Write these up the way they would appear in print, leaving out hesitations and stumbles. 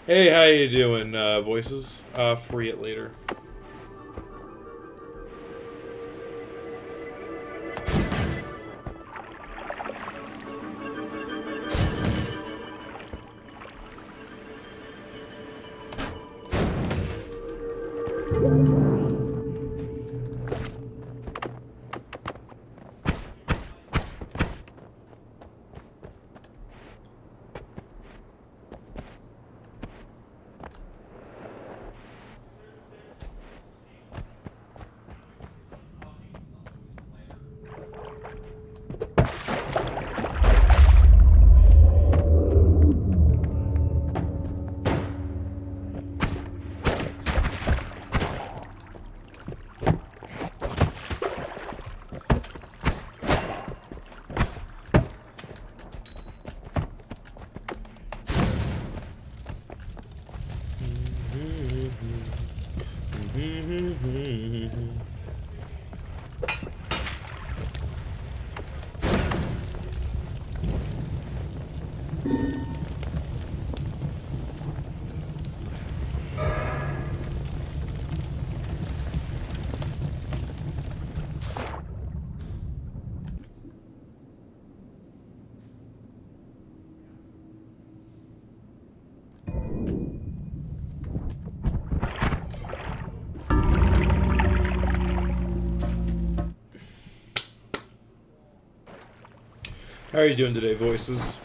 Hey, how you doing, voices? Free it later. How are you doing today, voices?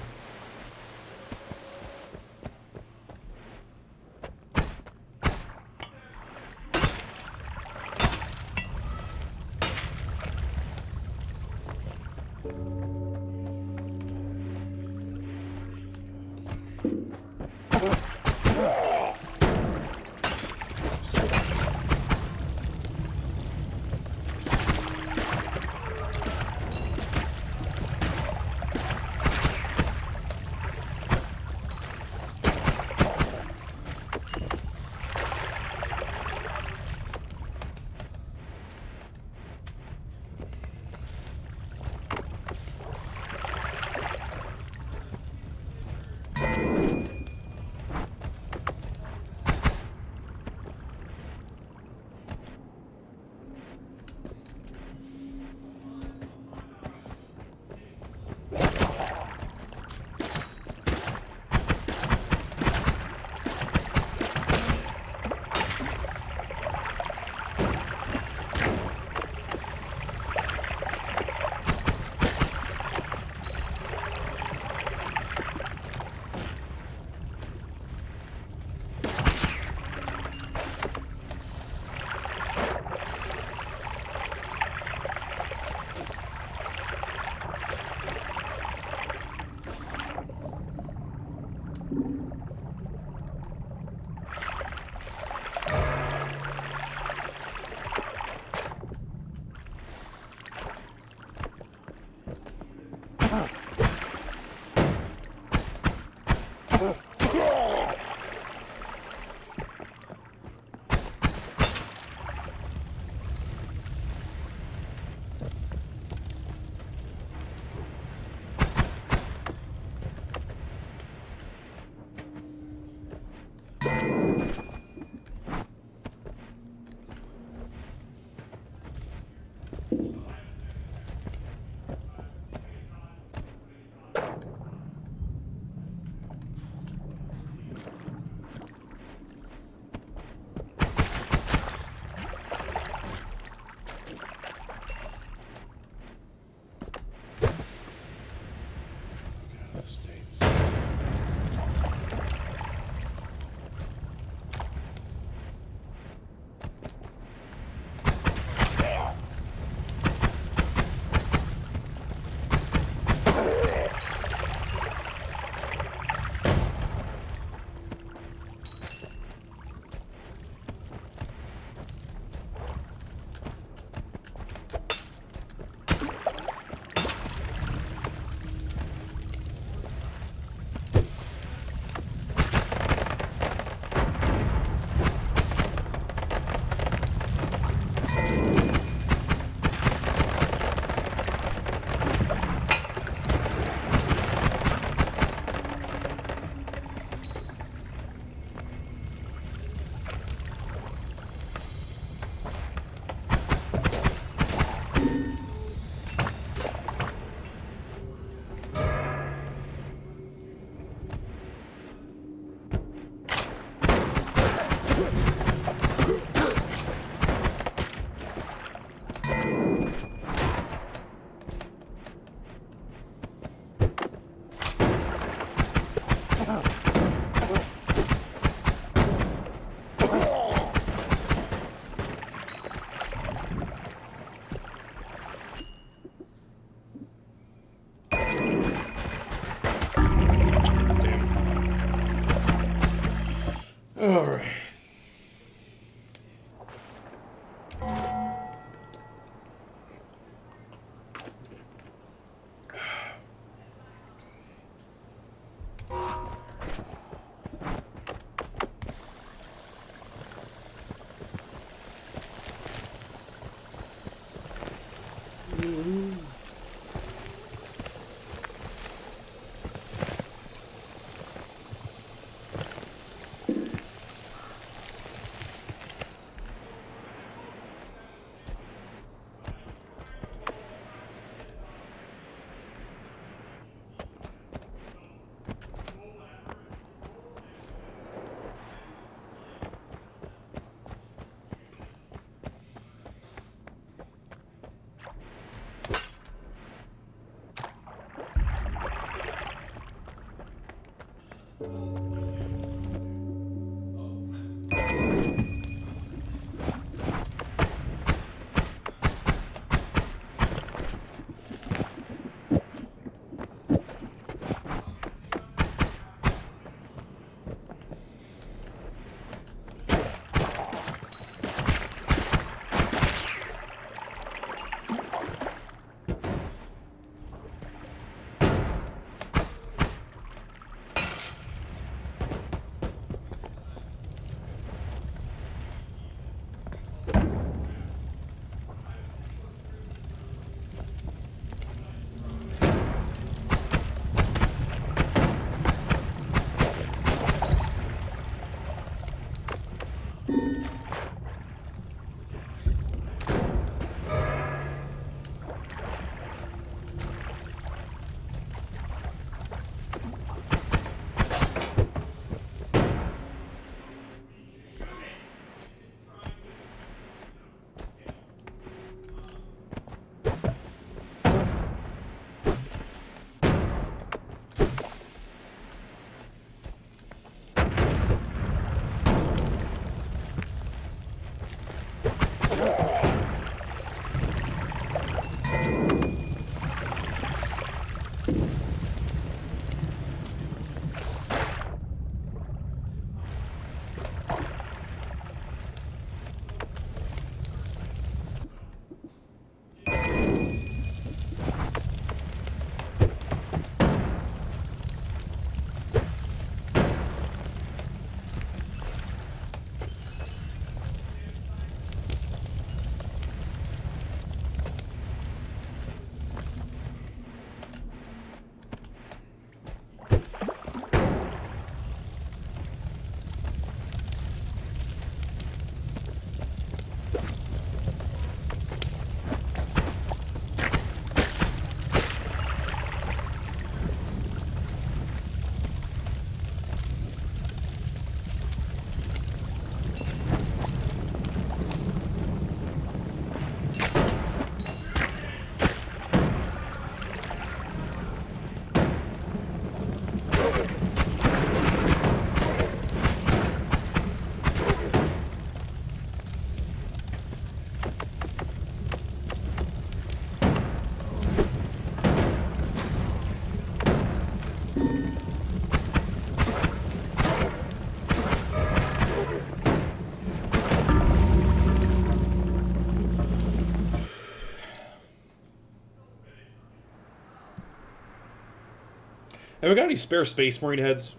Have we got any spare Space Marine heads?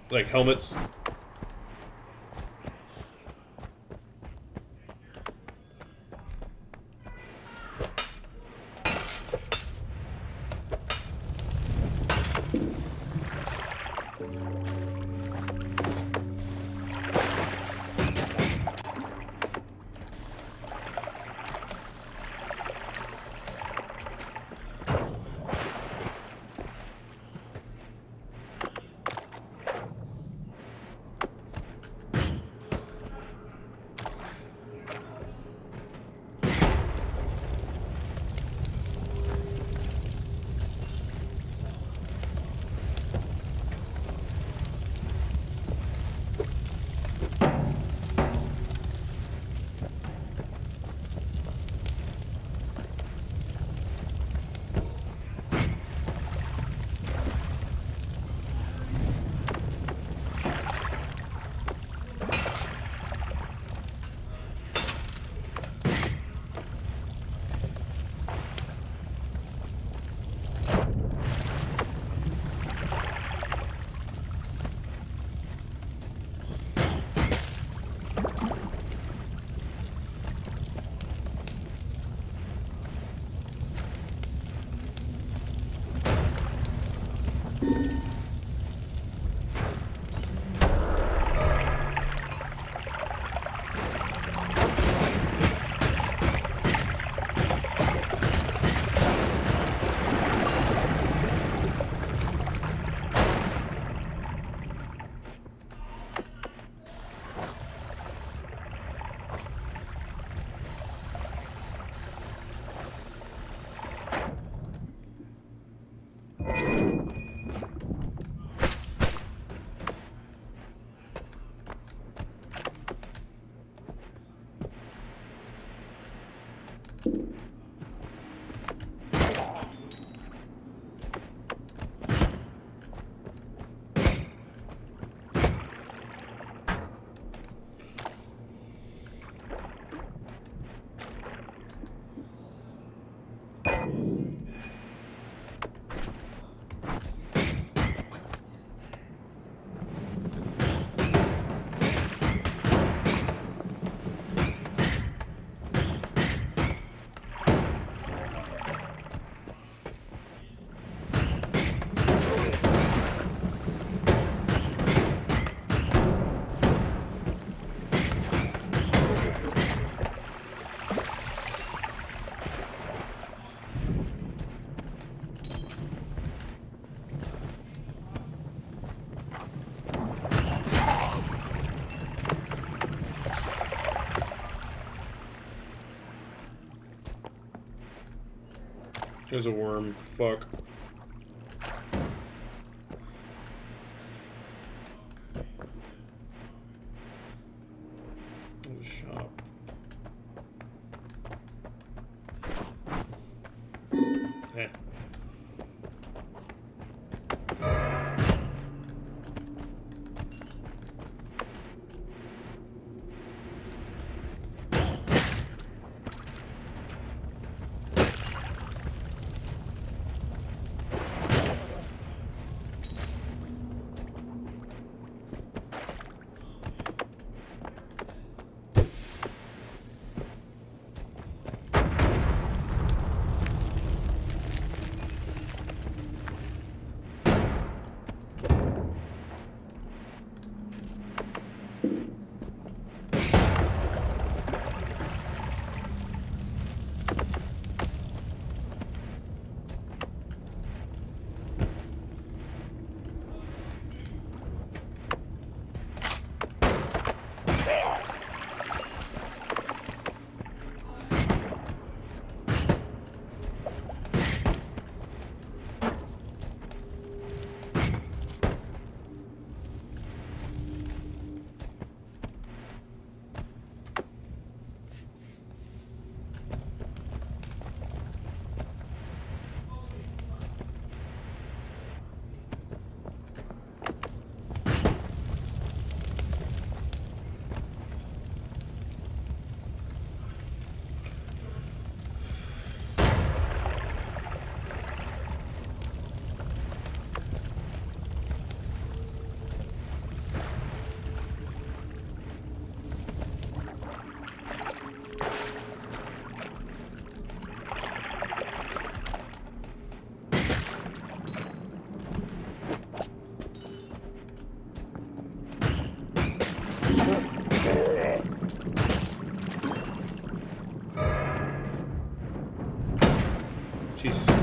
Like helmets? There's a worm. Fuck. The shop. Eh. Jesus.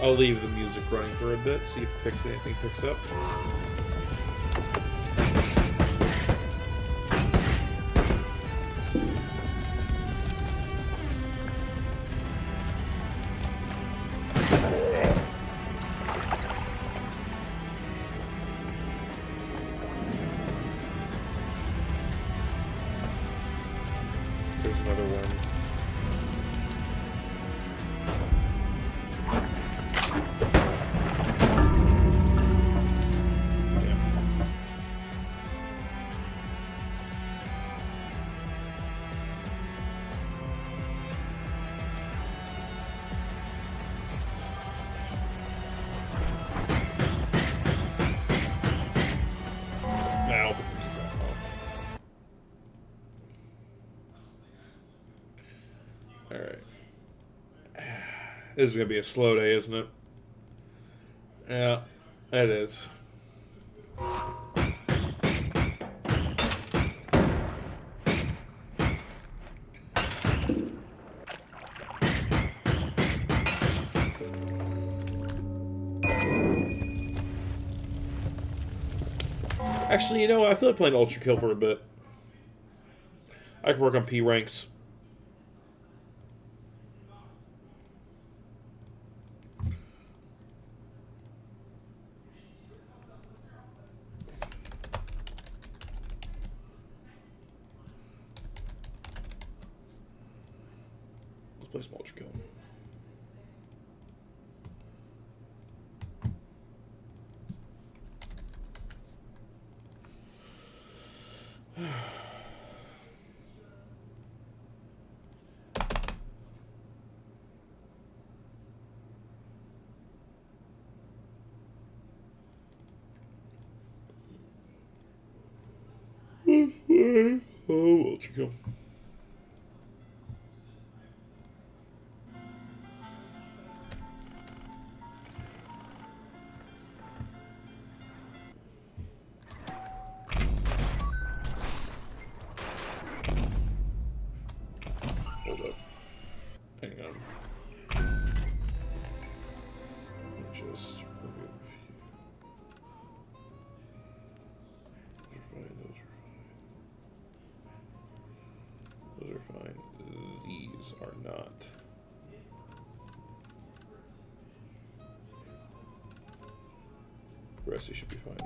I'll leave the music running for a bit, see if anything picks up. Alright. This is going to be a slow day, isn't it? Yeah, it is. Actually, you know what? I feel like playing Ultra Kill for a bit. I can work on P ranks. Let's play some Ultra Kill. Oh, Ultra Kill. Hold up. Hang on. Just remove. Those are fine. These are not. The rest should be fine.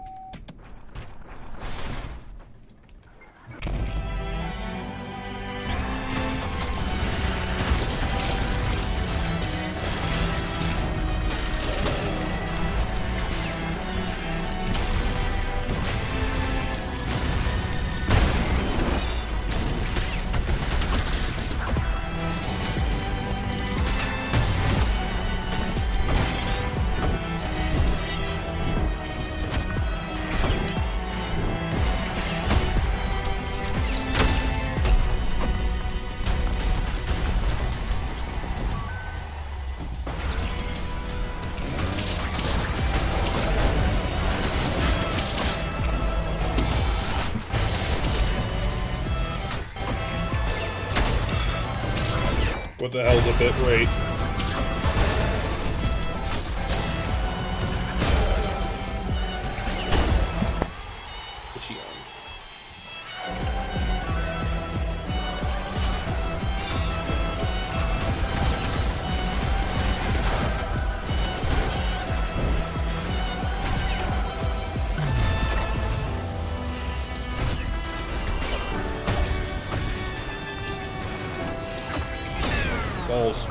What the hell's a bit rate? What's she on? Balls.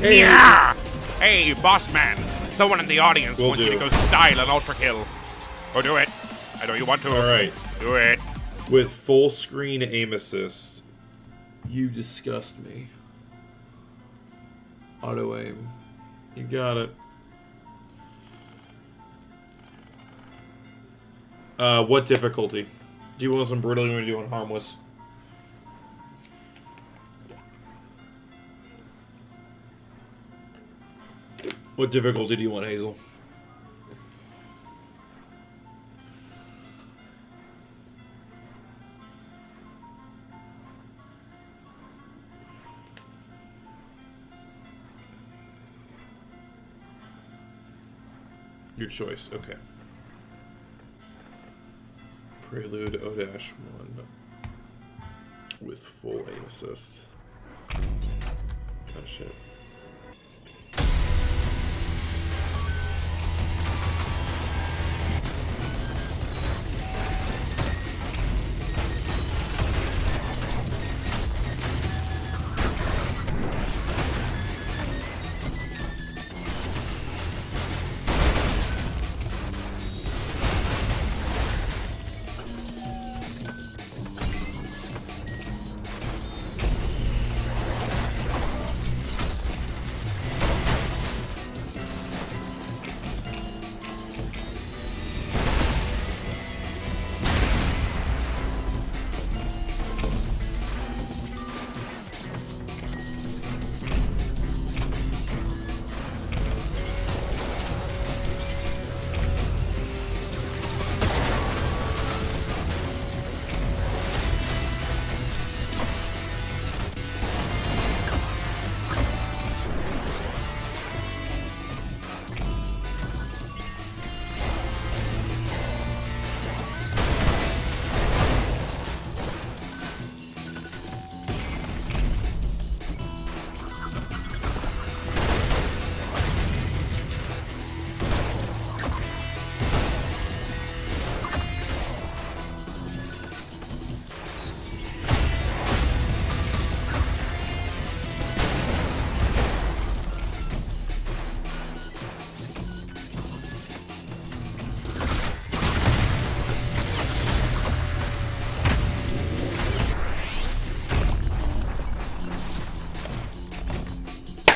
Hey. Yeah! Hey, boss man. Someone in the audience Will wants you do. to go style an ultra kill. Go do it. I know you want to. Alright. Do it. With full screen aim assist. You disgust me. Auto aim. You got it. What difficulty? Do you want some brutal or do you want harmless? What difficulty do you want, Hazel? Your choice, okay. Prelude O-1 with full aim assist. Oh shit.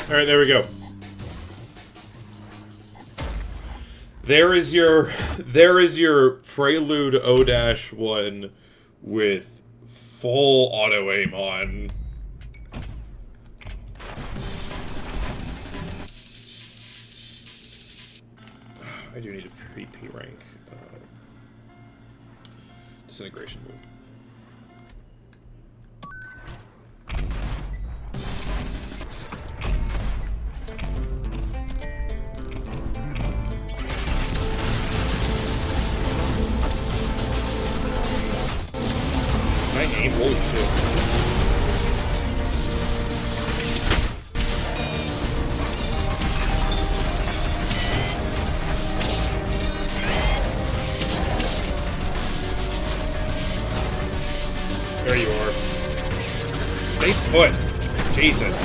Alright, there we go. There is your Prelude O-1 with full auto aim on. I do need a P rank disintegration move. Night aim, holy shit. There you are. Stay put. Jesus.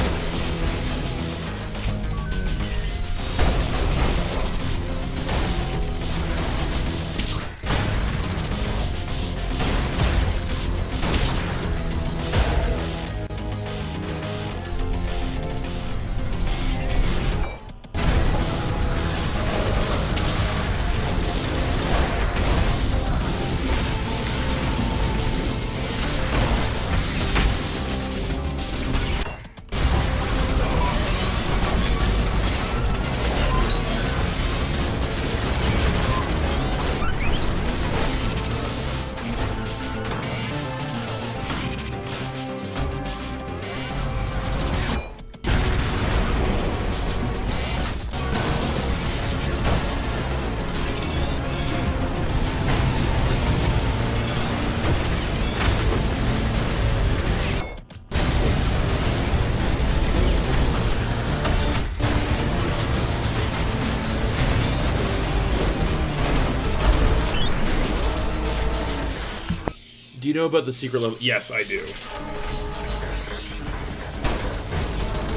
Do you know about the secret level? Yes, I do.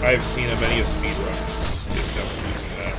I've seen a many of speedrunners. It's definitely using that.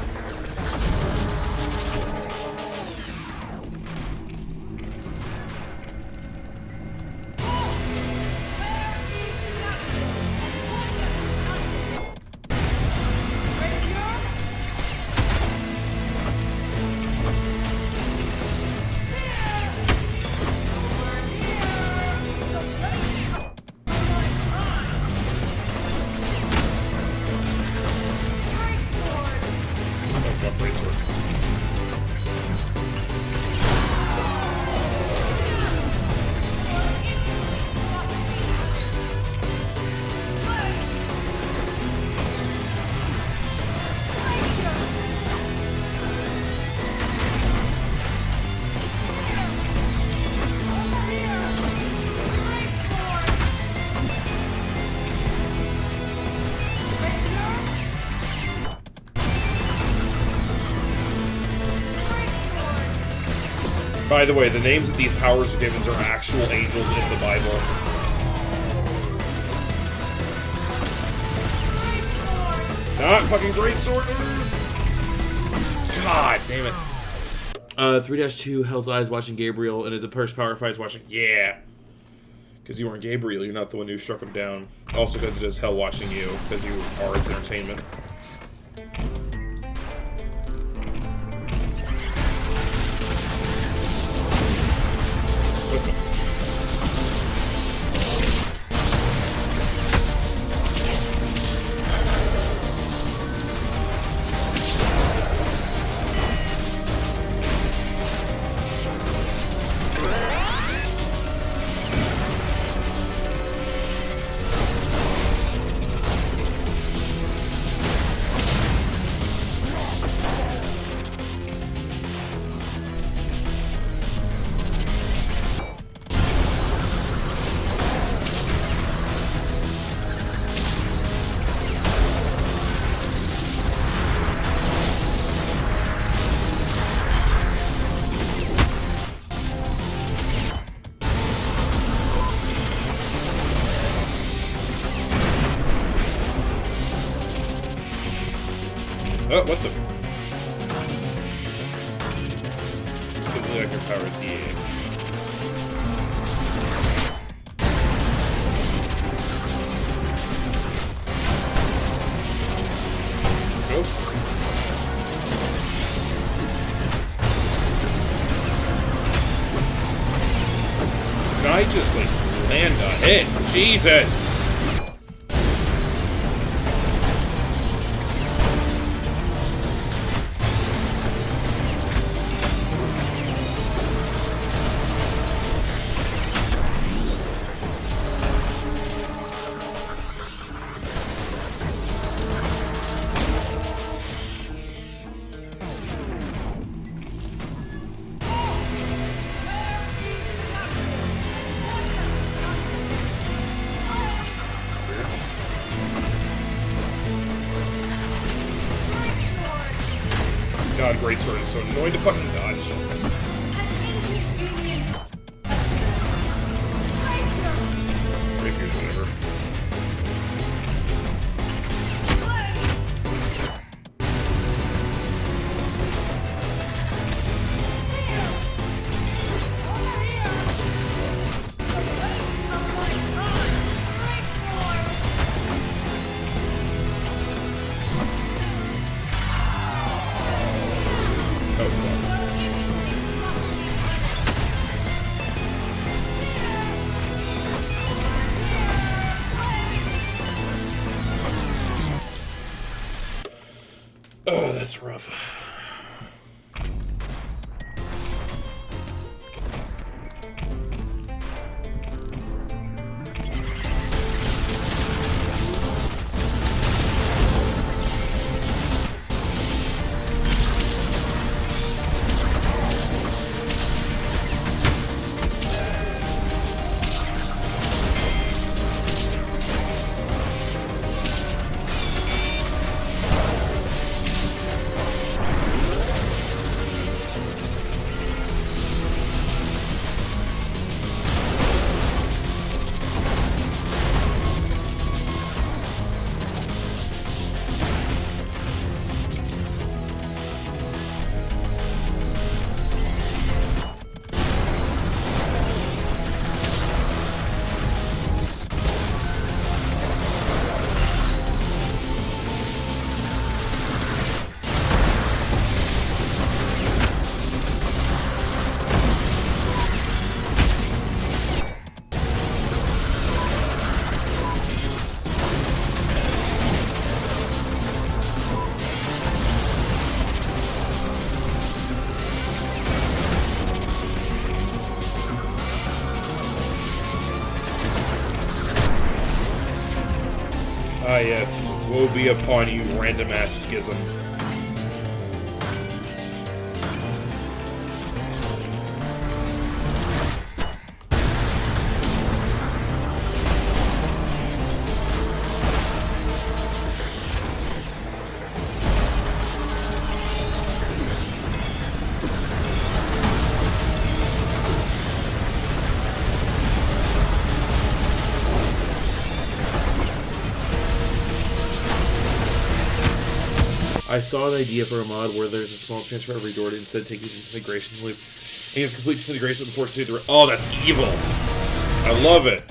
By the way, the names that these powers are given are actual angels in the Bible. Not fucking great sword. God damn it. 3-2 Hell's Eyes watching Gabriel, and the Purse Power Fights watching. Yeah. Because you weren't Gabriel, you're not the one who struck him down. Also because it is Hell watching you, because you are its entertainment. Oh, what the? Because the electric power is EA. Go. Guy just, like, land a hit. Jesus! God, great sword is so annoying to fucking dodge. Rapiers, whatever. Oh, fuck. Oh, that's rough. Ah, yes. Woe be upon you, random ass schism. I saw an idea for a mod where there's a small chance for every door to instead take you to disintegration loop. And you have complete disintegration before it the. Oh, that's evil! I love it!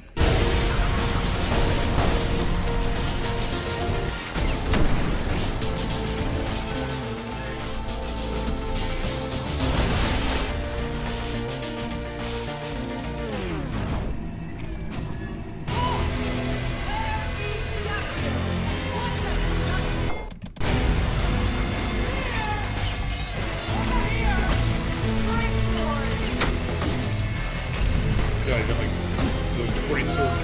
God, I got like the great sword.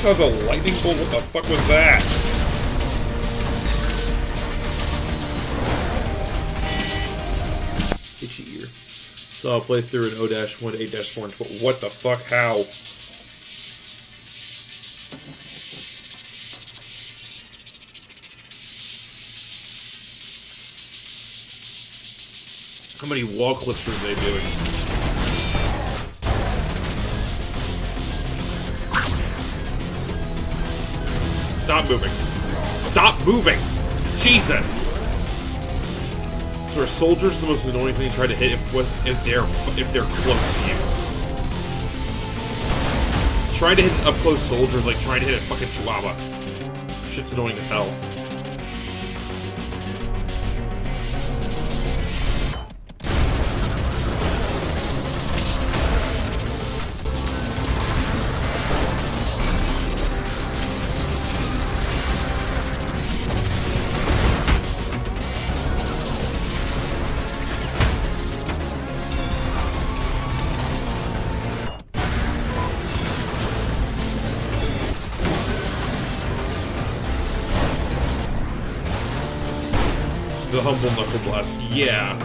That was a lightning bolt. What the fuck was that? Itchy ear. Saw a playthrough in O-1 to 8-4 and 12. What the fuck? How? How many wall clips were they doing? Stop moving. Stop moving! Jesus! So are soldiers the most annoying thing to try to hit if they're close to you? Trying to hit up close soldiers like trying to hit a fucking chihuahua. Shit's annoying as hell. The humble knuckle blast. Yeah.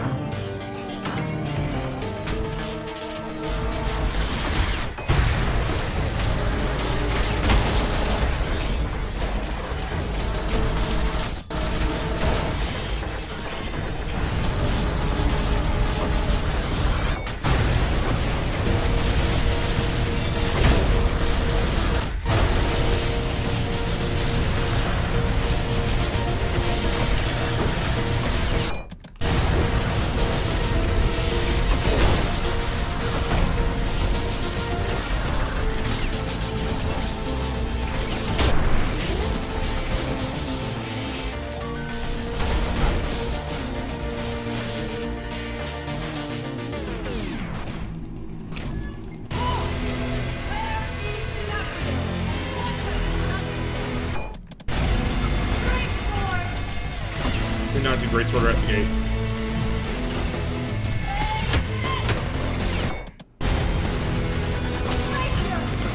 Not the great sword right at the gate.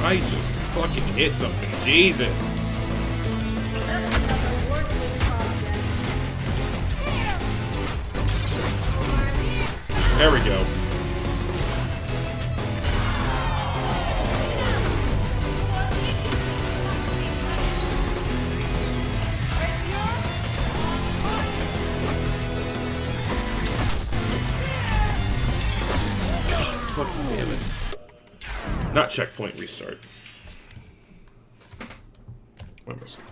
I just fucking hit something. Jesus. There we go. Fucking damn it. Not checkpoint restart. What was it?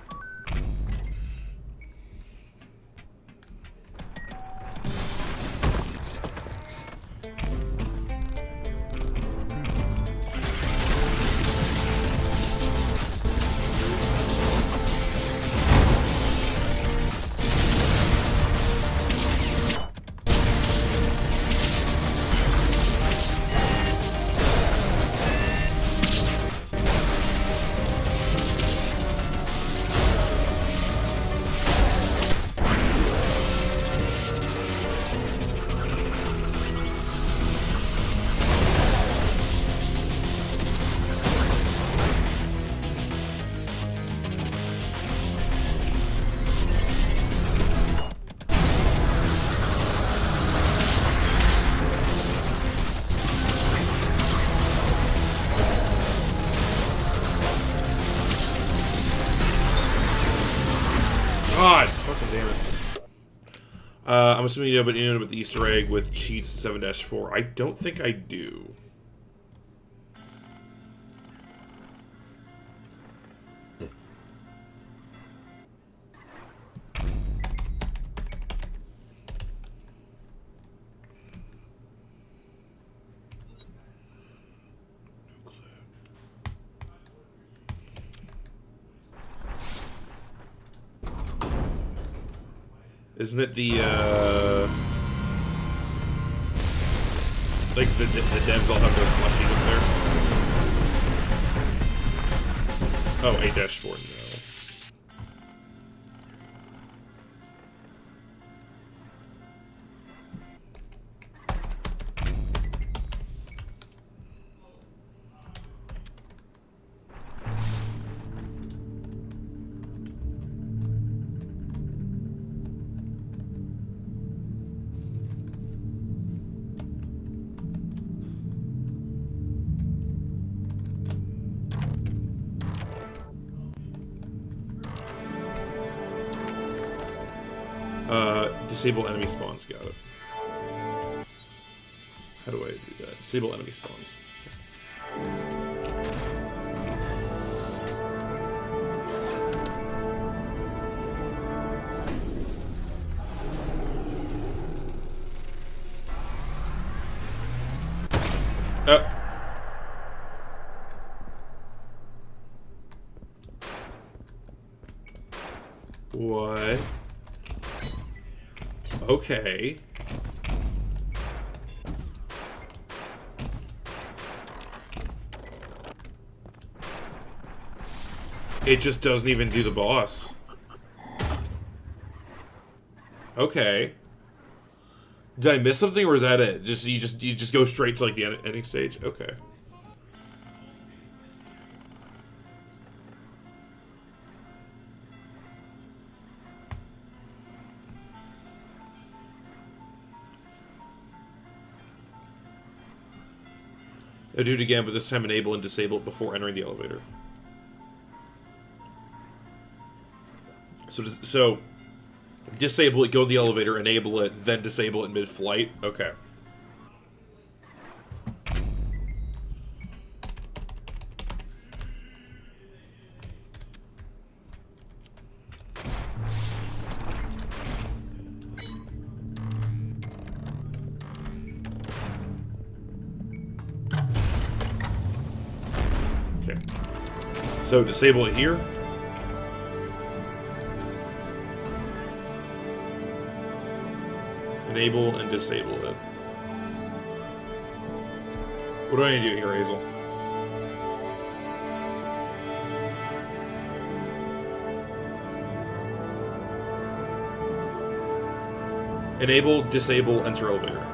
I'm assuming you know about the Easter egg with cheats 7-4. I don't think I do. Isn't it the, like, the devs all have their plushies up there? Oh, 8-4, no. Disable enemy spawns, got it. How do I do that? Disable enemy spawns. What? Okay. It just doesn't even do the boss. Okay. Did I miss something, or is that it? You just go straight to like the ending stage? Okay. I do it again, but this time enable and disable it before entering the elevator. So disable it, go in the elevator, enable it, then disable it mid-flight. Okay. Okay. So disable it here. Enable and disable it. What do I need to do here, Hazel? Enable, disable, enter elevator.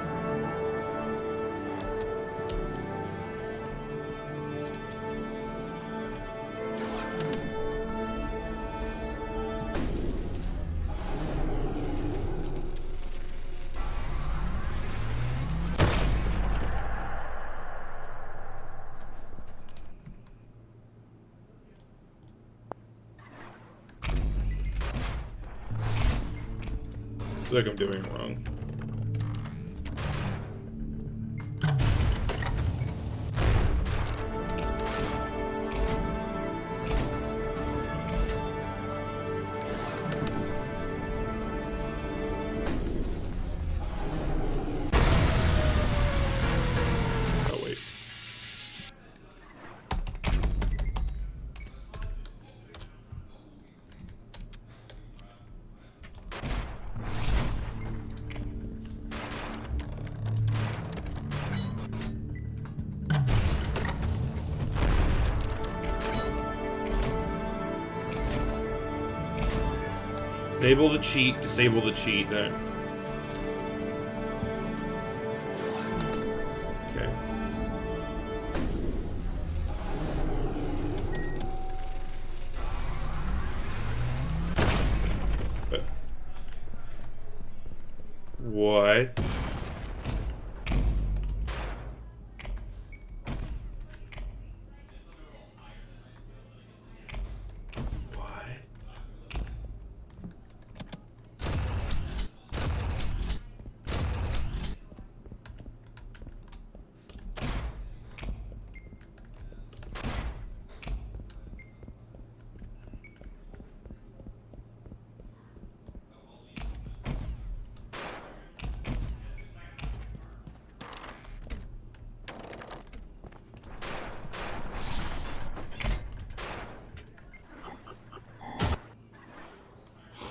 I feel like I'm doing it wrong. Oh, wait. Enable the cheat, disable the cheat, then. Okay. What?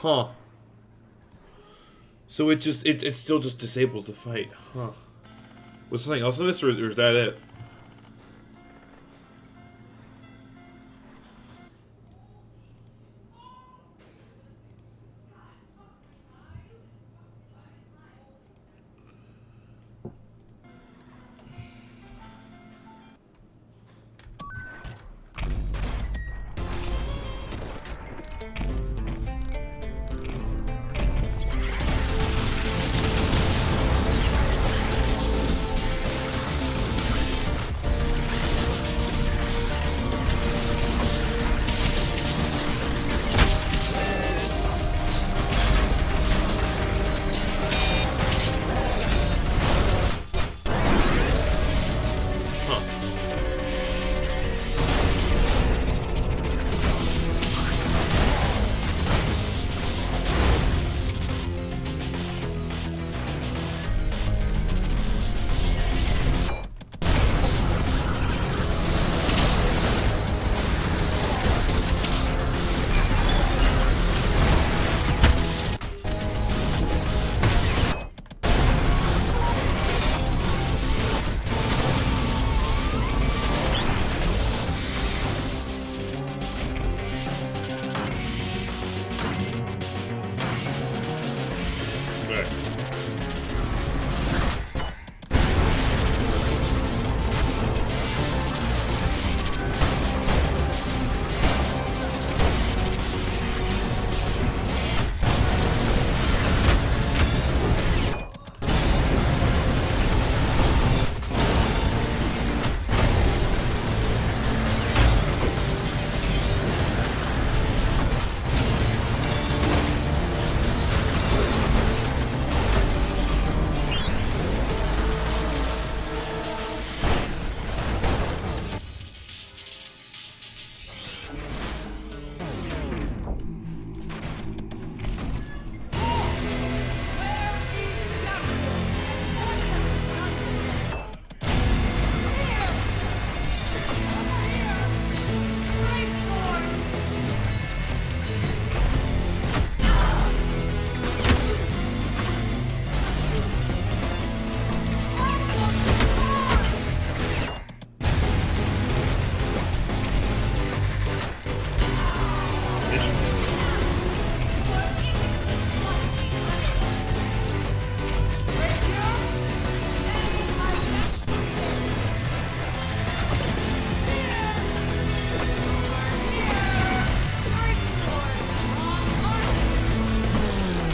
Huh. So it still just disables the fight. Huh. Was something else in this, or is that it?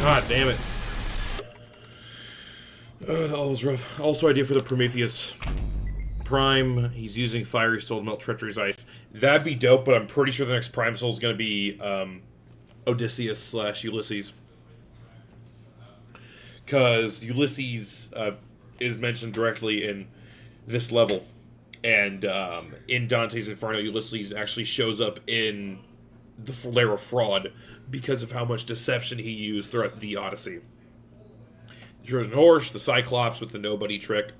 God damn it. Oh, that was rough. Also, idea for the Prometheus Prime. He's using Fiery Soul to melt Treachery's ice. That'd be dope, but I'm pretty sure the next Prime Soul is going to be Odysseus / Ulysses. Because Ulysses is mentioned directly in this level. And in Dante's Inferno, Ulysses actually shows up in the lair of fraud because of how much deception he used throughout the Odyssey. The Trojan Horse, the Cyclops with the nobody trick,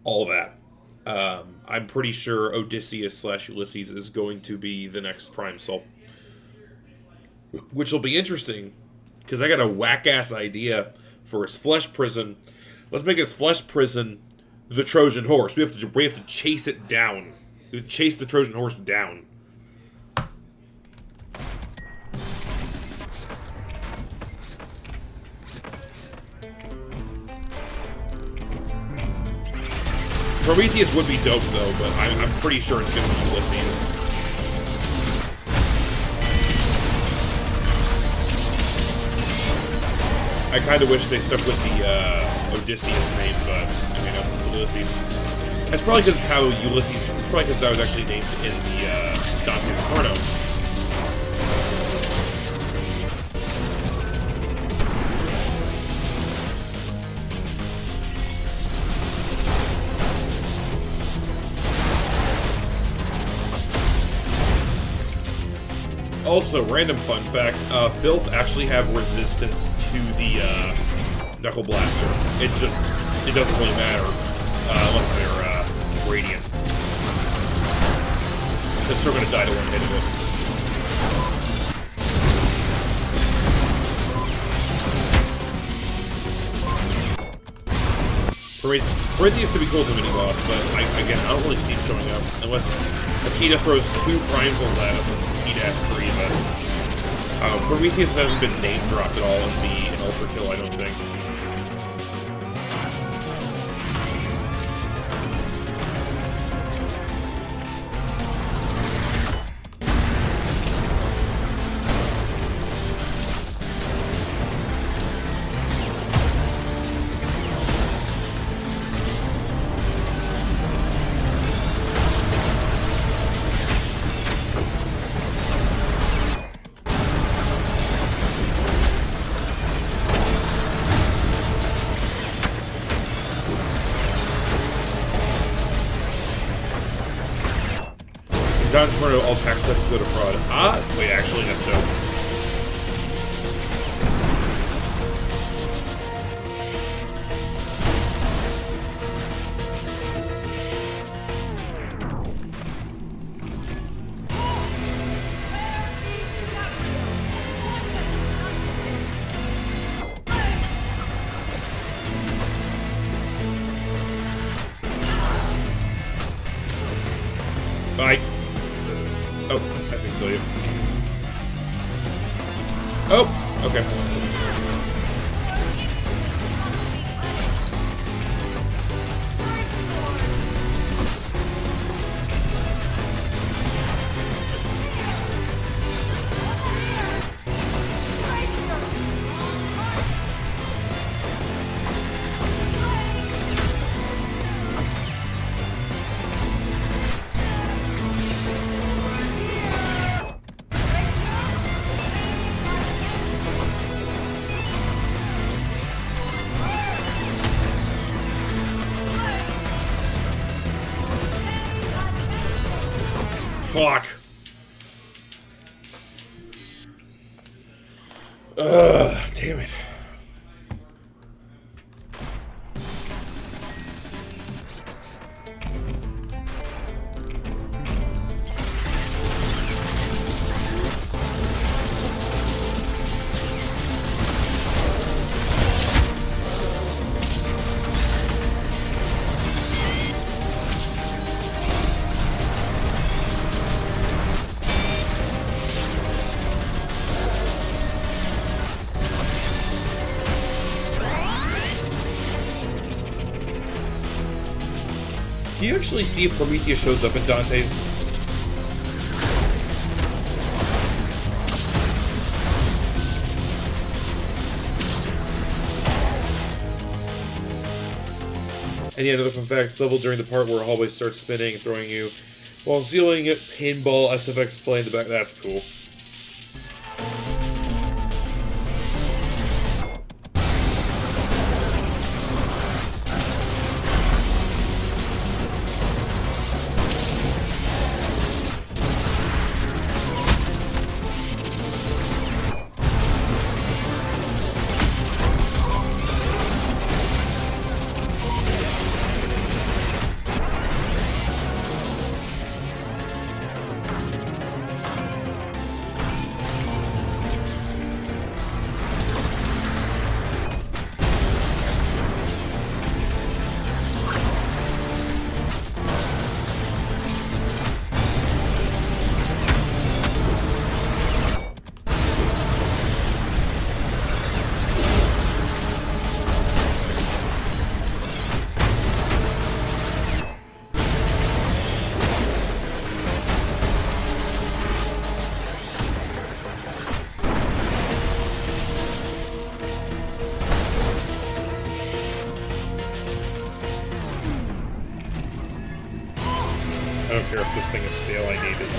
all that. I'm pretty sure Odysseus / Ulysses is going to be the next Prime Soul. Which will be interesting, because I got a whack-ass idea for his flesh prison. Let's make his flesh prison the Trojan Horse. We have to chase it down. Chase the Trojan Horse down. Prometheus would be dope, though, but I'm pretty sure it's going to be Ulysses. I kind of wish they stuck with the Odysseus name, but, I mean, Ulysses. That's probably because it's how Ulysses... It's probably because that was actually named in the Dante's Inferno. Also, random fun fact, Filth actually have resistance to the Knuckle Blaster. It doesn't really matter unless they're radiant. They're still going to die to one hit of it. Prometheus could be cool as a mini-boss, but again, I don't really see him showing up. Unless Akita throws 2 Primals at us and Akita has 3, but... Prometheus hasn't been name-dropped at all in Ultra Kill, I don't think. Dodge in front of all tax cuts go to fraud. Wait, actually, that's dope. Bye. Oh, I can kill you. Oh, okay. Fuck. Damn it. Can you actually see if Prometheus shows up in Dante's? And yeah, another fun fact, it's leveled during the part where a hallway starts spinning and throwing you while sealing it, pinball, SFX play in the back. That's cool. I don't care if this thing is stale, I need it.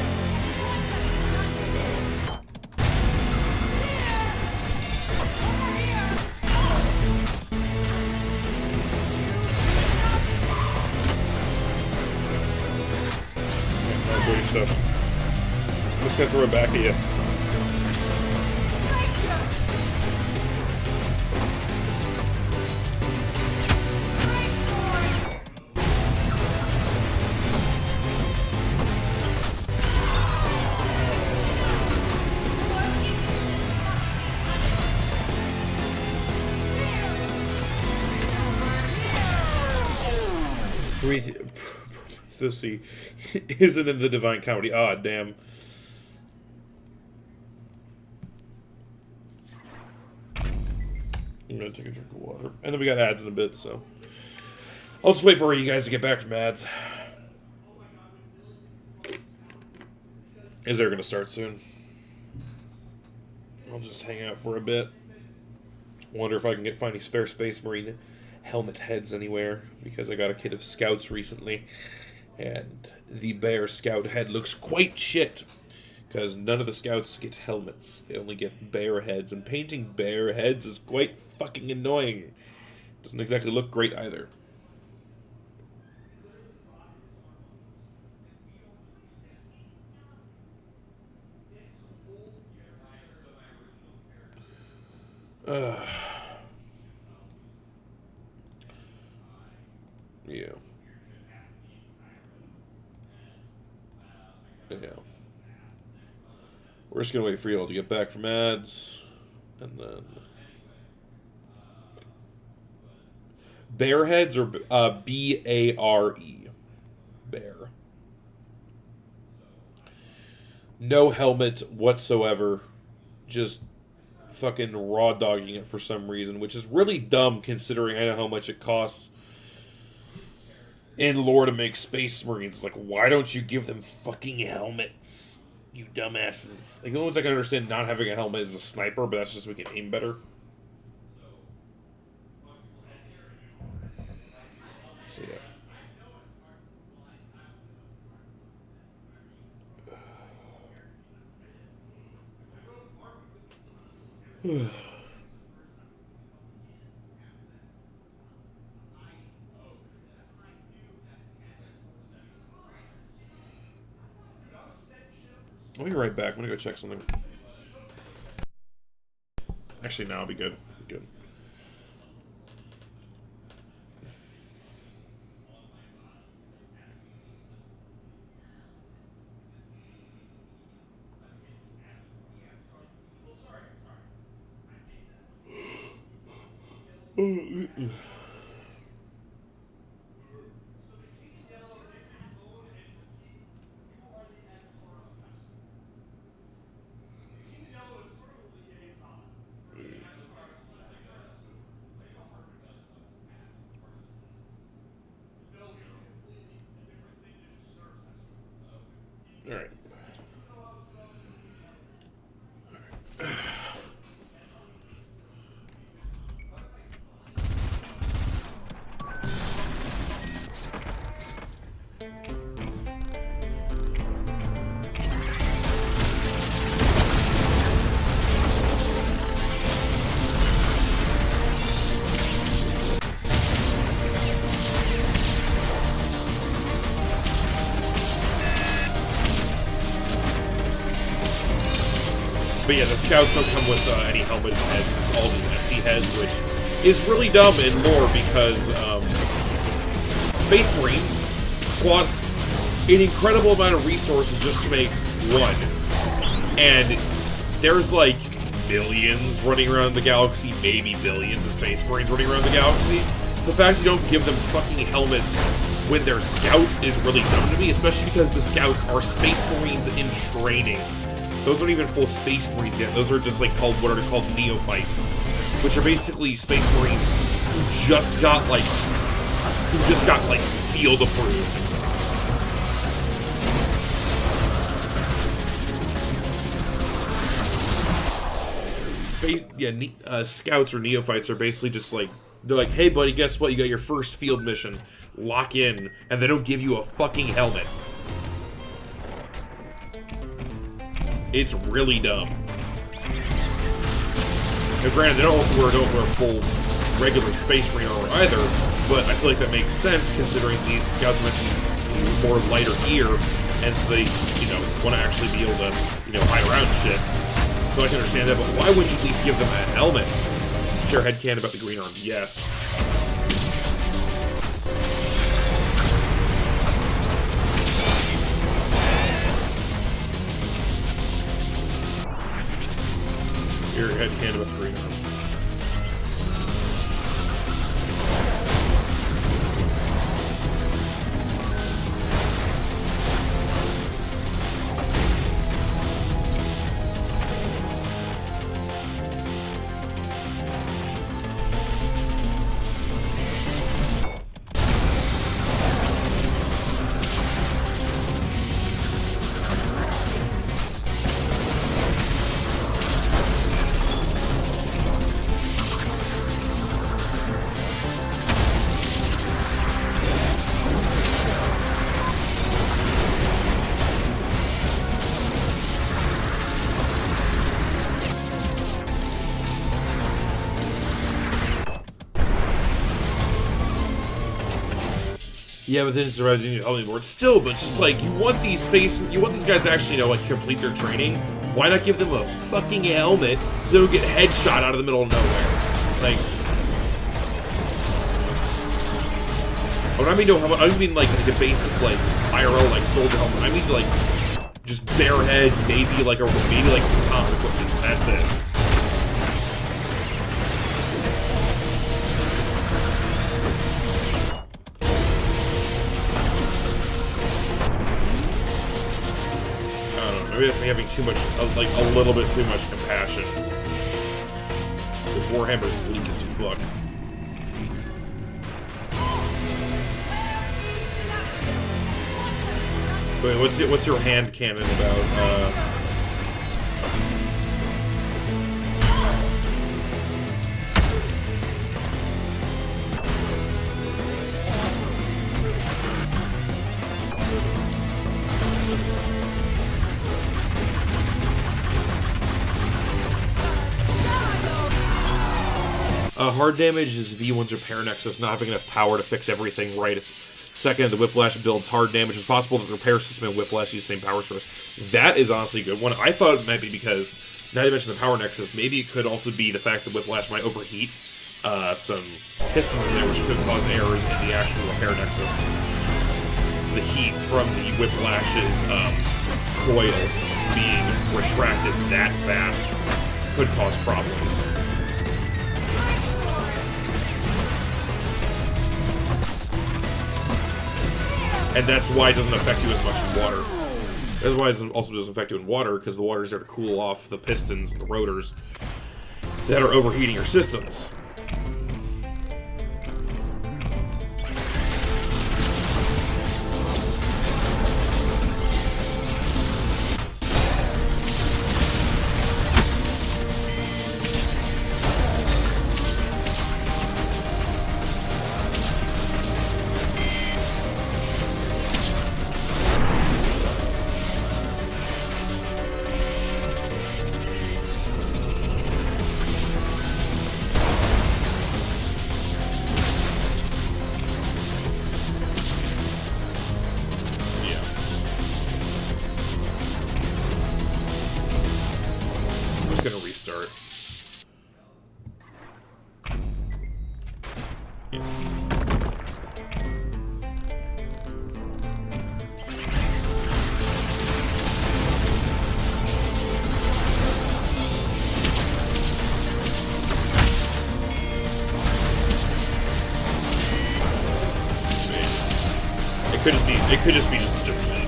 Okay, dirty stuff. I'm just gonna throw it back at you. Prometheus isn't in the Divine Comedy. Ah, damn. I'm gonna take a drink of water. And then we got ads in a bit, so I'll just wait for you guys to get back from ads. Is they're gonna start soon. I'll just hang out for a bit. Wonder if I can find any spare Space Marine helmet heads anywhere, because I got a kit of scouts recently, and the bear scout head looks quite shit, because none of the scouts get helmets. They only get bear heads, and painting bear heads is quite fucking annoying. Doesn't exactly look great either. Yeah. Yeah. We're just gonna wait for y'all to get back from ads, and then bear heads or B-A-R-E, bear. No helmet whatsoever, just fucking raw dogging it for some reason, which is really dumb considering I know how much it costs in lore to make Space Marines. Like, why don't you give them fucking helmets, you dumbasses? Like, the only ones I can understand not having a helmet is a sniper, but that's just so we can aim better. So, yeah. I'll be right back. I'm gonna go check something. Actually, no, I'll be good. Good. All right. But yeah, the scouts don't come with any helmeted heads. It's all just empty heads, which is really dumb in lore because Space Marines cost an incredible amount of resources just to make one. And there's like billions running around the galaxy, maybe billions of Space Marines running around the galaxy. The fact you don't give them fucking helmets when they're scouts is really dumb to me, especially because the scouts are Space Marines in training. Those aren't even full Space Marines yet. Those are just like what are called neophytes, which are basically Space Marines who just got field approved. Scouts or neophytes are basically just like, they're like, hey buddy, guess what? You got your first field mission. Lock in, and they don't give you a fucking helmet. It's really dumb. Now, granted, they don't wear full regular Space Marine armor either, but I feel like that makes sense considering these scouts might be more lighter gear, and so they, want to actually be able to, hide around and shit. So I can understand that, but why would you at least give them a helmet? Share headcanon about the green arm. Yes. Your headcanon about the green arm. Yeah, but then it's the Resident Evil board still, but it's just like, you want these guys to actually, like, complete their training. Why not give them a fucking helmet so they don't get headshot out of the middle of nowhere? Like, when I mean no helmet, I don't mean like the basic, like, IRL, like, soldier helmet. I mean, like, just bare head, maybe like some comms equipment. That's it. Maybe that's me having too much, like, a little bit too much compassion. Because Warhammer's bleak as fuck. Wait, what's your hand cannon about? Hard damage is V1's repair nexus not having enough power to fix everything right. Second, the Whiplash builds hard damage. It's possible that the repair system and Whiplash use the same power source. That is honestly a good one. I thought it might be because, now you mentioned the power nexus, maybe it could also be the fact that Whiplash might overheat some pistons in there, which could cause errors in the actual repair nexus. The heat from the Whiplash's coil being retracted that fast could cause problems. And that's why it doesn't affect you as much in water. That's why it also doesn't affect you in water, because the water is there to cool off the pistons and the rotors that are overheating your systems. Gonna restart. Yeah. It could just be just heat.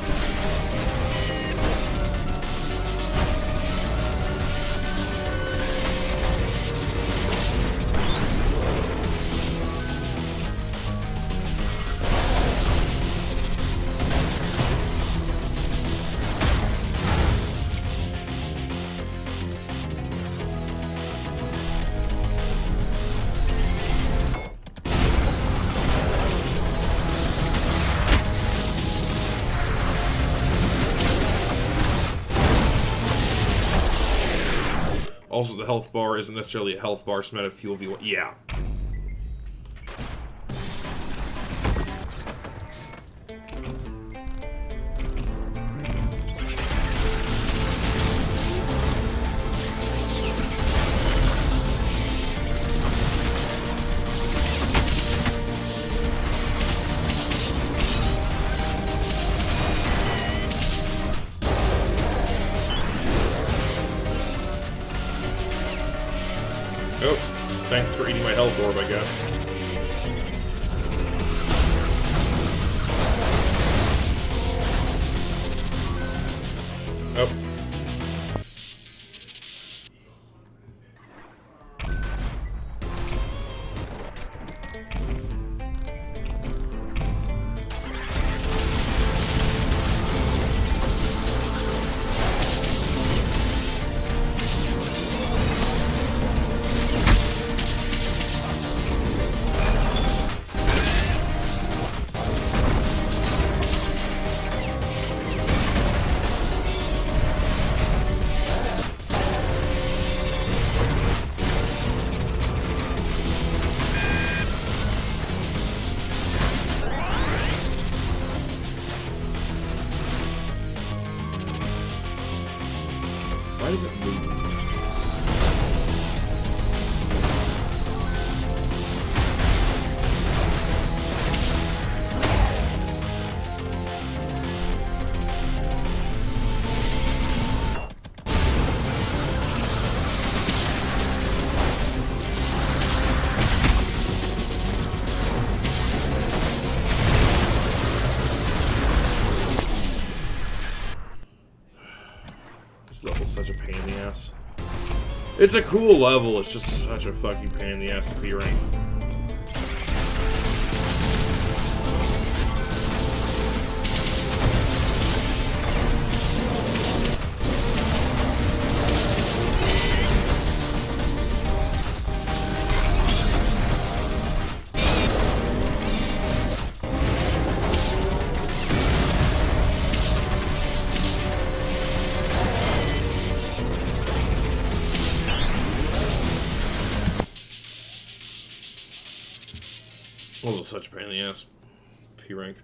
Also, the health bar isn't necessarily a health bar, it's meant a fuel V1. Yeah. Oh, thanks for eating my health orb, I guess. Oh. Why does it move? This level's such a pain in the ass. It's a cool level, it's just such a fucking pain in the ass to be rank. Also such a pain in the ass. P rank.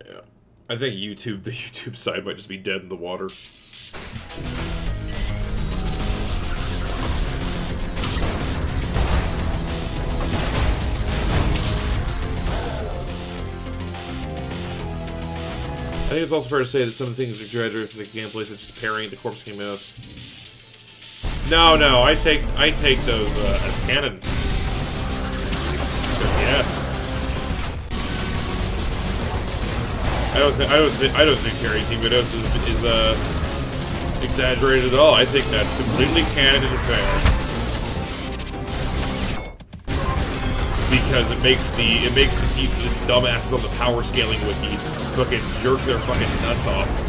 Yeah. I think the YouTube side might just be dead in the water. I think it's also fair to say that some of the things are exaggerated for the gameplay, such as parrying the Corpse King mouse. No, I take those as canon. Yes. I don't think parrying King Minos is exaggerated at all. I think that's completely canon and fair. Because it makes the dumbasses on the power scaling wiki fucking jerk their fucking nuts off.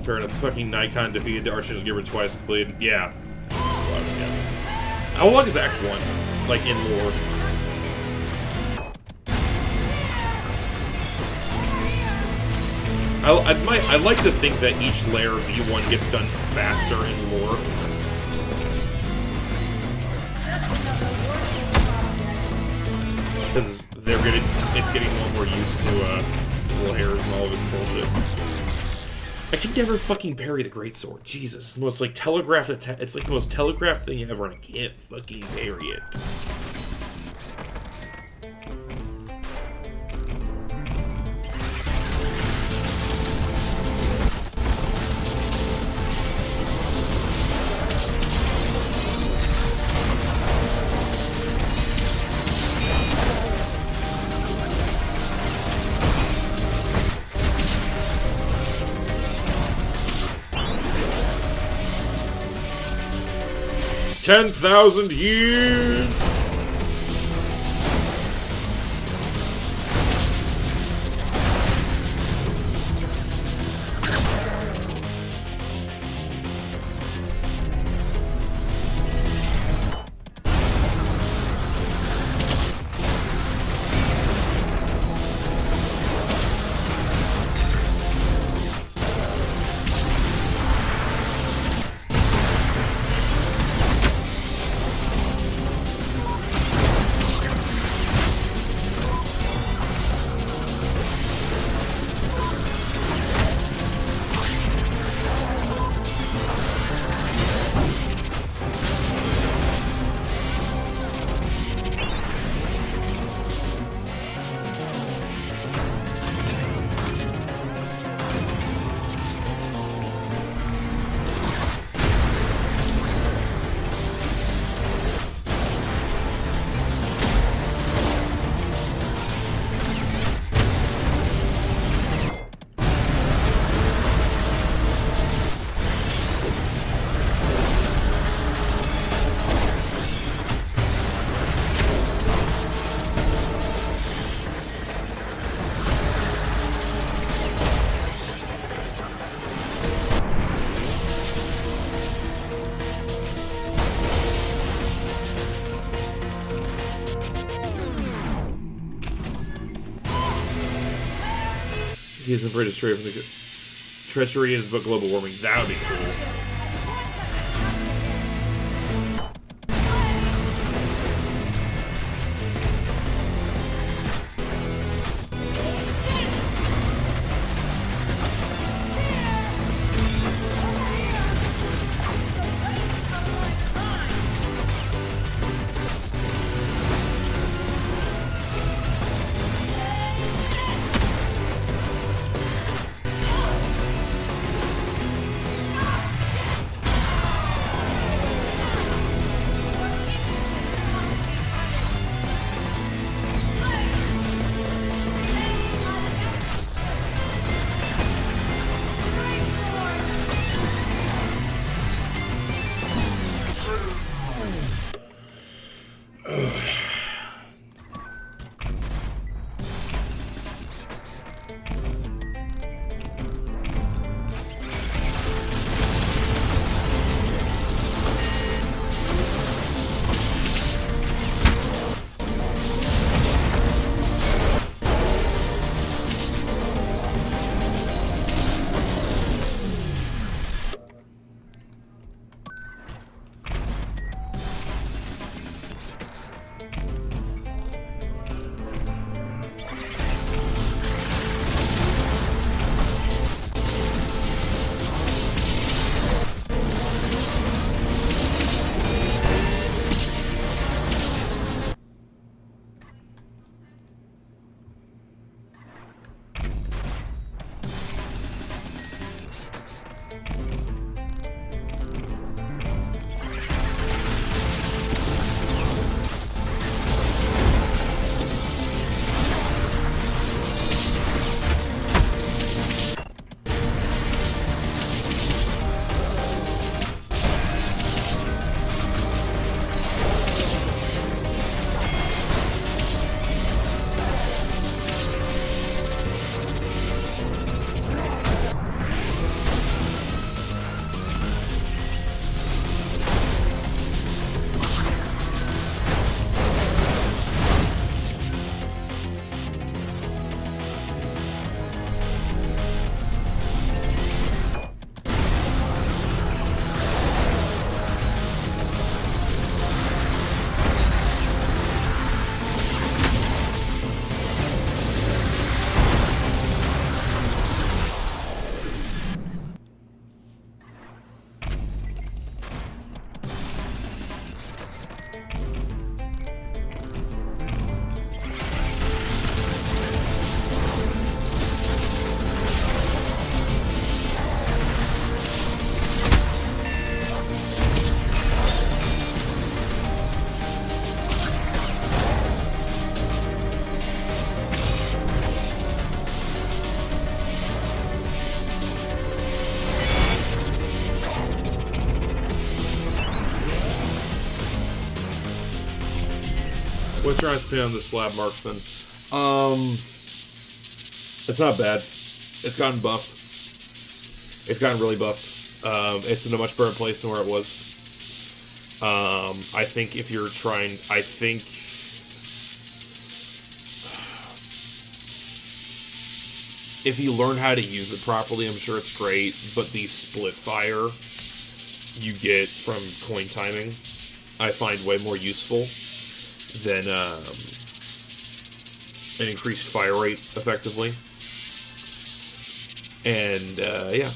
Turn up fucking Nikon defeated the Archangel Giver twice completed. Yeah. How long is Act 1? Like, in lore? I'd like to think that each layer of V1 gets done faster in lore. Because it's getting a little more used to layers and all of its bullshit. I can never fucking parry the greatsword. Jesus, it's the most like telegraphed attack. It's like the most telegraphed thing ever, and I can't fucking parry it. $10,000 years! He isn't afraid to stray from the treachery is but global warming. That would be cool. What's your honest opinion on the slab marksman? It's not bad. It's gotten buffed. It's gotten really buffed. It's in a much better place than where it was. I think if you're trying, if you learn how to use it properly, I'm sure it's great. But the split fire you get from coin timing, I find way more useful than an increased fire rate, effectively. And yeah.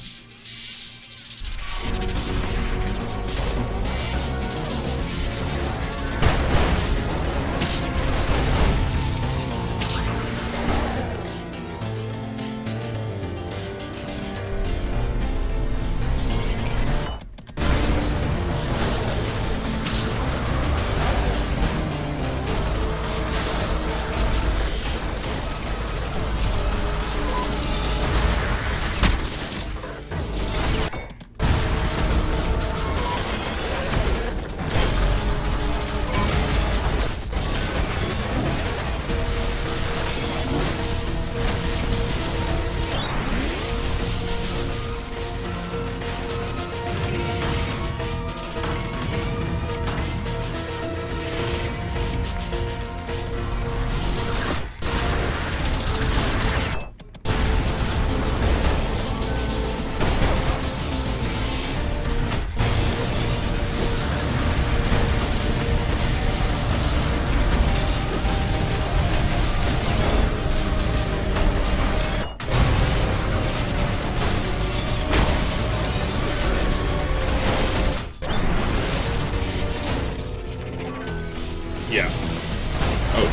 Yeah. Oh,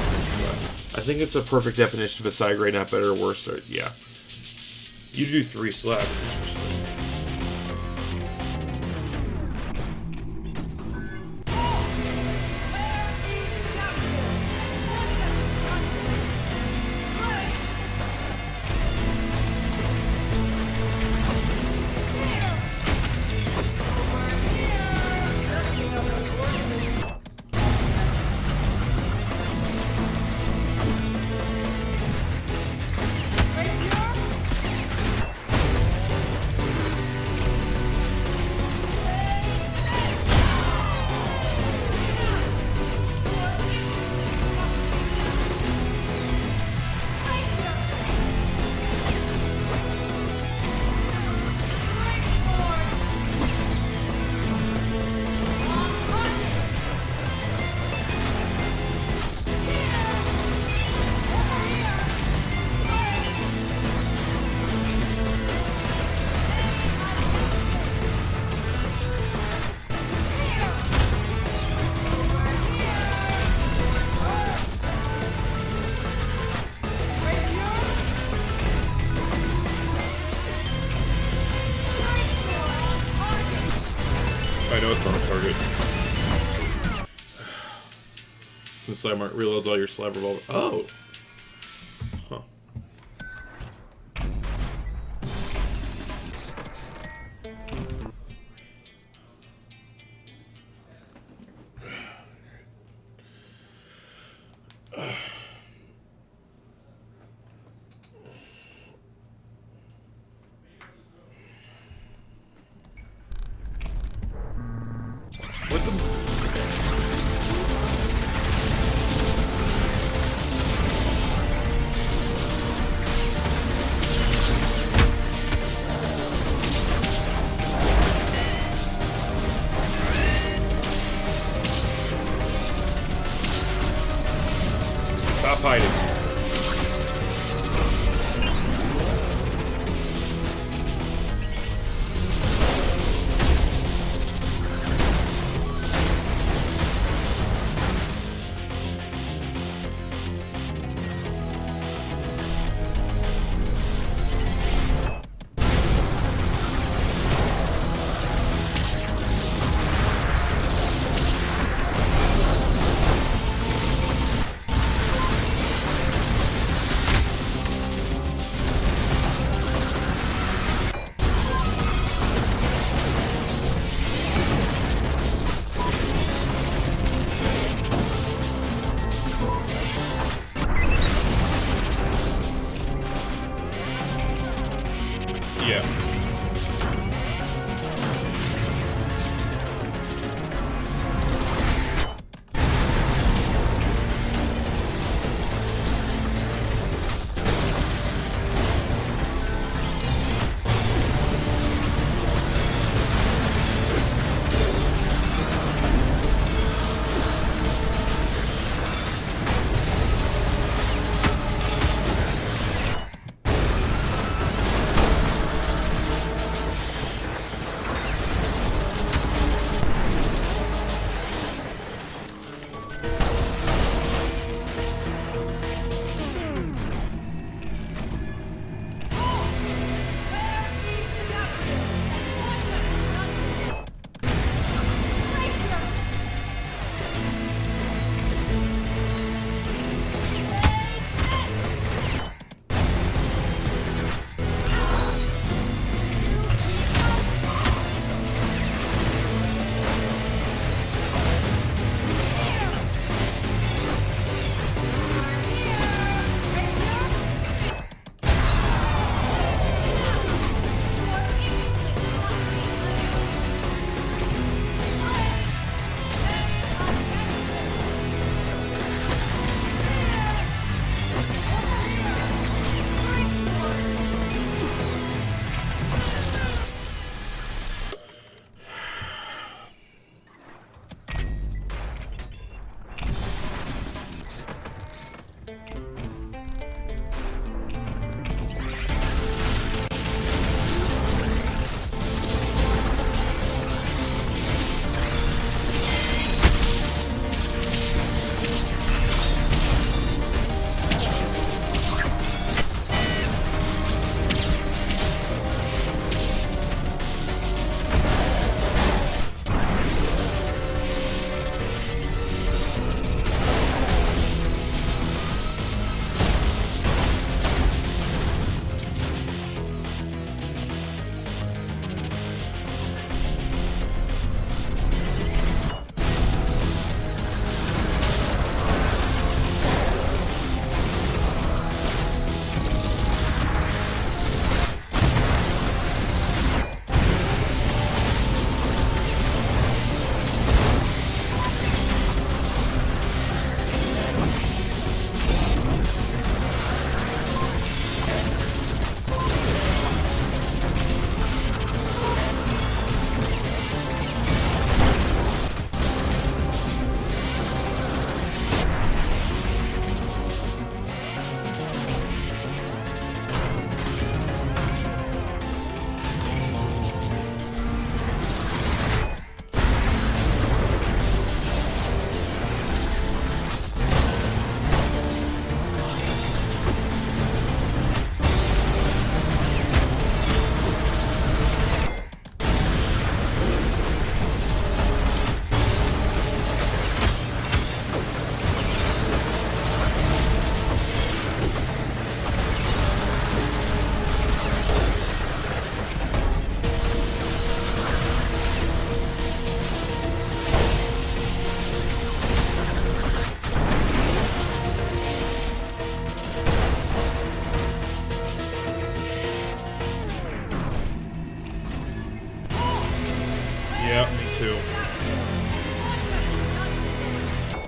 I think it's a perfect definition of a side grade, not better or worse. Or, yeah. You do 3 slabs. Interesting. I know it's not a target. The slab mark reloads all your slab revolver. Oh! Huh. What the... Stop hiding.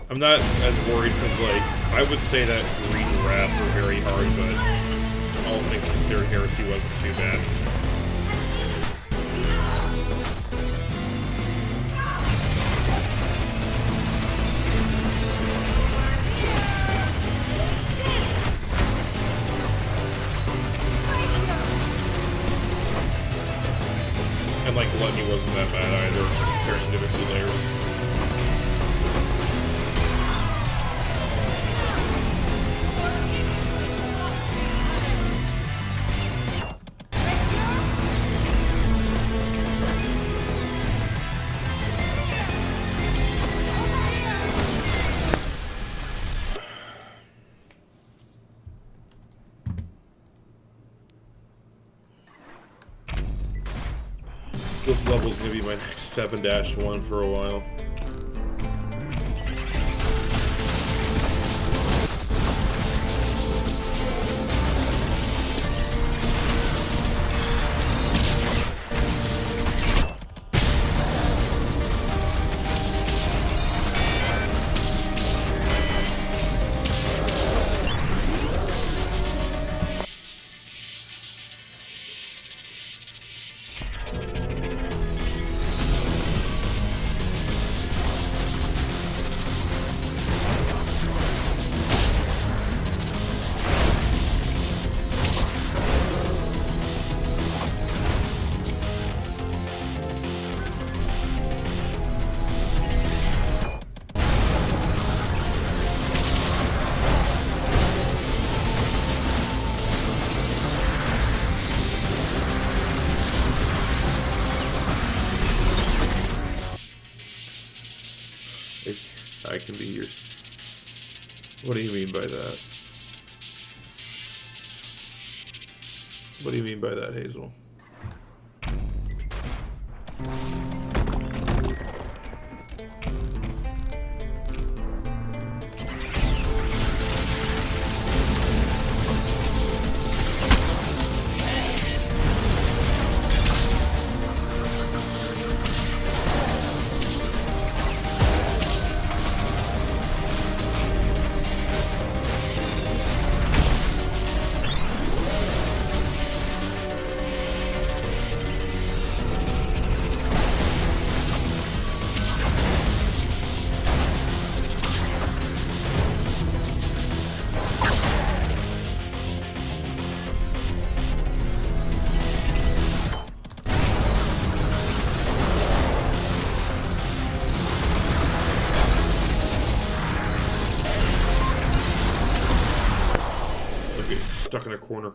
I'm not as worried because, like, I would say that Greed and Wrath were very hard, but all things considered, Heresy wasn't too bad. And, like, Gluttony wasn't that bad either, in comparison to the 2 layers. This level's gonna be my next 7-1 for a while. I can be yours. What do you mean by that? What do you mean by that, Hazel? Stuck in a corner.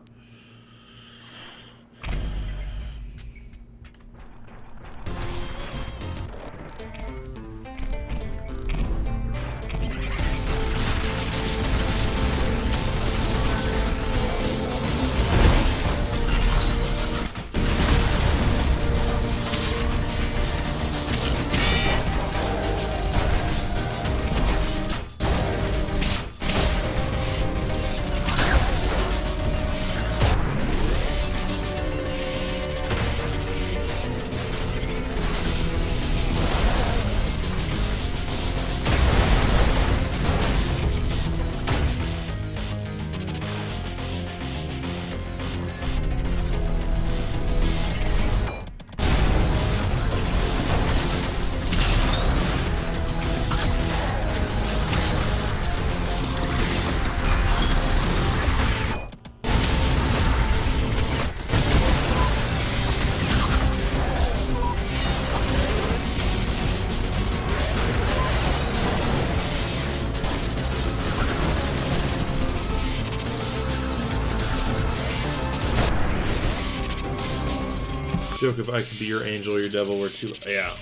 Joke, if I could be your angel or your devil, we're too... Yeah.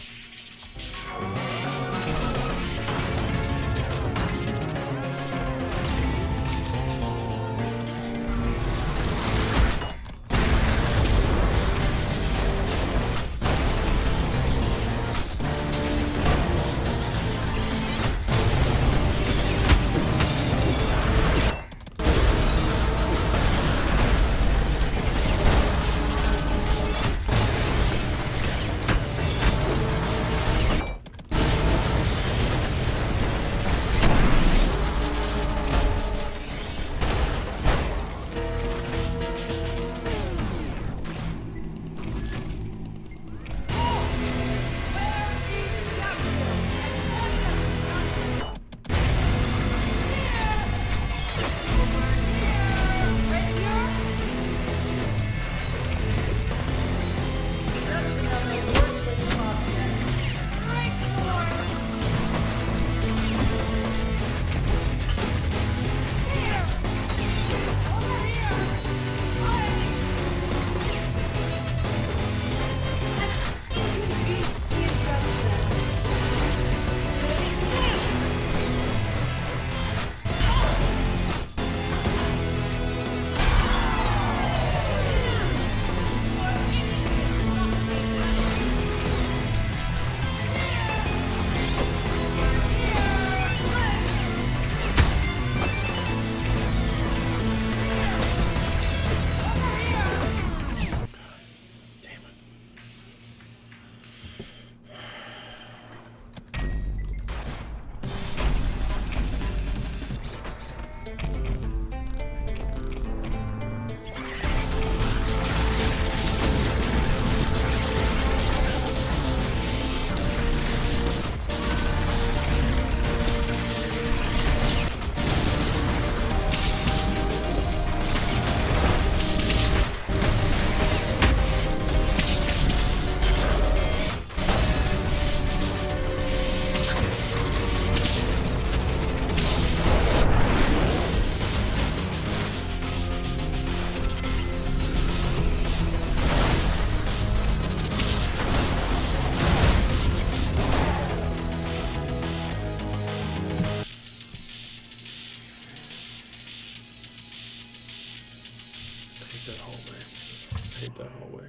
hate that hallway.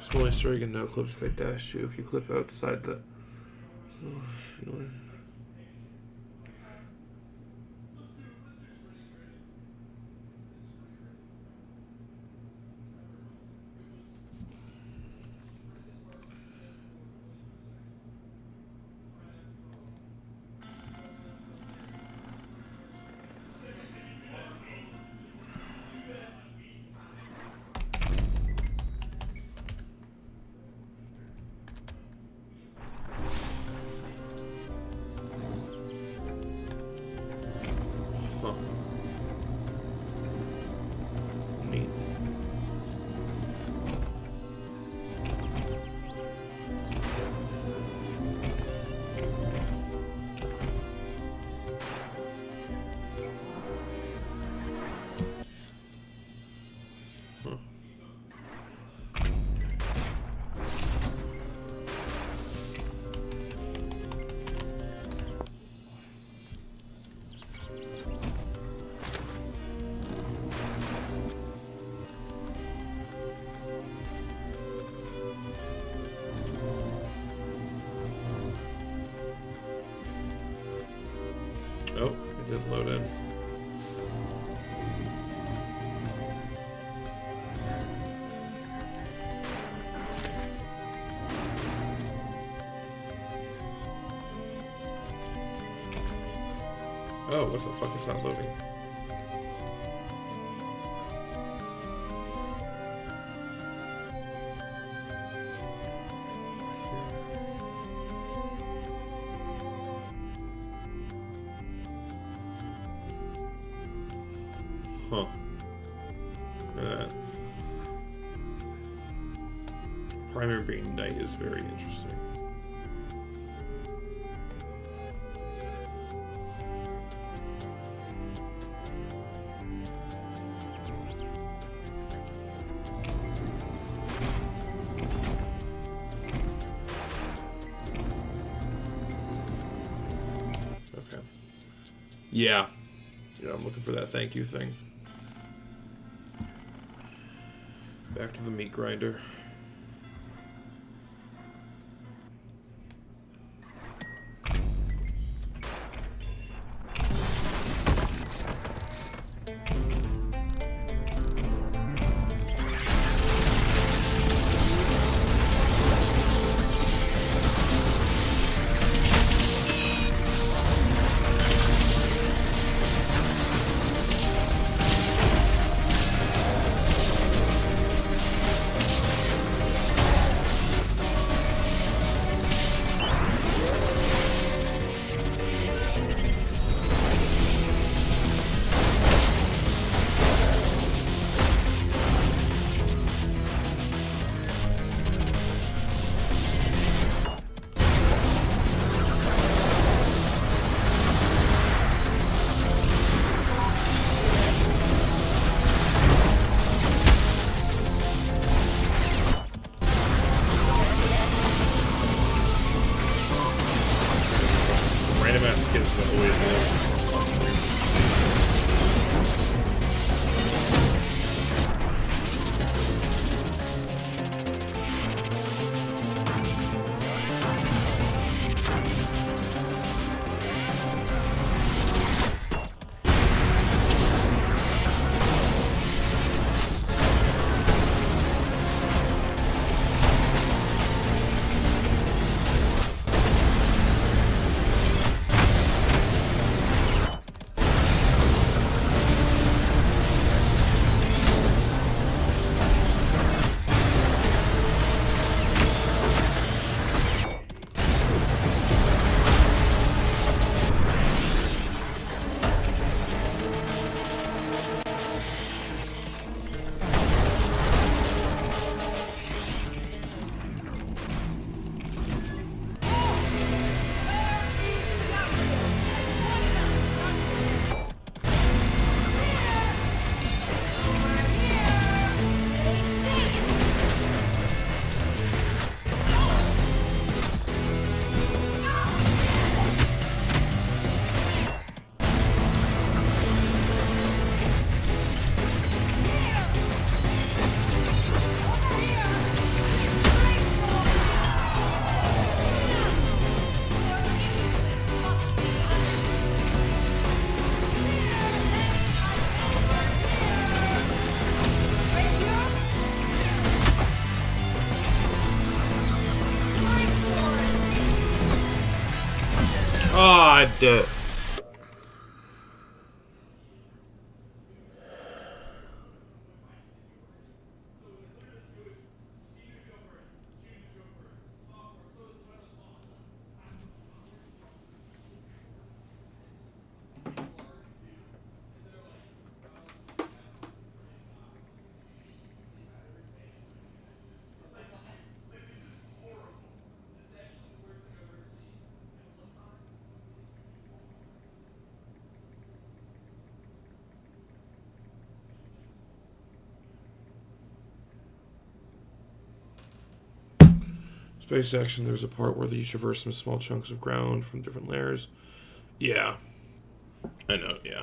Small Easter egg and no clips if I dash you. If you clip outside the... Neat. Huh. Oh, it did load in. Oh, what the fuck is not loading? Huh. Primary being night is very interesting. Okay. Yeah. Yeah, I'm looking for that thank you thing. Back to the meat grinder. Random ass skins that always live. God. Space action, there's a part where you traverse some small chunks of ground from different layers. Yeah. I know, yeah.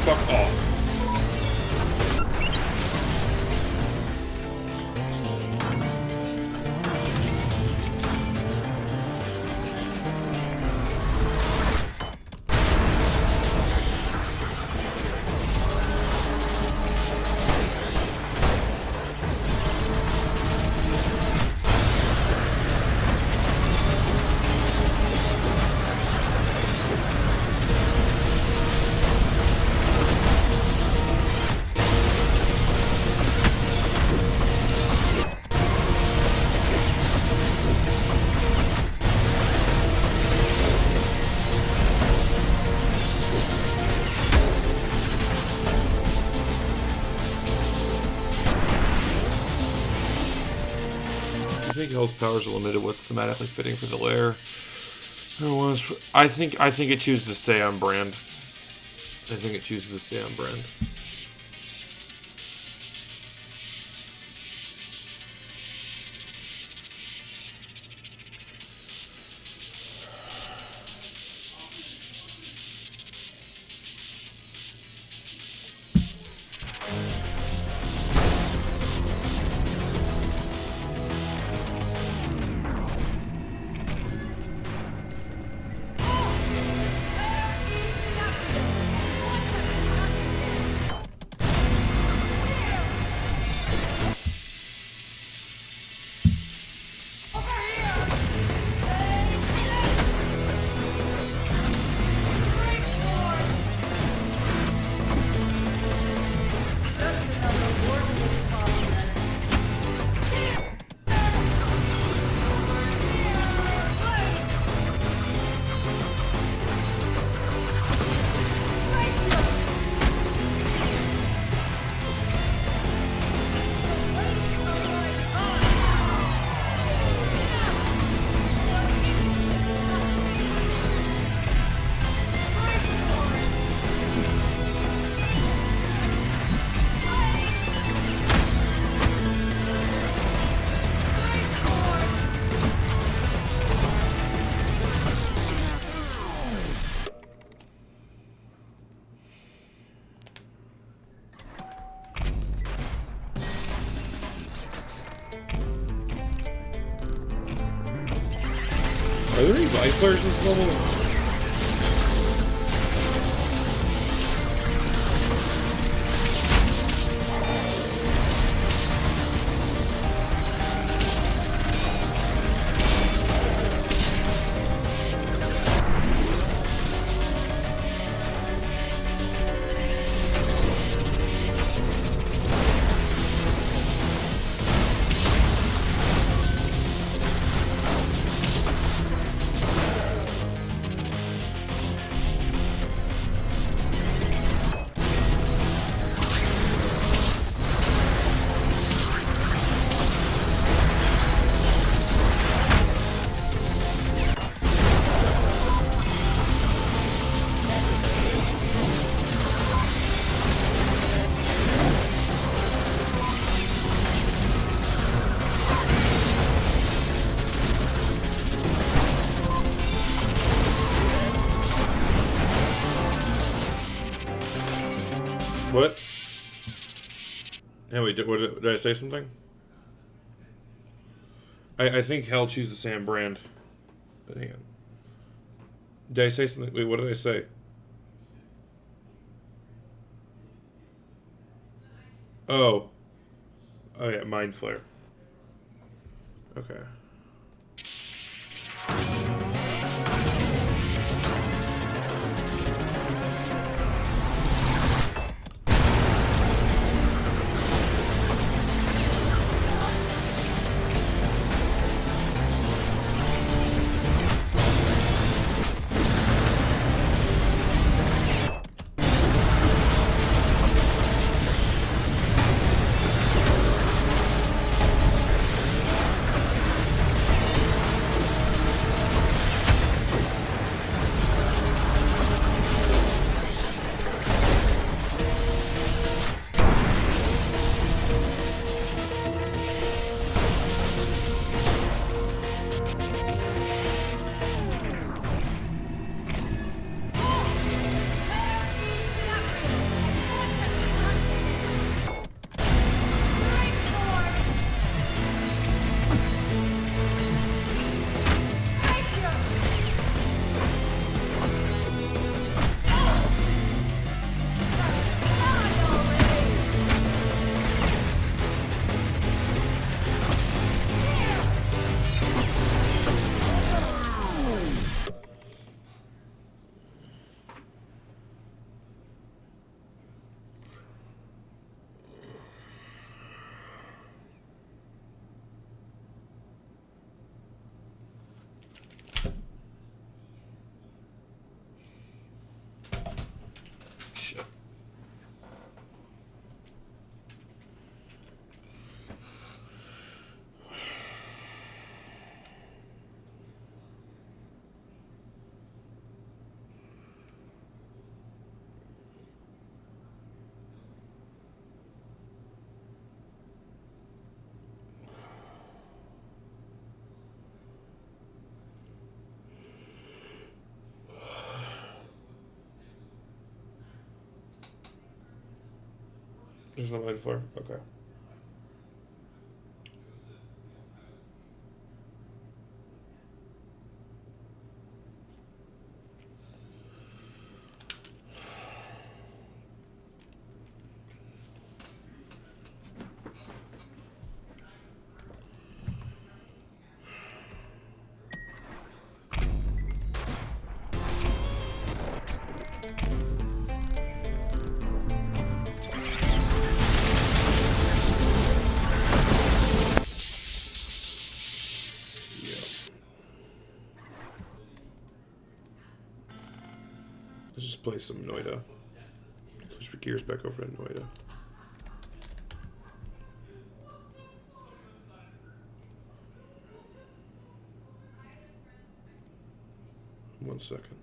Fuck off. I think Hell's powers are limited what's thematically fitting for the lair. I think it chooses to stay on brand. I think it chooses to stay on brand. Mind Flayers this level? What? Hey, wait, did I say something? I think Hell choose the Sam brand. Hang on. Did I say something? Wait, what did I say? Oh. Oh yeah, Mind Flare. Okay. Shit. There's no Mind Flare? Okay. Let's just play some Noita. Switch the gears back over to Noita. One second.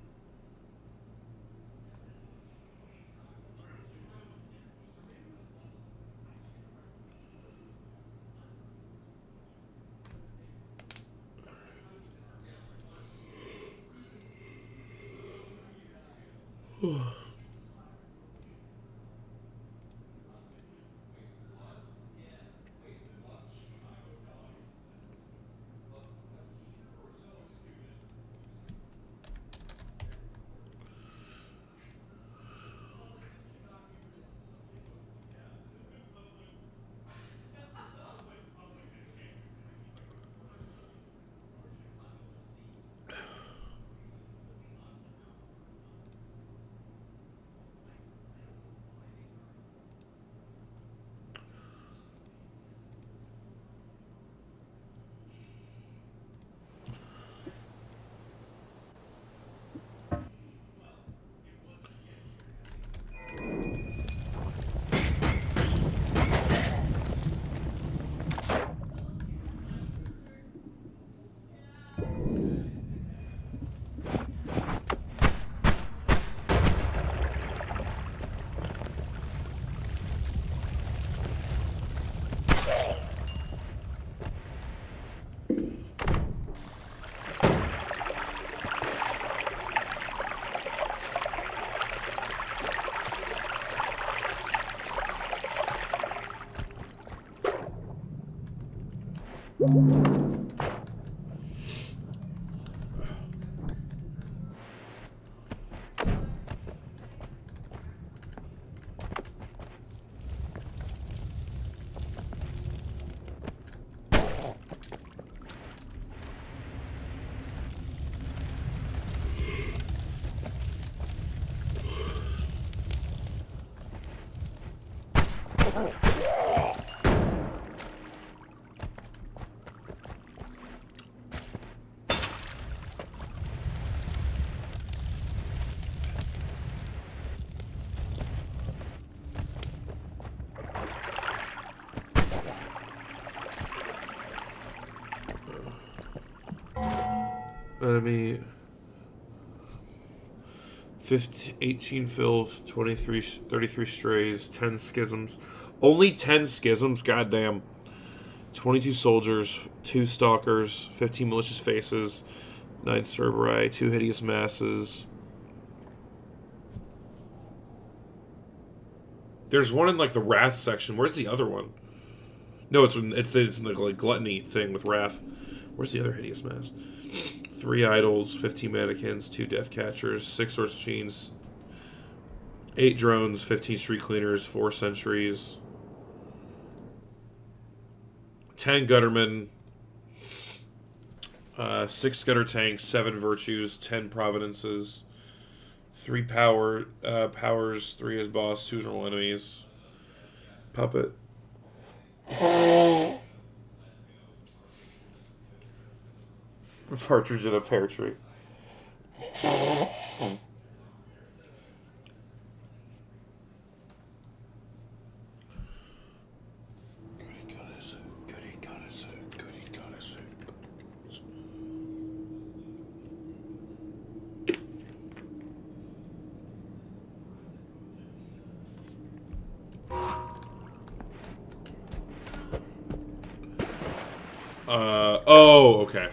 Enemy 15, 18 fills, 33 strays, 10 schisms. Only 10 schisms, goddamn. 22 soldiers, 2 stalkers, 15 malicious faces, 9 Cerberi, 2 hideous masses. There's one in like the Wrath section. Where's the other one? No, it's in the like gluttony thing with Wrath. Where's the other hideous mass? 3 idols, 15 mannequins, 2 death catchers, 6 source machines, 8 drones, 15 street cleaners, 4 sentries, 10 guttermen, 6 gutter tanks, 7 virtues, 10 providences, 3 powers, 3 as boss, 2 normal enemies, puppet. A partridge in a pear tree. Oh, okay.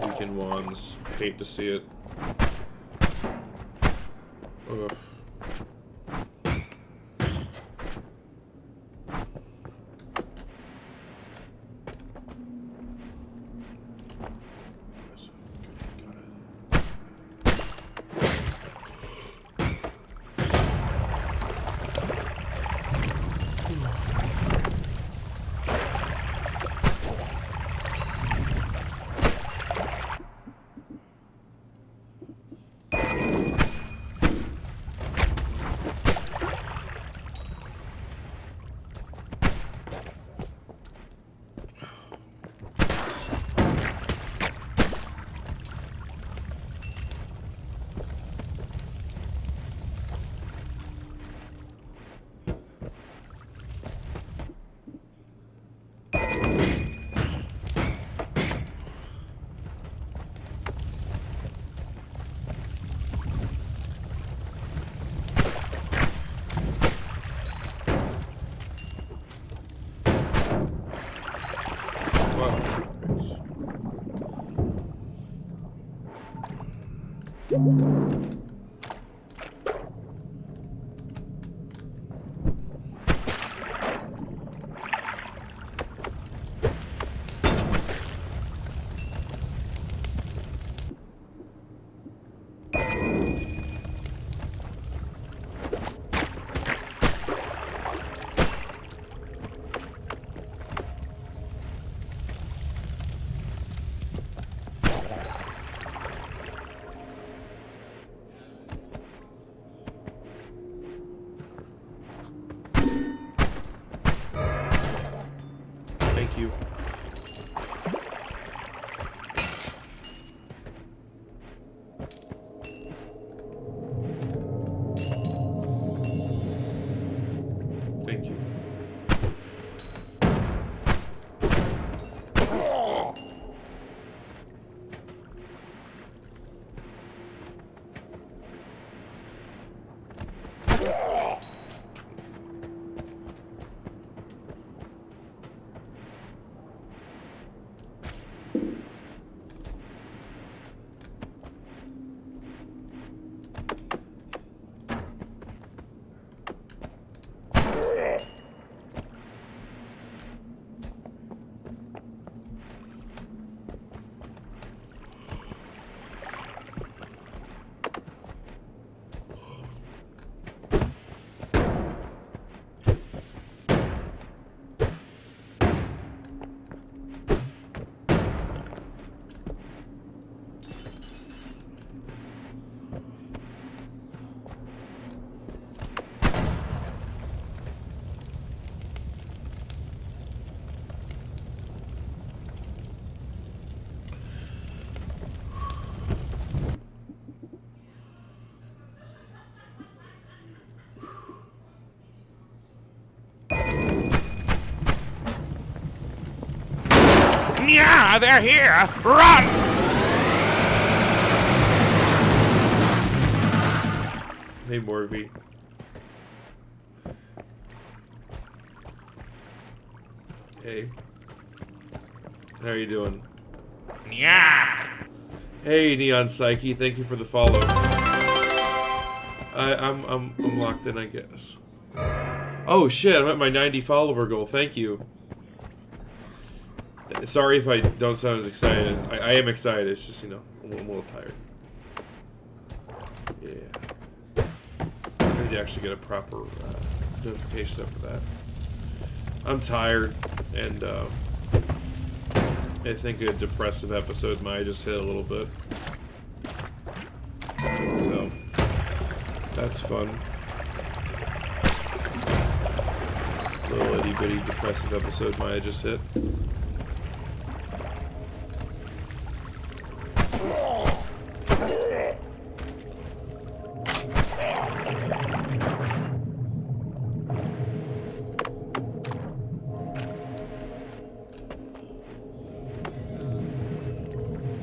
Weakened wands. Hate to see it. Ugh. Thank you. Thank you. Yeah, they're here! Run! Hey, Morvie. Hey. How are you doing? Yeah! Hey, Neon Psyche, thank you for the follow. I'm locked in, I guess. Oh shit, I'm at my 90 follower goal. Thank you. Sorry if I don't sound as excited as I am excited. It's just, you know, I'm a little tired. Yeah. I need to actually get a proper notification up for that. I'm tired, and I think a depressive episode might just hit a little bit. So that's fun. Little itty bitty depressive episode might have just hit.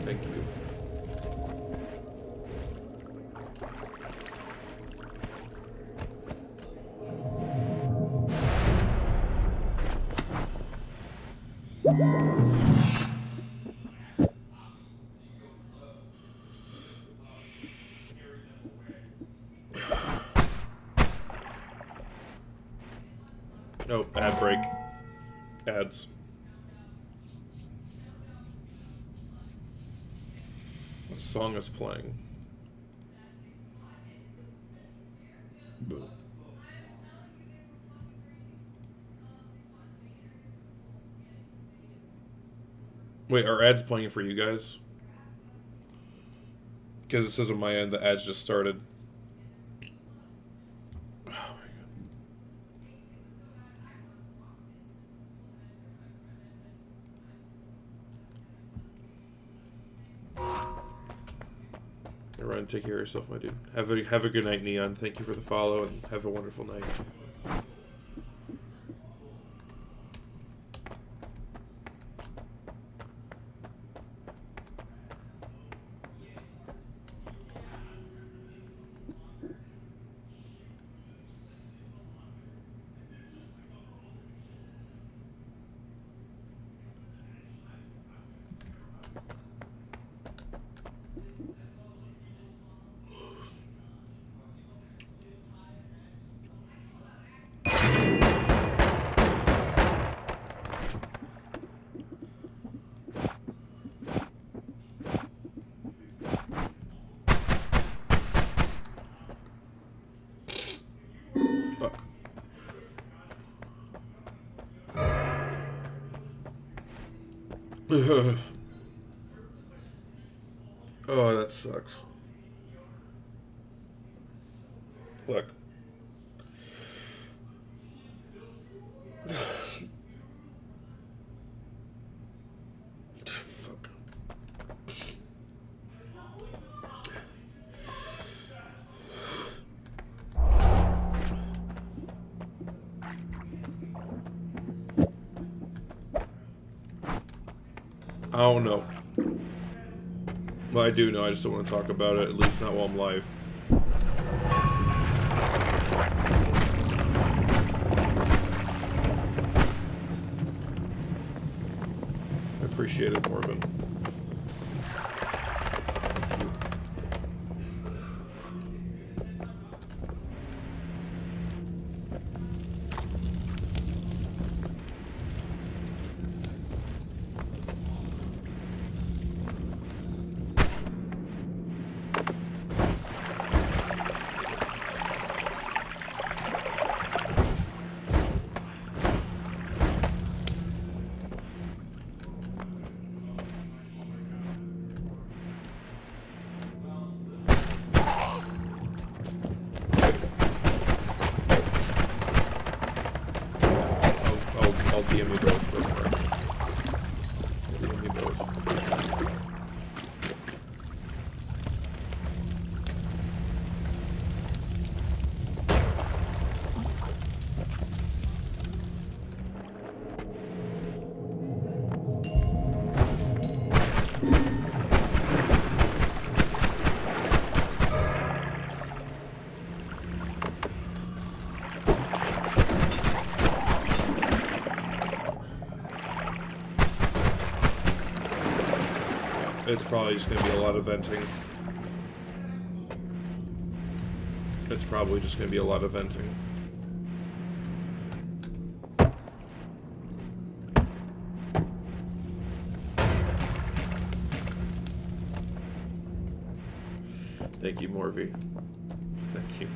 Thank you. Oh, ad break. Ads. What song is playing? Wait, are ads playing for you guys? Because it says on my end the ads just started. Oh my god. Everyone, take care of yourself, my dude. Have a good night, Neon. Thank you for the follow, and have a wonderful night. Fuck. Oh, that sucks. Look. Fuck. I don't know. Well, I do know, I just don't want to talk about it, at least not while I'm live. I appreciate it, Morven. I'll DM you both, don't worry. DM me both. It's probably just going to be a lot of venting. It's probably just going to be a lot of venting. Thank you, Morvie. Thank you.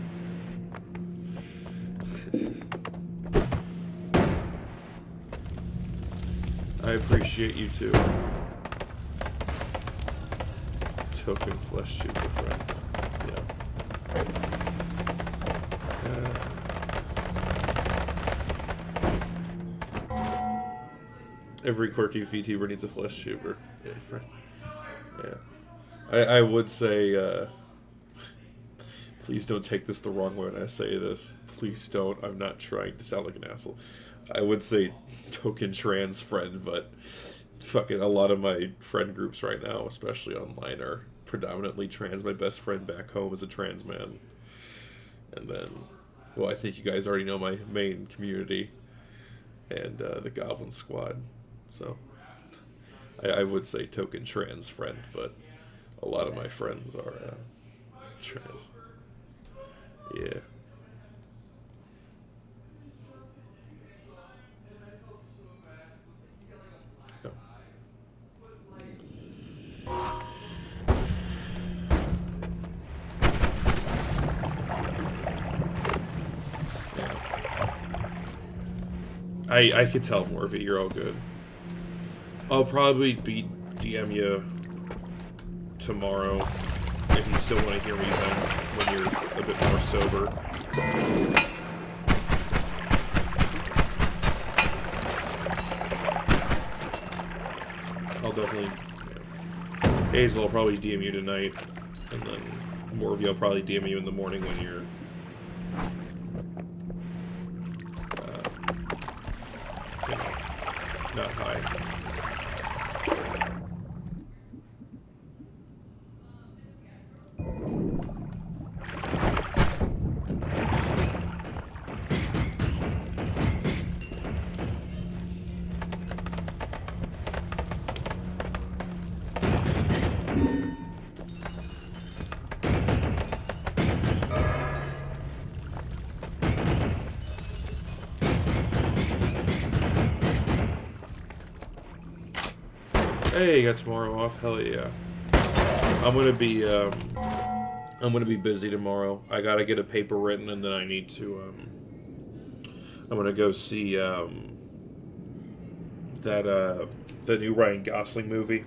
I appreciate you too. Token flesh tuber friend. Yeah. Every quirky VTuber needs a flesh tuber. Yeah, friend. Yeah. I would say, please don't take this the wrong way when I say this. Please don't. I'm not trying to sound like an asshole. I would say token trans friend, but fucking a lot of my friend groups right now, especially online, are predominantly trans. My best friend back home is a trans man. And then, well, I think you guys already know my main community and the Goblin Squad. So I would say token trans friend, but a lot of my friends are trans. Yeah. I could tell, Morvie, you're all good. I'll probably DM you tomorrow if you still want to hear me then, when you're a bit more sober. I'll definitely... Yeah. Hazel, I'll probably DM you tonight, and then Morvie, I'll probably DM you in the morning when you're... not high. Hey, got tomorrow off. Hell yeah. I'm gonna be busy tomorrow. I gotta get a paper written, and then I need to I'm gonna go see the new Ryan Gosling movie.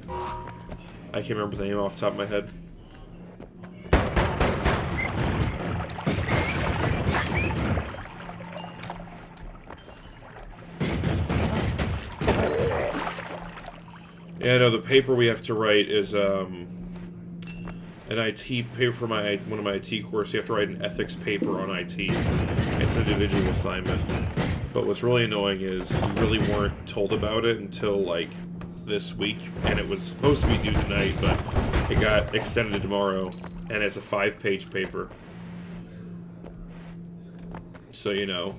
I can't remember the name off the top of my head. Yeah, no, the paper we have to write is an IT paper for one of my IT courses. You have to write an ethics paper on IT. It's an individual assignment. But what's really annoying is we really weren't told about it until, like, this week. And it was supposed to be due tonight, but it got extended to tomorrow. And it's a 5-page paper. So, you know,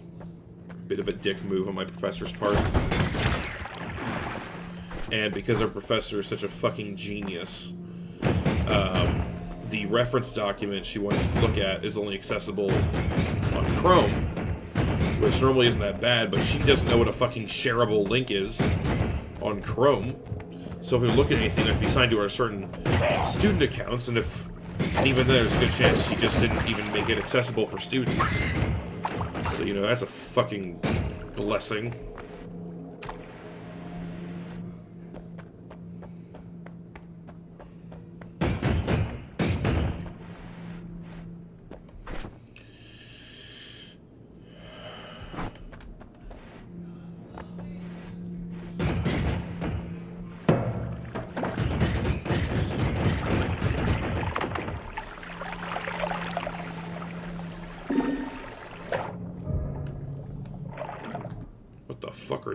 a bit of a dick move on my professor's part. And because our professor is such a fucking genius, the reference document she wants to look at is only accessible on Chrome, which normally isn't that bad, but she doesn't know what a fucking shareable link is on Chrome. So if we look at anything, that can be assigned to our certain student accounts, and even then, there's a good chance she just didn't even make it accessible for students. So, you know, that's a fucking blessing.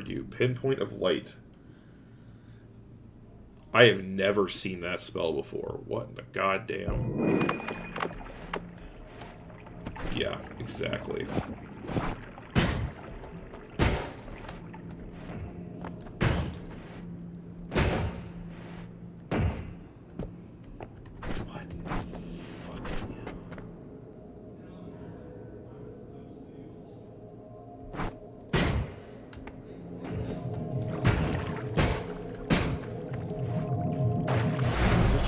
You pinpoint of light. I have never seen that spell before. What in the goddamn? Yeah, exactly.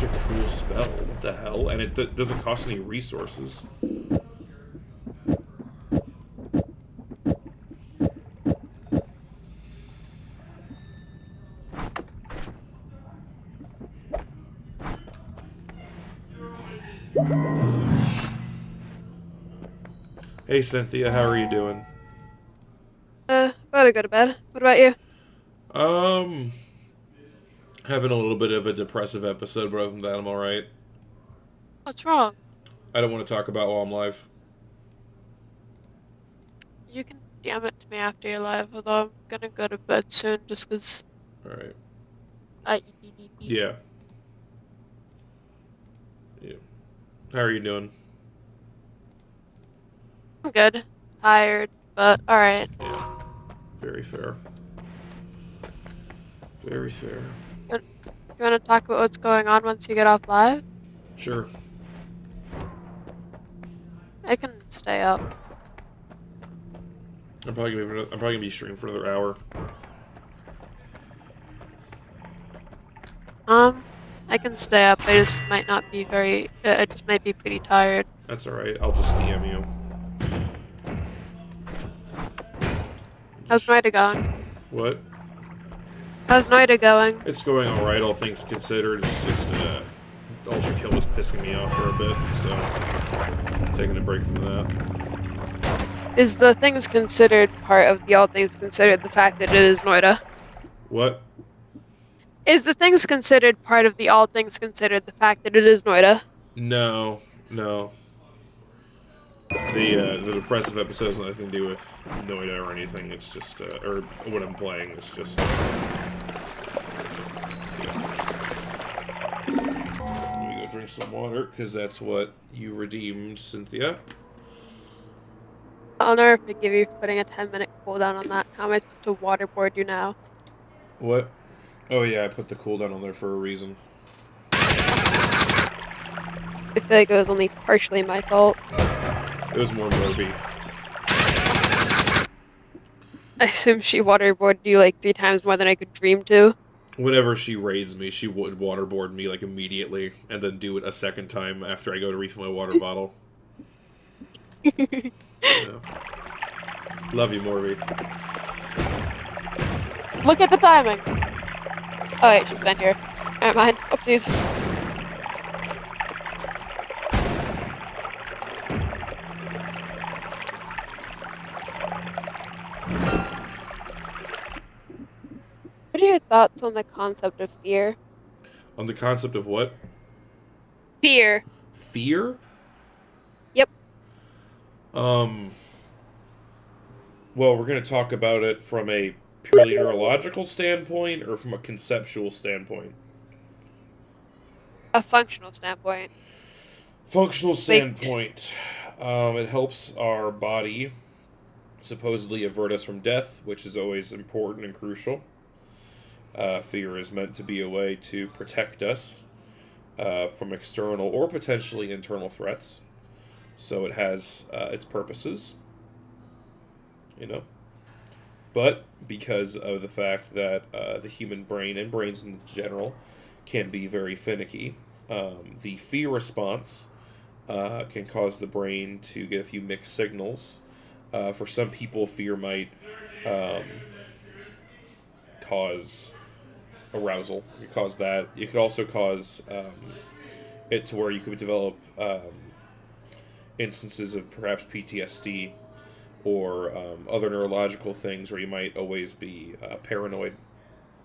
such a cool spell. What the hell? And it doesn't cost any resources. Hey Cynthia, how are you doing? About to go to bed. What about you? Um, Having a little bit of a depressive episode, but other than that, I'm alright. What's wrong? I don't want to talk about while I'm live. You can DM it to me after you're live, although I'm gonna go to bed soon just 'cause Alright. EPDP. Yeah. Yeah. How are you doing? I'm good. Tired, but alright. Yeah. Very fair. Very fair. You wanna talk about what's going on once you get off live? Sure. I can stay up. I'm probably gonna be streaming for another hour. I can stay up. I just might not be very. I just might be pretty tired. That's alright. I'll just DM you. How's Noita going? What? How's Noita going? It's going alright, all things considered. It's just, Ultra Kill was pissing me off for a bit, so just taking a break from that. Is the things considered part of the all things considered the fact that it is Noita? What? Is the things considered part of the all things considered the fact that it is Noita? No, no. The depressive episode has nothing to do with Noida or anything. It's just, or what I'm playing. It's just. Let me go drink some water, because that's what you redeemed, Cynthia. I'll never forgive you for putting a 10-minute cooldown on that. How am I supposed to waterboard you now? What? Oh yeah, I put the cooldown on there for a reason. I feel like it was only partially my fault. It was more Morby. I assume she waterboarded you like 3 times more than I could dream to. Whenever she raids me, she would waterboard me like immediately, and then do it a second time after I go to refill my water bottle. Yeah. Love you, Morby. Look at the timing! Oh wait, she's been here. Never mind. Oopsies. What are your thoughts on the concept of fear? On the concept of what? Fear. Fear? Yep. Well, we're going to talk about it from a purely neurological standpoint or from a conceptual standpoint? A functional standpoint. Functional standpoint. It helps our body supposedly avert us from death, which is always important and crucial. Fear is meant to be a way to protect us from external or potentially internal threats. So it has its purposes, you know. But because of the fact that the human brain and brains in general can be very finicky, the fear response can cause the brain to get a few mixed signals. For some people, fear might cause arousal. It could cause that. It could also cause it to where you could develop instances of perhaps PTSD or other neurological things where you might always be paranoid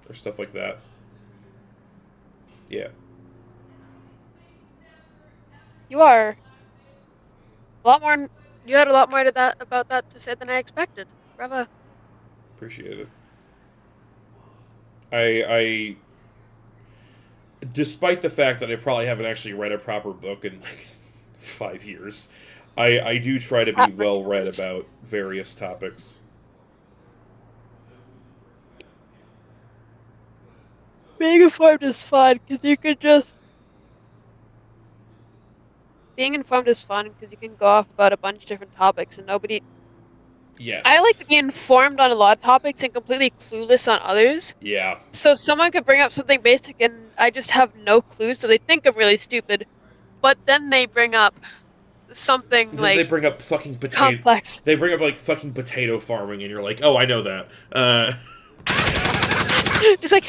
or stuff like that. Yeah. You are a lot more. You had a lot more to that about that to say than I expected. Bravo. Appreciate it. I despite the fact that I probably haven't actually read a proper book in like 5 years, I do try to be well read about various topics. Being informed is fun because you can just. Being informed is fun because you can go off about a bunch of different topics and nobody. Yes. I like to be informed on a lot of topics and completely clueless on others. Yeah. So someone could bring up something basic and I just have no clue, so they think I'm really stupid. But then they bring up something Then they like bring up fucking potato. complex. They bring up like fucking potato farming, and you're like, oh, I know that. Just like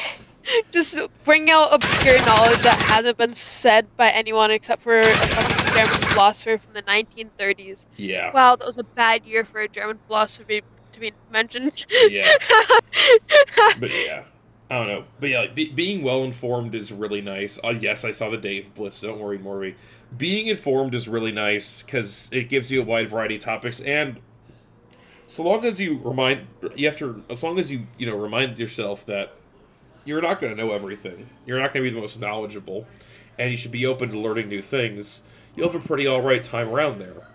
just bring out obscure knowledge that hasn't been said by anyone except for a fucking German philosopher from the 1930s. Yeah. Wow, that was a bad year for a German philosopher to be mentioned. Yeah. But yeah. I don't know. But yeah, like, being well informed is really nice. Yes, I saw the Dave Blitz. Don't worry, Morby. Being informed is really nice because it gives you a wide variety of topics, and so long as you as long as you remind yourself that you're not going to know everything, you're not going to be the most knowledgeable, and you should be open to learning new things. You'll have a pretty all right time around there.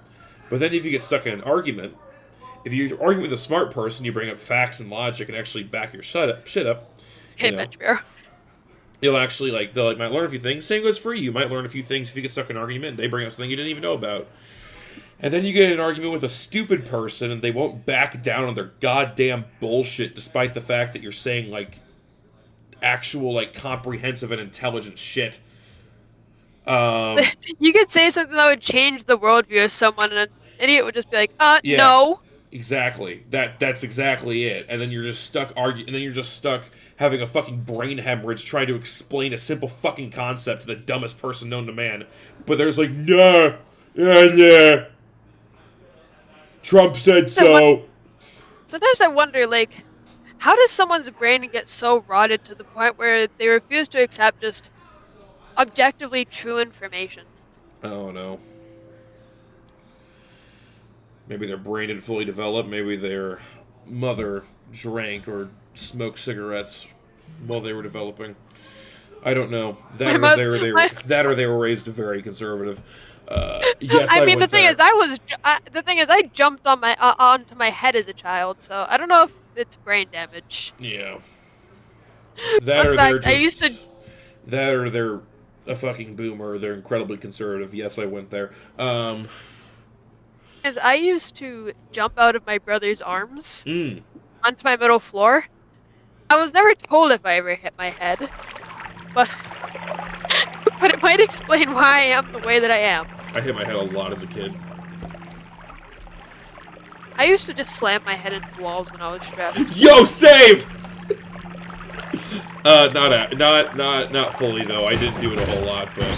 But then if you get stuck in an argument, if you argue with a smart person, you bring up facts and logic and actually back your shit up. Okay, You know, Metro. you'll actually they might learn a few things. Same goes for you. You might learn a few things if you get stuck in an argument and they bring up something you didn't even know about. And then you get in an argument with a stupid person and they won't back down on their goddamn bullshit despite the fact that you're saying actual comprehensive and intelligent shit. You could say something that would change the worldview of someone, and an idiot would just be like, Yeah. no. Exactly. That's exactly it. And then you're just stuck and then you're just stuck having a fucking brain hemorrhage trying to explain a simple fucking concept to the dumbest person known to man. But there's nah, yeah. Trump said so. Sometimes I wonder, how does someone's brain get so rotted to the point where they refuse to accept just objectively true information? I don't know. Maybe their brain didn't fully develop. Maybe their mother drank or smoked cigarettes while they were developing. I don't know. That or they were raised very conservative. Yes, I mean, went the thing there. is, I jumped on onto my head as a child, so I don't know if it's brain damage. Yeah. That or they're a fucking boomer. They're incredibly conservative. Yes, I went there. Because I used to jump out of my brother's arms Mm. onto my middle floor. I was never told if I ever hit my head, but but it might explain why I am the way that I am. I hit my head a lot as a kid. I used to just slam my head into walls when I was stressed. Yo, save! Not fully though. I didn't do it a whole lot, but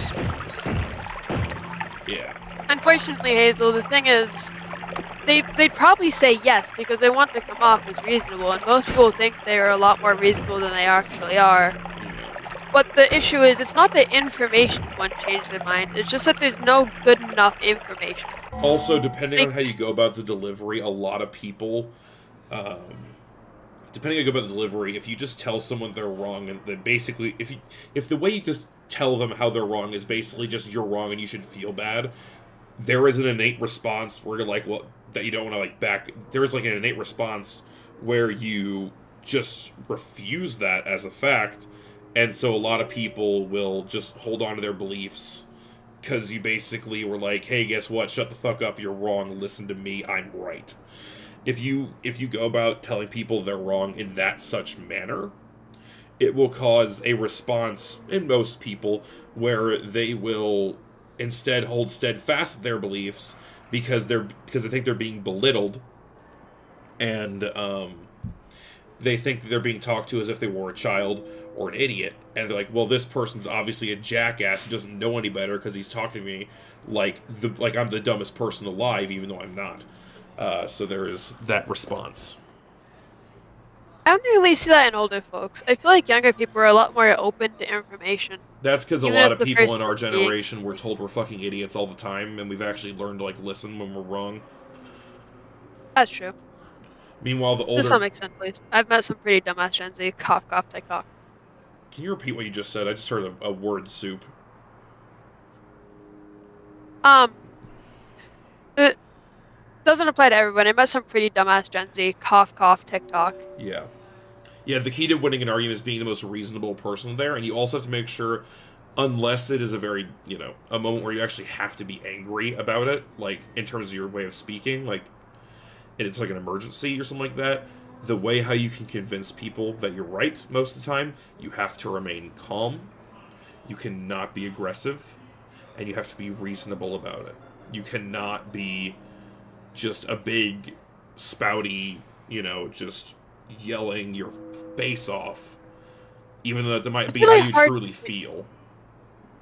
yeah. Unfortunately, Hazel, the thing is, they'd probably say yes because they want to come off as reasonable, and most people think they are a lot more reasonable than they actually are. But the issue is, it's not the information won't change their mind, it's just that there's no good enough information. Also, depending on how you go about the delivery, a lot of people, depending on how you go about the delivery, if you just tell someone they're wrong, and then basically, if the way you just tell them how they're wrong is basically just you're wrong and you should feel bad, there is an innate response where you're that you don't want to back. There is an innate response where you just refuse that as a fact, and so a lot of people will just hold on to their beliefs because you basically were like, hey, guess what? Shut the fuck up. You're wrong. Listen to me. I'm right. If you go about telling people they're wrong in that such manner, it will cause a response in most people where they will instead hold steadfast to their beliefs because they think they're being belittled, and they think that they're being talked to as if they were a child or an idiot, and they're like, well, this person's obviously a jackass who doesn't know any better because he's talking to me like I'm the dumbest person alive, even though I'm not. So there is that response. I don't really see that in older folks. I feel like younger people are a lot more open to information. That's because a Even lot if of the people in our person being- generation were told we're fucking idiots all the time, and we've actually learned to listen when we're wrong. That's true. Meanwhile, the older... To some extent, please. I've met some pretty dumbass Gen Z. Cough, cough, TikTok. Can you repeat what you just said? I just heard a word soup. It doesn't apply to everyone. I met some pretty dumbass Gen Z. Cough, cough, TikTok. Yeah. Yeah, the key to winning an argument is being the most reasonable person there, and you also have to make sure, unless it is a very, a moment where you actually have to be angry about it, in terms of your way of speaking, and it's like an emergency or something like that, the way how you can convince people that you're right most of the time, you have to remain calm, you cannot be aggressive, and you have to be reasonable about it. You cannot be just a big, spouty, just yelling your face off, even though that might be really how you hard. truly feel.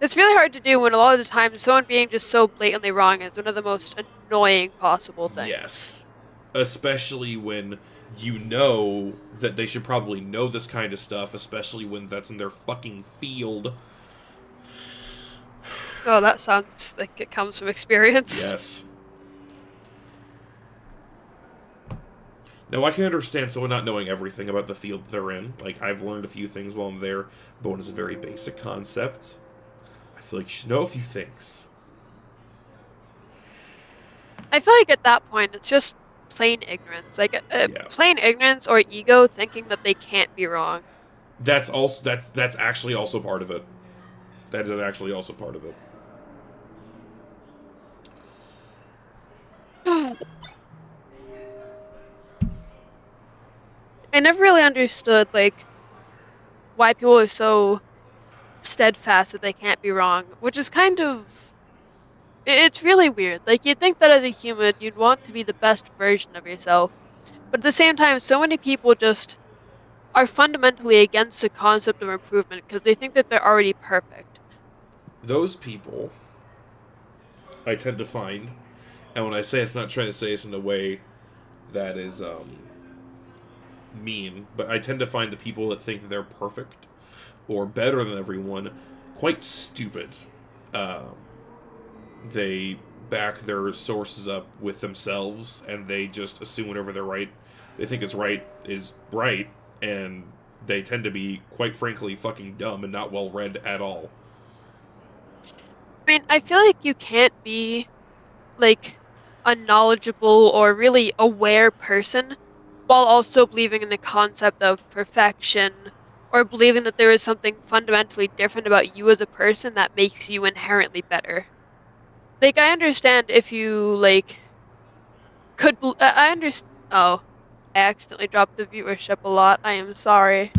It's really hard to do when a lot of the time someone being just so blatantly wrong is one of the most annoying possible things. Yes. Especially when you know that they should probably know this kind of stuff, especially when that's in their fucking field. Oh, that sounds like it comes from experience. Yes. Now, I can understand someone not knowing everything about the field they're in. Like, I've learned a few things while I'm there. Bone is a very basic concept. I feel like you should know a few things. I feel like at that point it's just plain ignorance, like Yeah. plain ignorance or ego, thinking that they can't be wrong. That's actually also part of it. That is actually also part of it. I never really understood like why people are so steadfast that they can't be wrong, which is kind of it's really weird. Like you'd think that as a human you'd want to be the best version of yourself, but at the same time so many people just are fundamentally against the concept of improvement because they think that they're already perfect. Those people, I tend to find, and when I say it's not trying to say this in a way that is mean, but I tend to find the people that think that they're perfect or better than everyone quite stupid. They back their sources up with themselves, and they just assume whenever they think is right, and they tend to be, quite frankly, fucking dumb and not well read at all. I mean, I feel like you can't be like a knowledgeable or really aware person while also believing in the concept of perfection or believing that there is something fundamentally different about you as a person that makes you inherently better. Like, I understand if you, like, I understand. Oh, I accidentally dropped the viewership a lot. I am sorry.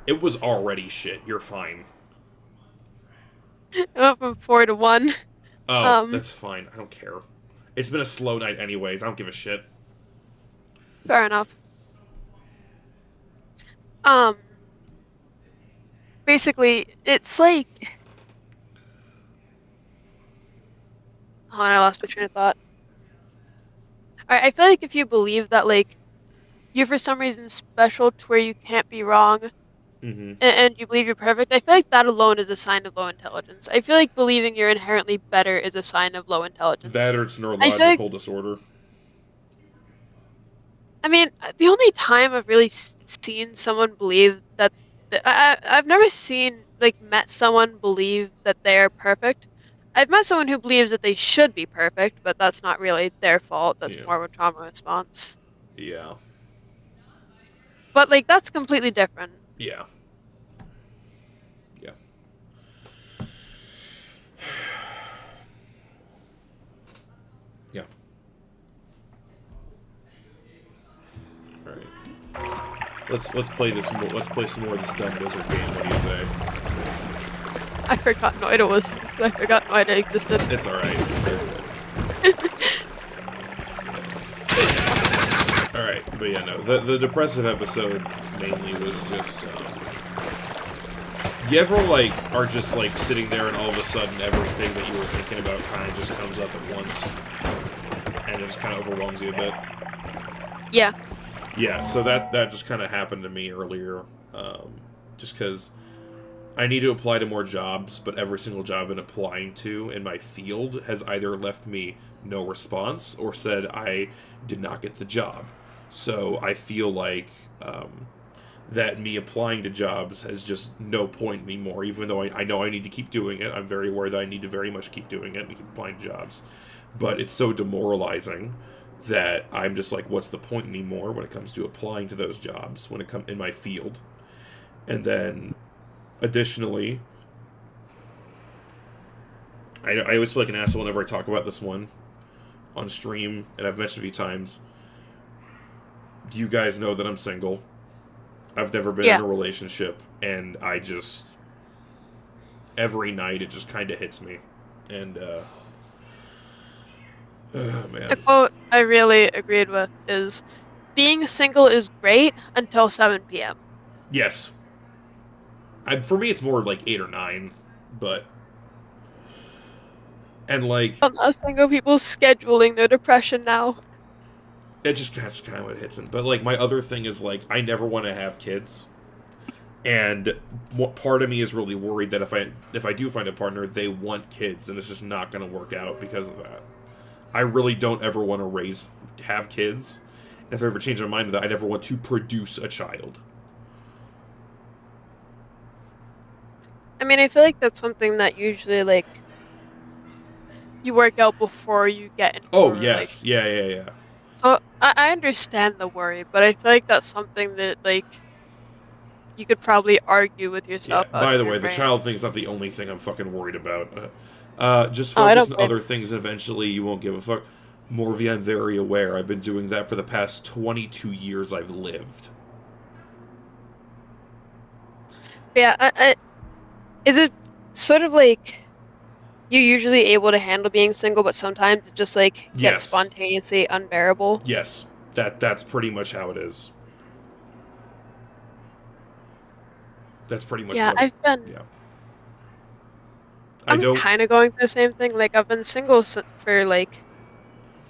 It was already shit. You're fine. It went from 4 to 1. Oh, that's fine. I don't care. It's been a slow night anyways. I don't give a shit. Fair enough. Um, Basically, it's like. Oh, and I lost my train of thought. I feel like if you believe that, like, you're for some reason special to where you can't be wrong, Mm-hmm. and you believe you're perfect, I feel like that alone is a sign of low intelligence. I feel like believing you're inherently better is a sign of low intelligence. That or it's I feel like, neurological disorder. I mean, the only time I've really seen someone believe that, I've never seen, like, met someone believe that they're perfect. I've met someone who believes that they should be perfect, but that's not really their fault. That's Yeah. more of a trauma response. Yeah. But, like, that's completely different. Yeah. Yeah. Yeah. All right. Let's play this. Let's play some more of this dumb wizard game. What do you say? I forgot Noita existed. It's all right. All right, but yeah, no. The depressive episode mainly was just. You ever like are just like sitting there and all of a sudden everything that you were thinking about kind of just comes up at once, and it just kind of overwhelms you a bit. Yeah. Yeah, so that just kind of happened to me earlier, just because I need to apply to more jobs, but every single job I've been applying to in my field has either left me no response or said I did not get the job. So I feel like that me applying to jobs has just no point anymore, even though I know I need to keep doing it. I'm very aware that I need to very much keep doing it and keep applying to jobs. But it's so demoralizing that I'm just like, what's the point anymore when it comes to applying to those jobs when it comes in my field? And then, additionally, I always feel like an asshole whenever I talk about this one on stream, and I've mentioned a few times. you guys know that I'm single. I've never been Yeah. in a relationship, and I just every night it just kind of hits me, and oh, man. A quote I really agreed with is, "Being single is great until 7 p.m." Yes, for me it's more like 8 or 9, but and like A lot of single people scheduling their depression now. that's kind of what hits it. But like my other thing is like I never want to have kids. And what part of me is really worried that if I do find a partner, they want kids, and it's just not going to work out because of that. I really don't ever want to have kids. And if I ever change my mind to that, I never want to produce a child. I mean, I feel like that's something that usually, like, you work out before you get into Oh a, yes, yeah. So I understand the worry, but I feel like that's something that, like, you could probably argue with Yeah. yourself out By in the your way, the brain. child thing's not the only thing I'm fucking worried about. Just Oh, I focus don't on blame other you. things, and eventually you won't give a fuck. Morvi, I'm very aware. I've been doing that for the past 22 years I've lived. Yeah, is it sort of like you're usually able to handle being single, but sometimes it just like gets Yes. spontaneously unbearable? Yes. That's pretty much how it is. That's pretty much Yeah, what. Yeah. I I'm don't. kind of going through the same thing. Like I've been single for like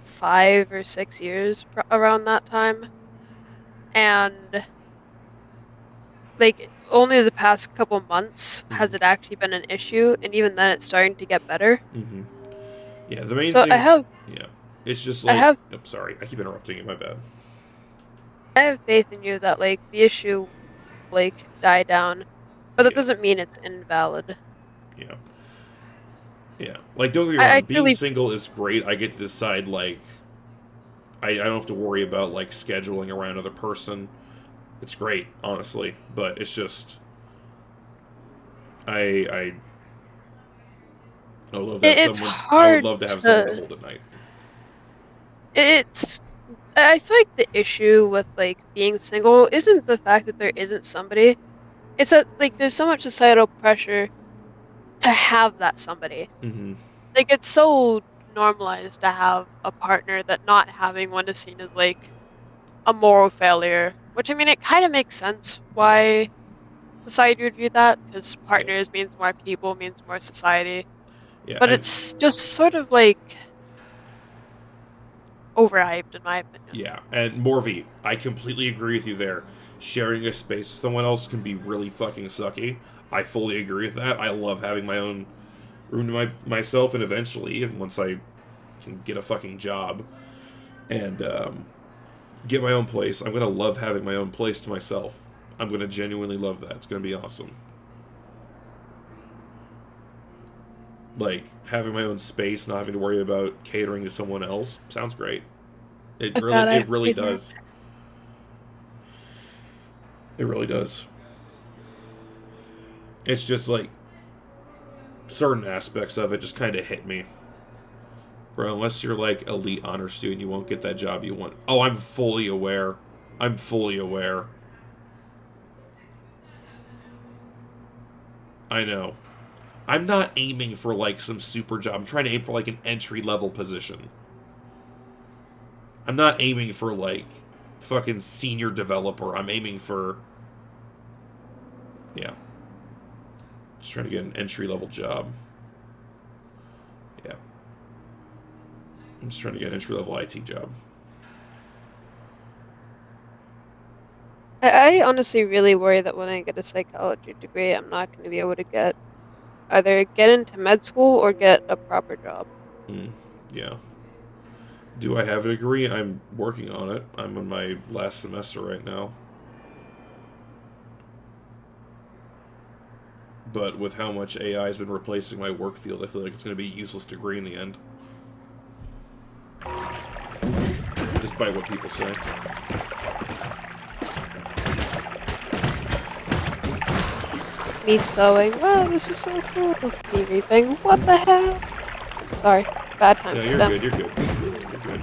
5 or 6 years around that time, and like only the past couple months has it actually been an issue, and even then it's starting to get better. Mm-hmm. Yeah. The main So thing. Yeah. It's just I like. have, I'm sorry. I keep interrupting you. My bad. I have faith in you that like the issue will, like die down, but that Yeah. doesn't mean it's invalid. Yeah. Yeah. Like, don't get me I wrong. Being truly, single is great. I get to decide, like. I don't have to worry about, like, scheduling around another person. It's great, honestly. But it's just. I would love to have it's someone. I would hard love to have someone to to. hold at night. It's. I feel like the issue with like being single isn't the fact that there isn't somebody. It's that like there's so much societal pressure to have that somebody. Mm-hmm. Like it's so normalized to have a partner that not having one is seen as like a moral failure. Which I mean, it kind of makes sense why society would view that, because Yeah. partners means more people, means more society. Yeah. But it's just sort of like overhyped in my opinion. Yeah, and Morvi, I completely agree with you there. Sharing a space with someone else can be really fucking sucky. I fully agree with that. I love having my own room to myself, and eventually, once I can get a fucking job and get my own place, I'm gonna love having my own place to myself. I'm gonna genuinely love that. It's gonna be awesome. Like having my own space, not having to worry about catering to someone else, sounds great. It Oh really, God, it really hate that. does. It really does. It's just like certain aspects of it just kind of hit me, bro. Unless you're like elite honor student, you won't get that job you want. Oh, I'm fully aware. I'm fully aware. I know. I'm not aiming for like some super job. I'm trying to aim for like an entry level position. I'm not aiming for like fucking senior developer. I'm aiming for, yeah. Just trying to get an entry level job. Yeah. I'm just trying to get an entry level IT job. I honestly really worry that when I get a psychology degree, I'm not going to be able to either get into med school or get a proper job. Yeah. Do I have a degree? I'm working on it. I'm in my last semester right now. But with how much AI has been replacing my work field, I feel like it's going to be a useless degree in the end. Despite what people say. Me sewing. Wow, this is so cool. Me reaping. What the hell? Sorry, bad time No, to you're step. good, you're good. You're good.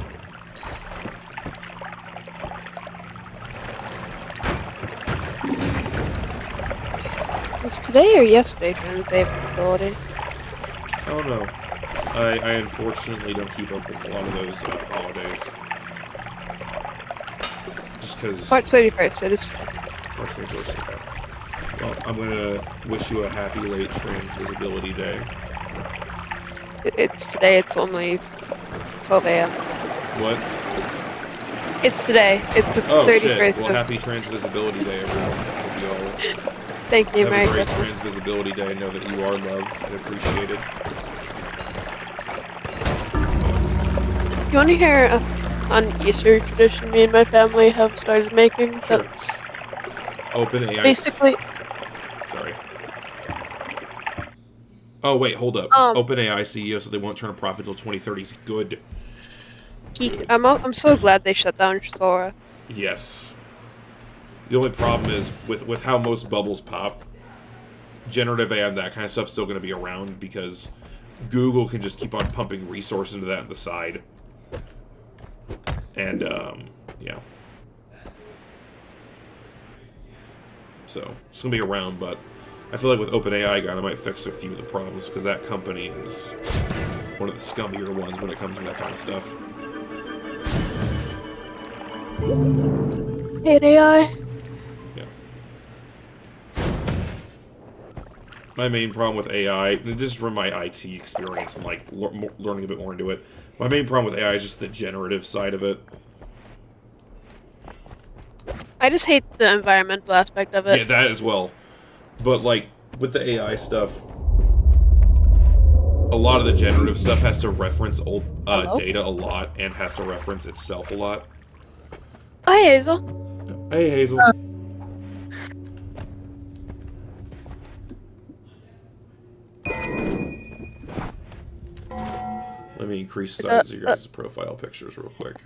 Was today or yesterday Tuesday visibility? I don't know. I unfortunately don't keep up with a lot of those holidays. Just because... March 31st, it is. March 31st, okay. Well, I'm gonna wish you a happy late Trans Visibility Day. It's today, it's only 12 a.m. What? It's today. It's the Oh 31st. shit! Well, happy Trans Visibility Day, everyone. I hope you all Thank you, have Merry a great Christmas. Trans Visibility Day. Know that you are loved and appreciated. Do you want to hear an Easter tradition me and my family have started making? Sure. That's Open AI. basically... Sorry. Oh wait, hold up. OpenAI CEO said they won't turn a profit till 2030 is good. Good. I'm so glad they shut down Sora. Yes. The only problem is with how most bubbles pop, generative AI and that kind of stuff's still going to be around because Google can just keep on pumping resources into that on the side. And yeah. So it's going to be around, but I feel like with OpenAI gone, it might fix a few of the problems because that company is one of the scummier ones when it comes to that kind of stuff. Hate AI. Yeah. My main problem with AI, and this is from my IT experience and like learning a bit more into it, my main problem with AI is just the generative side of it. I just hate the environmental aspect of it. Yeah, that as well. But like with the AI stuff, a lot of the generative stuff has to reference old data a lot and has to reference itself a lot. Hi, Hazel. Hey, Hazel. Let me increase the size of your guys' profile pictures real quick.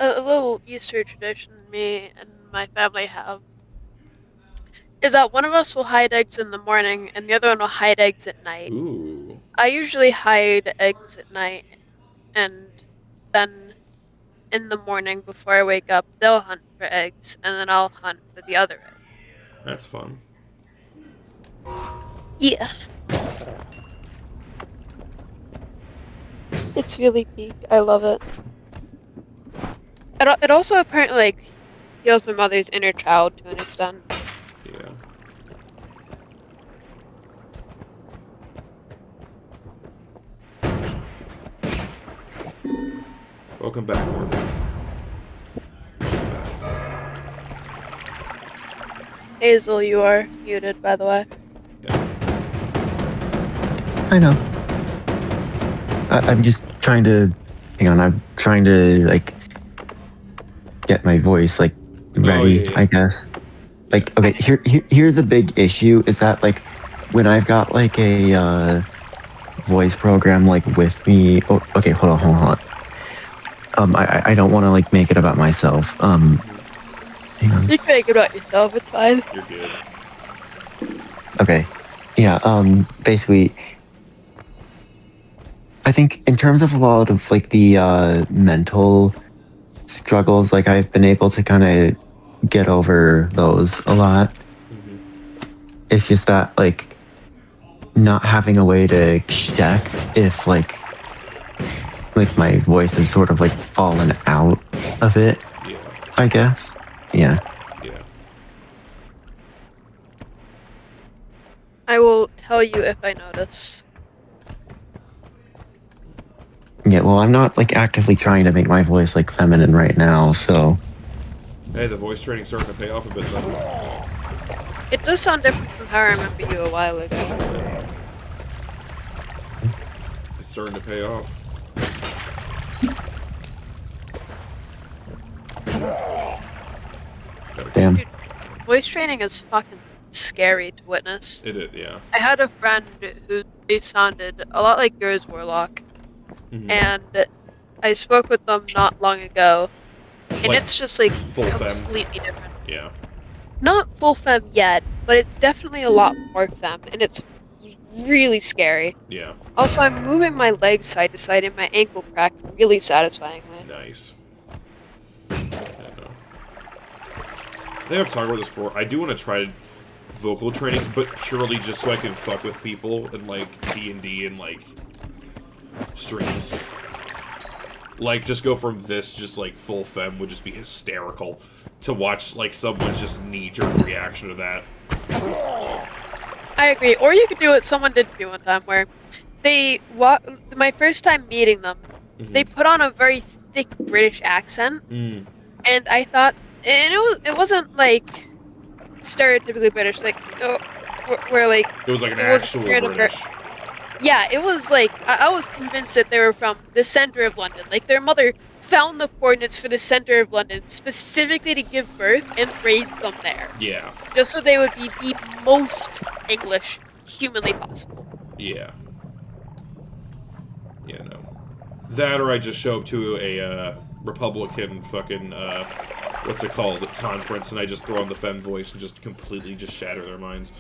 A little Easter tradition me and my family have is that one of us will hide eggs in the morning and the other one will hide eggs at night. Ooh. I usually hide eggs at night, and then in the morning before I wake up, they'll hunt for eggs, and then I'll hunt for the other egg. That's fun. Yeah. It's really peak. I love it. It also apparently like heals my mother's inner child to an extent. Yeah. Welcome back, Morgan. Hazel, you are muted, by the way. Yeah. I know. I'm just trying to... Hang on, I'm trying to, like, get my voice, like, ready, yeah. I guess. Like, okay, here's a big issue, is that, like, when I've got, like, a, voice program, like, with me... Oh, okay, hold on. I don't want to, like, make it about myself. Hang on. You can make it about yourself, it's fine. You're good. Okay. Yeah, basically... I think in terms of a lot of, like, the, mental struggles, like, I've been able to kind of get over those a lot. It's just that, like, not having a way to check if, like my voice has sort of, like, fallen out of it, Yeah. I guess. Yeah. Yeah. I will tell you if I notice. Yeah, well, I'm not, like, actively trying to make my voice, like, feminine right now, so... Hey, the voice training's starting to pay off a bit, though. It does sound different from how I remember you a while ago. It's starting to pay off. Damn. Dude, voice training is fucking scary to witness. It is, yeah. I had a friend who they sounded a lot like yours, Warlock, and I spoke with them not long ago, and Like, it's just like full femme. completely different. Yeah. Not full femme yet, but it's definitely a lot more femme, and it's really scary. Yeah. Also, I'm moving my legs side to side, and my ankle cracked really satisfyingly. Nice. Yeah, no. I think I've talked about this before. I do want to try to... vocal training, but purely just so I can fuck with people and like D&D and like streams. Like, just go from this, just like full femme would just be hysterical to watch like someone's just knee-jerk reaction to that. I agree. Or you could do what someone did to me one time, where my first time meeting them, they put on a very thick British accent, and I thought, and it wasn't like stereotypically British, like where like it was like an actual British. Yeah, it was like I was convinced that they were from the center of London. Like their mother found the coordinates for the center of London specifically to give birth and raise them there. Yeah. Just so they would be the most English humanly possible. Yeah. Yeah, no. That or I just show up to a Republican fucking what's it called, conference, and I just throw on the femme voice and just completely just shatter their minds.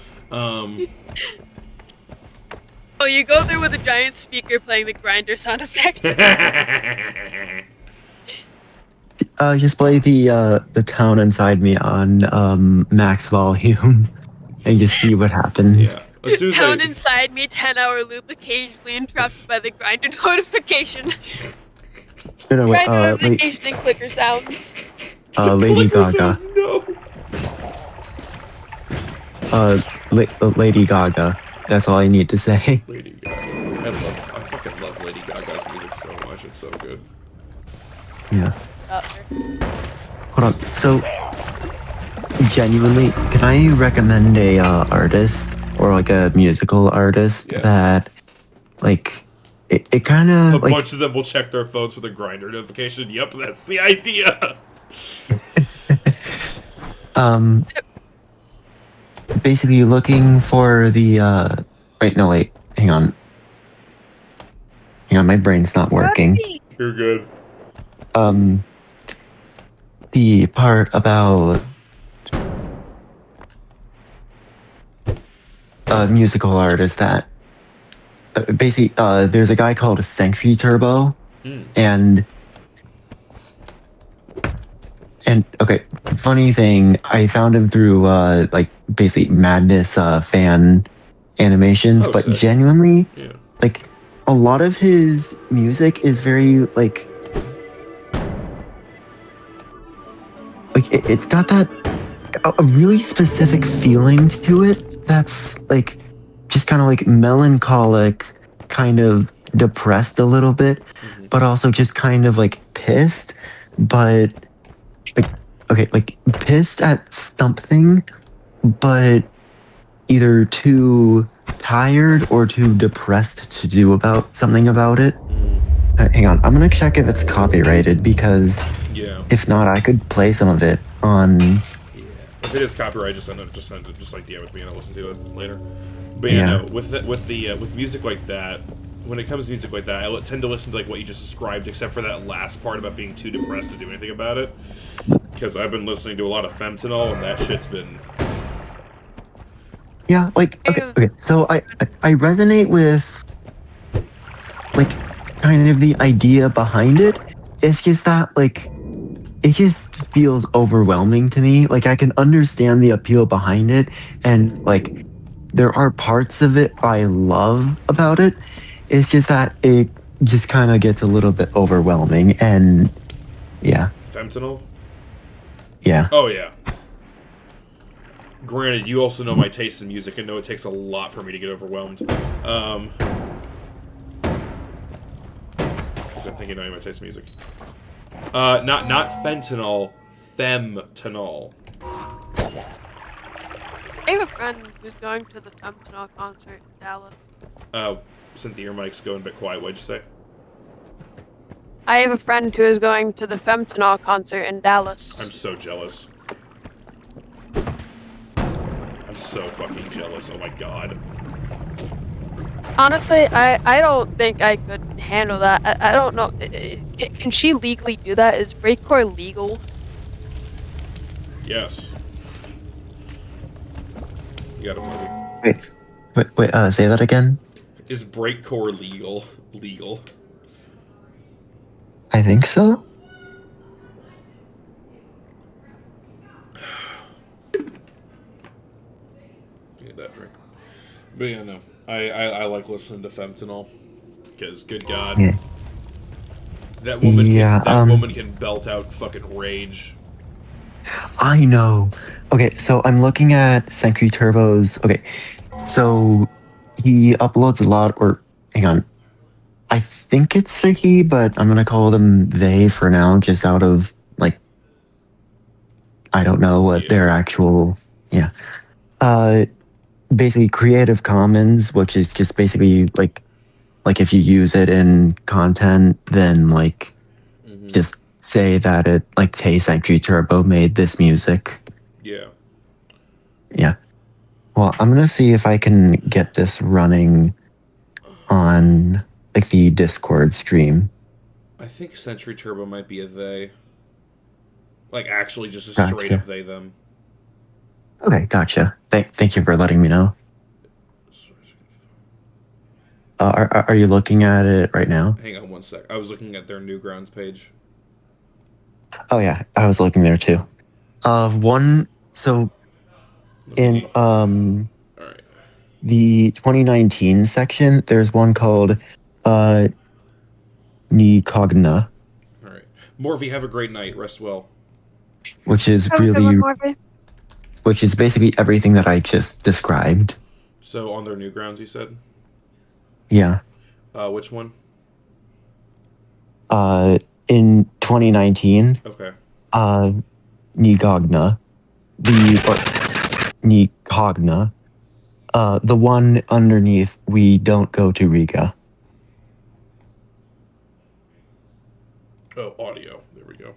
Oh, you go there with a giant speaker playing the grinder sound effect. Just play the town inside me on max volume, and just see what happens. Yeah. As soon as Town inside me, 10-hour loop, occasionally interrupted by the grinder notification. No, Grinder notification and clicker sounds. Lady Gaga. Sounds, no. Lady Gaga. That's all I need to say. Lady Gaga. I fucking love Lady Gaga's music so much. It's so good. Yeah. Hold on. So, genuinely, can I recommend a artist or like a musical artist that, like, it kind of a bunch of them will check their phones with a grinder notification. Yep, that's the idea. Basically looking for the hang on, my brain's not working. You're good. The part about a musical artist that basically there's a guy called Century Turbo, and okay, funny thing, I found him through like basically Madness fan animations, but sick. genuinely, like a lot of his music is very like it's got that a really specific feeling to it that's like just kind of like melancholic, kind of depressed a little bit, but also just kind of like pissed, but like pissed at something, but either too tired or too depressed to do something about it. Hang on, I'm gonna check if it's copyrighted, because if not, I could play some of it on. Yeah, if it is copyrighted, just send it. Just like DM it to me, and I'll listen to it later. But no, with music like that, when it comes to music like that, I tend to listen to like what you just described, except for that last part about being too depressed to do anything about it. Because I've been listening to a lot of Femtanol, and that shit's been. Yeah, like okay. So I resonate with like kind of the idea behind it. It's just that like it just feels overwhelming to me. Like I can understand the appeal behind it, and like there are parts of it I love about it. It's just that it just kind of gets a little bit overwhelming, and yeah. Femtanol? Yeah. Oh yeah. Granted, you also know my taste in music and know it takes a lot for me to get overwhelmed. Because I'm thinking knowing my taste in music. Not fentanyl, femtanol. I have a friend who's going to the Femtanol concert in Dallas. Cynthia, your mic's going a bit quiet. What'd you say? I have a friend who is going to the Femtanol concert in Dallas. I'm so jealous. I'm so fucking jealous. Oh my god. Honestly, I don't think I could handle that. I don't know. Can she legally do that? Is breakcore legal? Yes. You got a movie. Wait, say that again? Is breakcore legal? Legal. I think so. Need that drink. But yeah, no. I like listening to Fentanyl. Because, good God. Yeah. That woman can belt out fucking rage. I know. Okay, so I'm looking at Century Turbo's. Okay, so he uploads a lot, or hang on. I think it's the he, but I'm gonna call them they for now, just out of like I don't know what their actual basically Creative Commons, which is just basically like if you use it in content, then like just say that it like Tay Century Turbo made this music. Yeah. Yeah. Well, I'm gonna see if I can get this running on like the Discord stream. I think Century Turbo might be a they. Like, actually just a Gotcha. straight up they them. Okay, gotcha. Thank you for letting me know. Are you looking at it right now? Hang on one sec. I was looking at their Newgrounds page. Oh yeah, I was looking there too. So in Alright. the 2019 section, there's one called Nicogna, Alright. Morphe, have a great night. Rest well. which is basically everything that I just described. So, on their Newgrounds, you said? Yeah. Which one? In 2019, Okay. Nicogna, Nicogna, the one underneath We Don't Go to Riga. Oh, audio. There we go.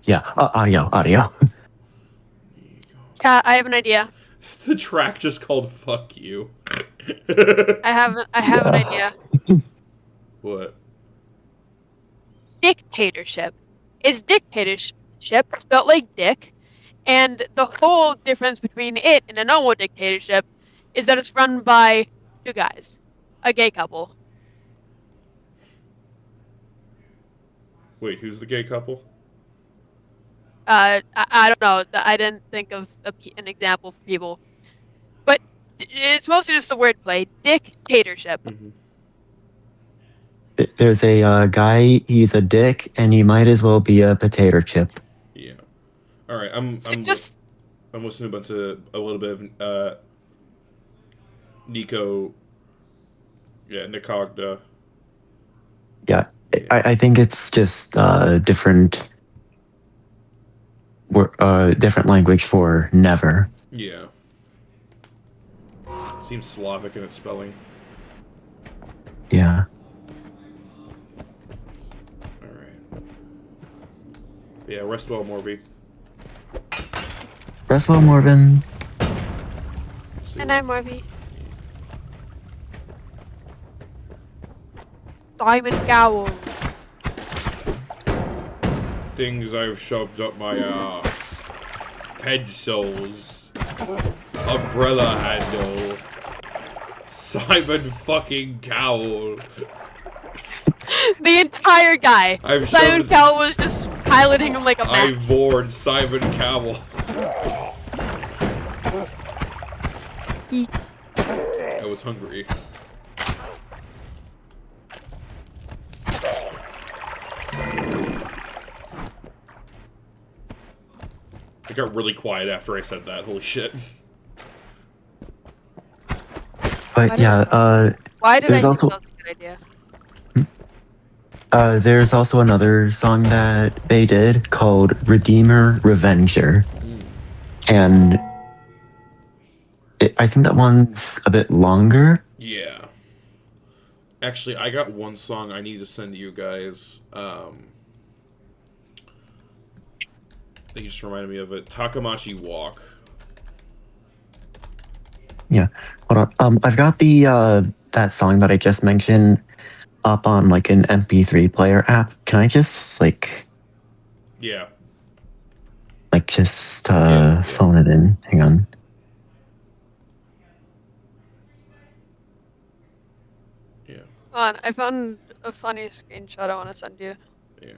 Yeah, audio. I have an idea. The track just called "Fuck You." I have an idea. What? Dictatorship. Is dictatorship spelled like dick? And the whole difference between it and a normal dictatorship is that it's run by two guys, a gay couple. Wait, who's the gay couple? I don't know. I didn't think of an example for people, but it's mostly just the wordplay. Dictatorship. There's a guy, he's a dick, and he might as well be a potato chip. Yeah. All right, I'm listening to a little bit of Nico. Yeah, Nicogna. Yeah, I think it's just different language for never. Yeah. Seems Slavic in its spelling. Yeah. Alright. Yeah, rest well, Morphe. Rest well, Morven. And I'm Morphe. Diamond Gowl. Things I've shoved up my ass. Pencils. Umbrella handle. Simon fucking Cowell. The entire guy. I've Simon shoved- Cowell was just piloting him like a I mech. vored Simon Cowell. I was hungry. It got really quiet after I said that. Holy shit. But yeah, Why did I there's think also that was a good idea? there's also another song that they did called Redeemer Revenger. And I think that one's a bit longer. Yeah. Actually, I got one song I need to send to you guys. They just reminded me of it. Takamachi Walk. Yeah. Hold on. I've got the that song that I just mentioned up on like an MP3 player app. Can I just Yeah. phone it in? Hang on. Yeah. Hold on, I found a funny screenshot I want to send you. Yeah.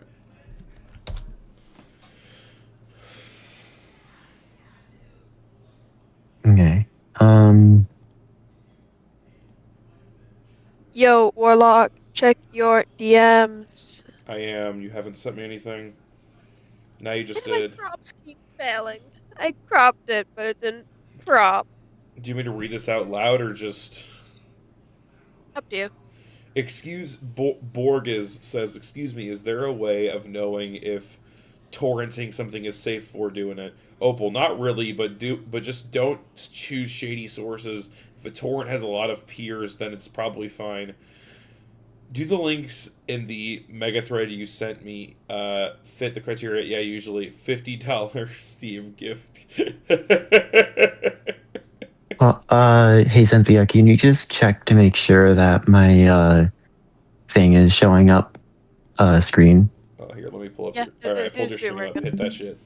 Okay. Yo, Warlock, check your DMs. I am. You haven't sent me anything. Now you just Why do did. my crops keep failing? I cropped it, but it didn't crop. Do you mean to read this out loud or just? Up to you. Borges says, "Excuse me, is there a way of knowing if torrenting something is safe before doing it?" Opal, not really, but just don't choose shady sources. If a torrent has a lot of peers, then it's probably fine. Do the links in the mega thread you sent me fit the criteria? Yeah, usually $50 Steam gift. Hey Cynthia, can you just check to make sure that my thing is showing up screen? Oh, here, let me pull up. Yeah, All right, I pulled your it's stream up. working. Hit that shit.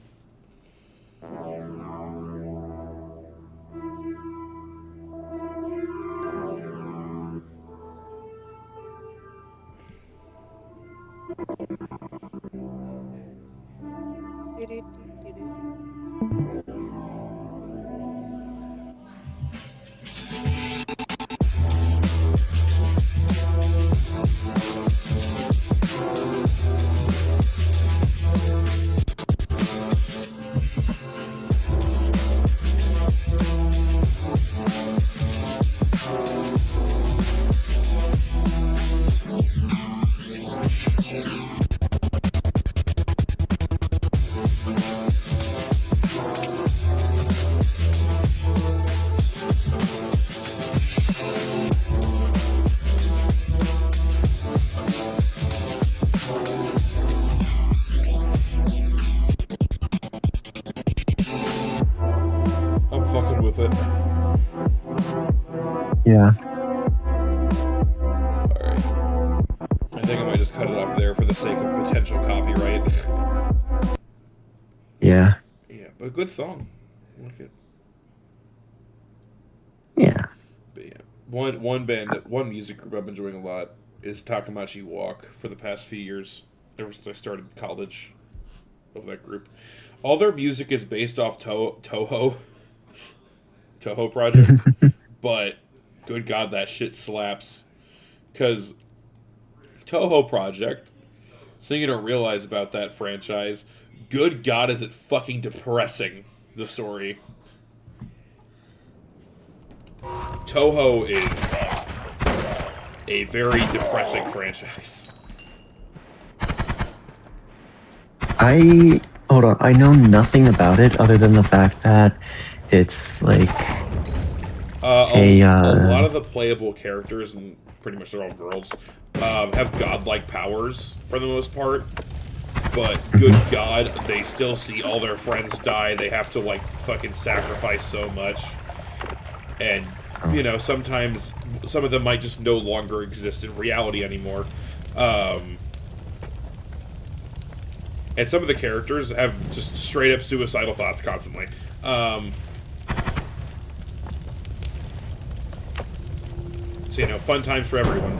I'm fucking with it. Yeah. Alright. I think I might just cut it off there for the sake of potential copyright. Yeah. Yeah, but a good song. I like it. Yeah. But yeah. One music group I've been enjoying a lot is Takamachi Walk for the past few years. Ever since I started college of that group. All their music is based off Toho Project. But good God, that shit slaps. Because Toho Project, something you don't realize about that franchise, good God, is it fucking depressing, the story. Toho is a very depressing franchise. Hold on. I know nothing about it other than the fact that it's like a lot of the playable characters, and pretty much they're all girls, have godlike powers for the most part. But good God, they still see all their friends die. They have to like fucking sacrifice so much, and you know sometimes some of them might just no longer exist in reality anymore. And some of the characters have just straight up suicidal thoughts constantly. So, you know, fun times for everyone.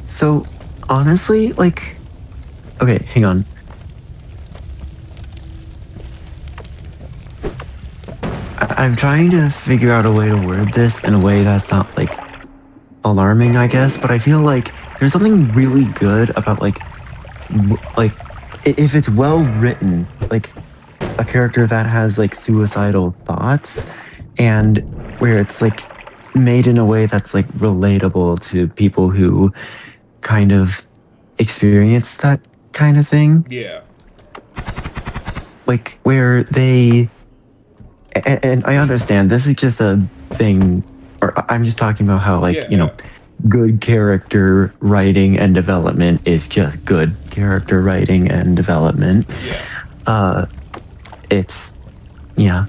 So, honestly, like, okay, hang on. I'm trying to figure out a way to word this in a way that's not, like, alarming, I guess, but I feel like there's something really good about, like, if it's well written, like, a character that has, like, suicidal thoughts, and where it's, like, made in a way that's, like, relatable to people who kind of experience that kind of thing. Yeah. Like, where they... And I understand, this is just a thing, or I'm just talking about how, like, you know, good character writing and development is just good character writing and development. Yeah. It's... Yeah.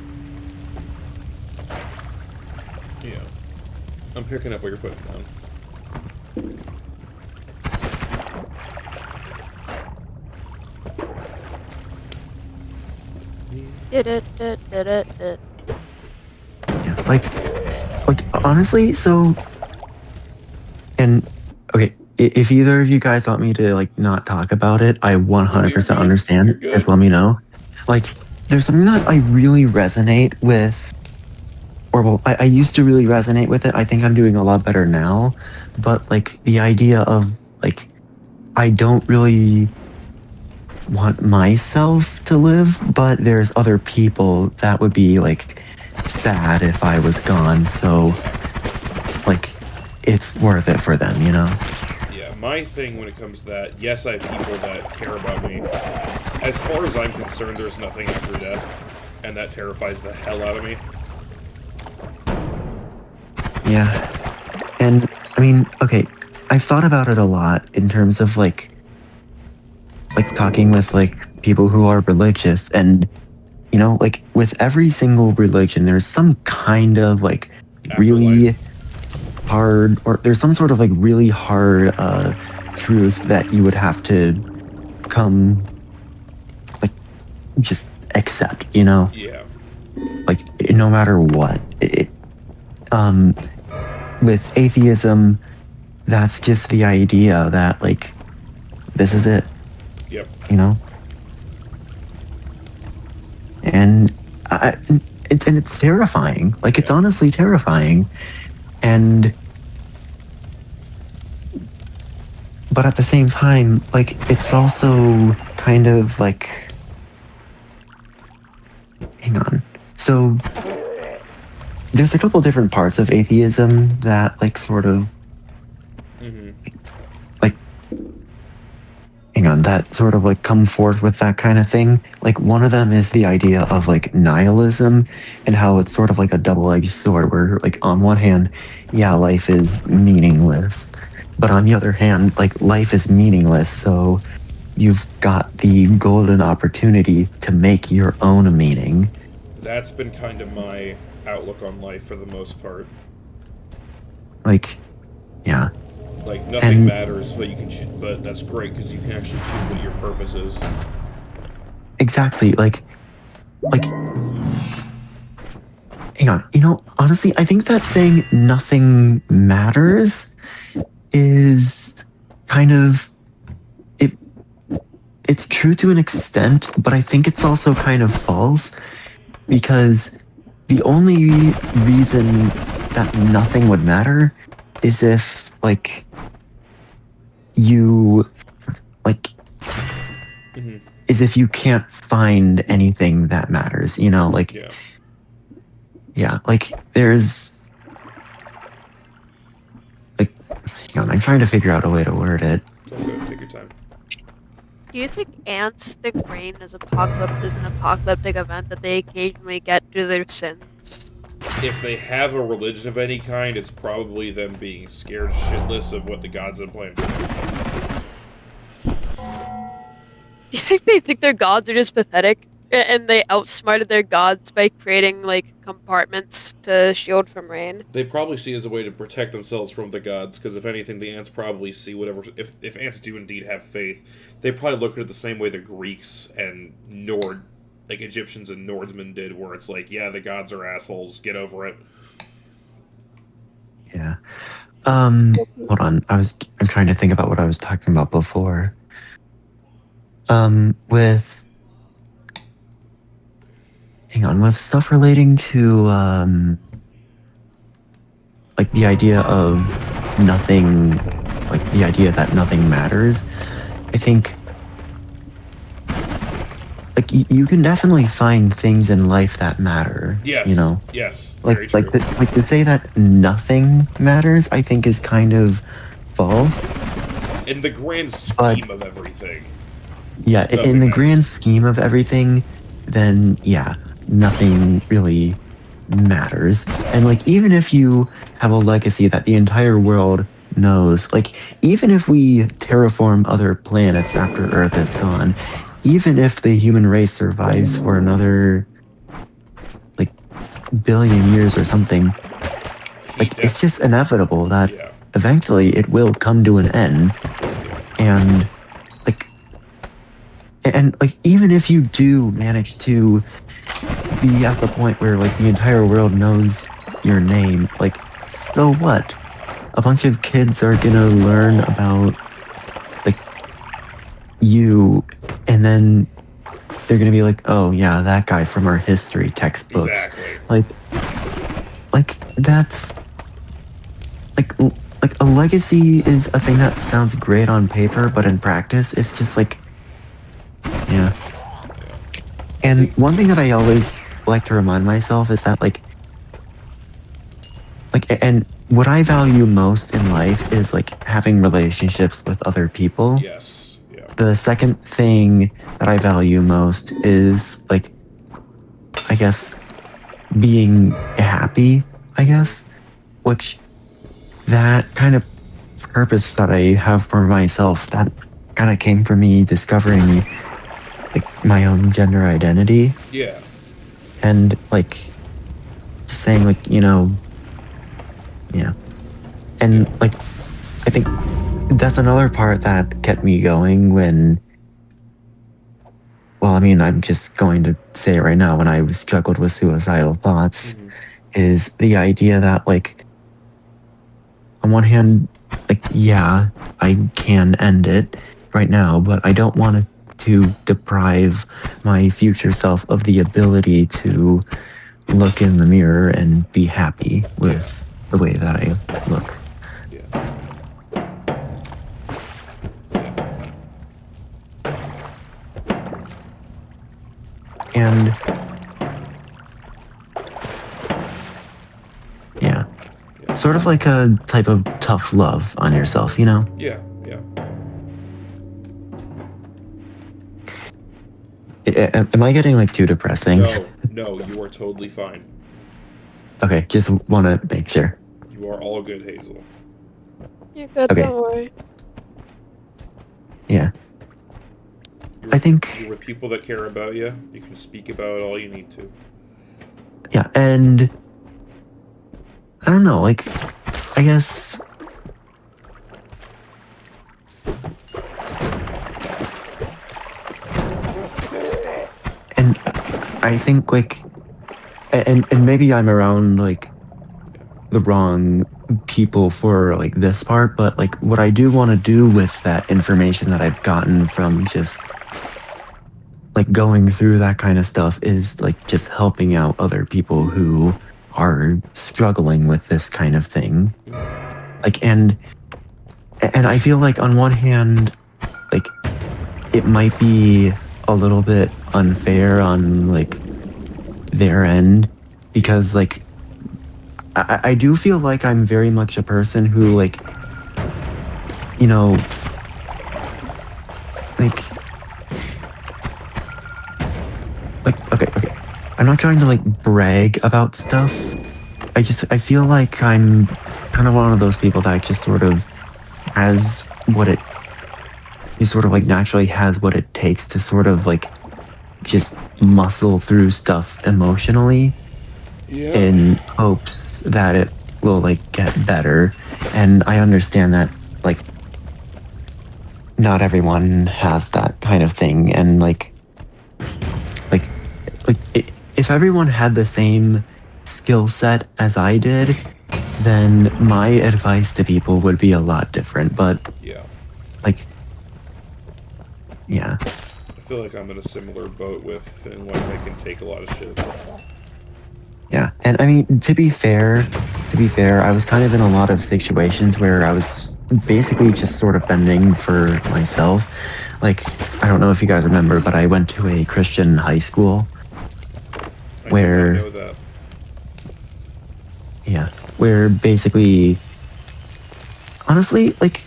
Yeah. I'm picking up what you're putting down. Like honestly, so, and okay, if either of you guys want me to like not talk about it, I 100% understand. Just let me know. Like, there's something that I really resonate with or well, I used to really resonate with it. I think I'm doing a lot better now, but like the idea of like I don't really want myself to live, but there's other people that would be like sad if I was gone. So like it's worth it for them, you know? Yeah, my thing when it comes to that, yes, I have people that care about me. As far as I'm concerned, there's nothing after death, and that terrifies the hell out of me. Yeah. And I mean, okay, I've thought about it a lot in terms of like talking with like people who are religious, and you know, like with every single religion there's some kind of like really hard, or there's some sort of like really hard truth that you would have to come like just accept, you know? Yeah. Like no matter what. With atheism, that's just the idea that like this is it. Yep. You know? And it's terrifying. Like it's honestly terrifying. And but at the same time, like it's also kind of like, hang on. So there's a couple different parts of atheism that like sort of like, hang on, that sort of like come forth with that kind of thing. Like one of them is the idea of like nihilism, and how it's sort of like a double-edged sword where like on one hand, yeah, life is meaningless, but on the other hand, like life is meaningless, so you've got the golden opportunity to make your own meaning. That's been kind of my outlook on life for the most part. Like, yeah. Like, nothing matters, but you can choose, but that's great because you can actually choose what your purpose is. Exactly. Like, hang on. You know, honestly, I think that saying nothing matters is kind of it's true to an extent, but I think it's also kind of false, because the only reason that nothing would matter is if like you like is if you can't find anything that matters, you know, like yeah, like there's like, you know, I'm trying to figure out a way to word it. It's all good. Take your time. Do you think ants think rain is an apocalyptic event that they occasionally get due to their sins? If they have a religion of any kind, it's probably them being scared shitless of what the gods have planned. Do you think they think their gods are just pathetic, and they outsmarted their gods by creating like compartments to shield from rain? They probably see it as a way to protect themselves from the gods, because if anything, the ants probably see whatever. If ants do indeed have faith, they probably look at it the same way the Greeks and like Egyptians and Nordsmen did, where it's like, yeah, the gods are assholes, get over it. Yeah. Hold on. I'm trying to think about what I was talking about before. With stuff relating to like the idea of nothing, like the idea that nothing matters. I think like you can definitely find things in life that matter. Yes. You know. Yes. Like to say that nothing matters, I think is kind of false. In the grand scheme of everything. Yeah, in the grand scheme of everything, then yeah, nothing really matters. And like even if you have a legacy that the entire world knows, like even if we terraform other planets after Earth is gone, even if the human race survives for another like billion years or something, like it's just inevitable that eventually it will come to an end. And like even if you do manage to be at the point where like the entire world knows your name, like so what? A bunch of kids are gonna learn about like you, and then they're gonna be like, oh yeah, that guy from our history textbooks. Exactly. Like like that's like a legacy is a thing that sounds great on paper, but in practice, it's just like, yeah. And one thing that I always like to remind myself is that and what I value most in life is like having relationships with other people. Yes. Yeah. The second thing that I value most is like, I guess, being happy, I guess, which that kind of purpose that I have for myself, that kind of came from me discovering like my own gender identity Yeah. and like just saying like, yeah. And like, I think that's another part that kept me going when, well, I mean, I'm just going to say it right now, when I struggled with suicidal thoughts, is the idea that like, on one hand, like, yeah, I can end it right now, but I don't want to deprive my future self of the ability to look in the mirror and be happy with the way that I look. Yeah. And yeah, sort of like a type of tough love on yourself, you know? Yeah. Yeah. Am I getting like too depressing? No, you are totally fine. Okay, just want to make sure. You are all good, Hazel. You're good, Okay. don't worry. Yeah. You're, I think, you're with people that care about you. You can speak about it all you need to. yeah, and I don't know, like, I guess, and I think like, and maybe I'm around like the wrong people for like this part, but like what I do want to do with that information that I've gotten from just like going through that kind of stuff is like just helping out other people who are struggling with this kind of thing. Like, and I feel like on one hand, like it might be a little bit unfair on like their end, because like I do feel like I'm very much a person who like, you know, like okay, I'm not trying to like brag about stuff. I feel like I'm kind of one of those people that just sort of has he sort of like naturally has what it takes to sort of like just muscle through stuff emotionally in hopes that it will like get better. And I understand that like not everyone has that kind of thing, and like if everyone had the same skill set as I did, then my advice to people would be a lot different. But Yeah. like, yeah, I feel like I'm in a similar boat with feeling like I can take a lot of shit. yeah. And I mean, to be fair, I was kind of in a lot of situations where I was basically just sort of fending for myself. Like, I don't know if you guys remember, but I went to a Christian high school. I Where- know that. Yeah, where basically, honestly, like,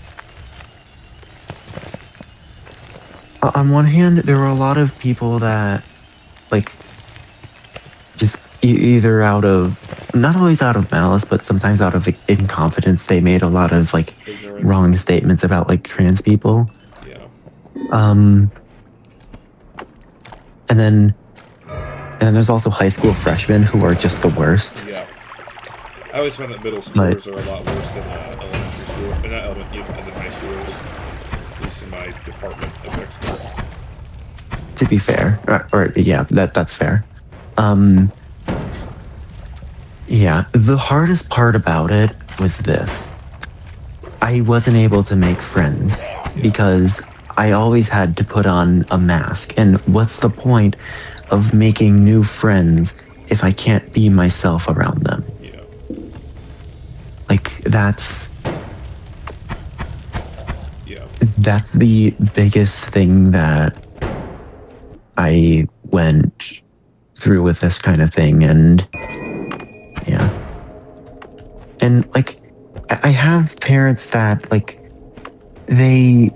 on one hand, there were a lot of people that, like, just either out of, not always out of malice, but sometimes out of like, incompetence, they made a lot of, like, Ignorance. wrong statements about, like, trans people. Yeah. And then there's also high school freshmen who are just the worst. Yeah. I always found that middle schoolers are a lot worse than elementary school, not elementary, than high schoolers. At least in my department of expertise. To be fair, or yeah, that's fair. Yeah, the hardest part about it was this. I wasn't able to make friends because I always had to put on a mask. And what's the point of making new friends if I can't be myself around them? Yeah. that's Yeah. that's the biggest thing that I went through with this kind of thing. And yeah, and like I have parents that like they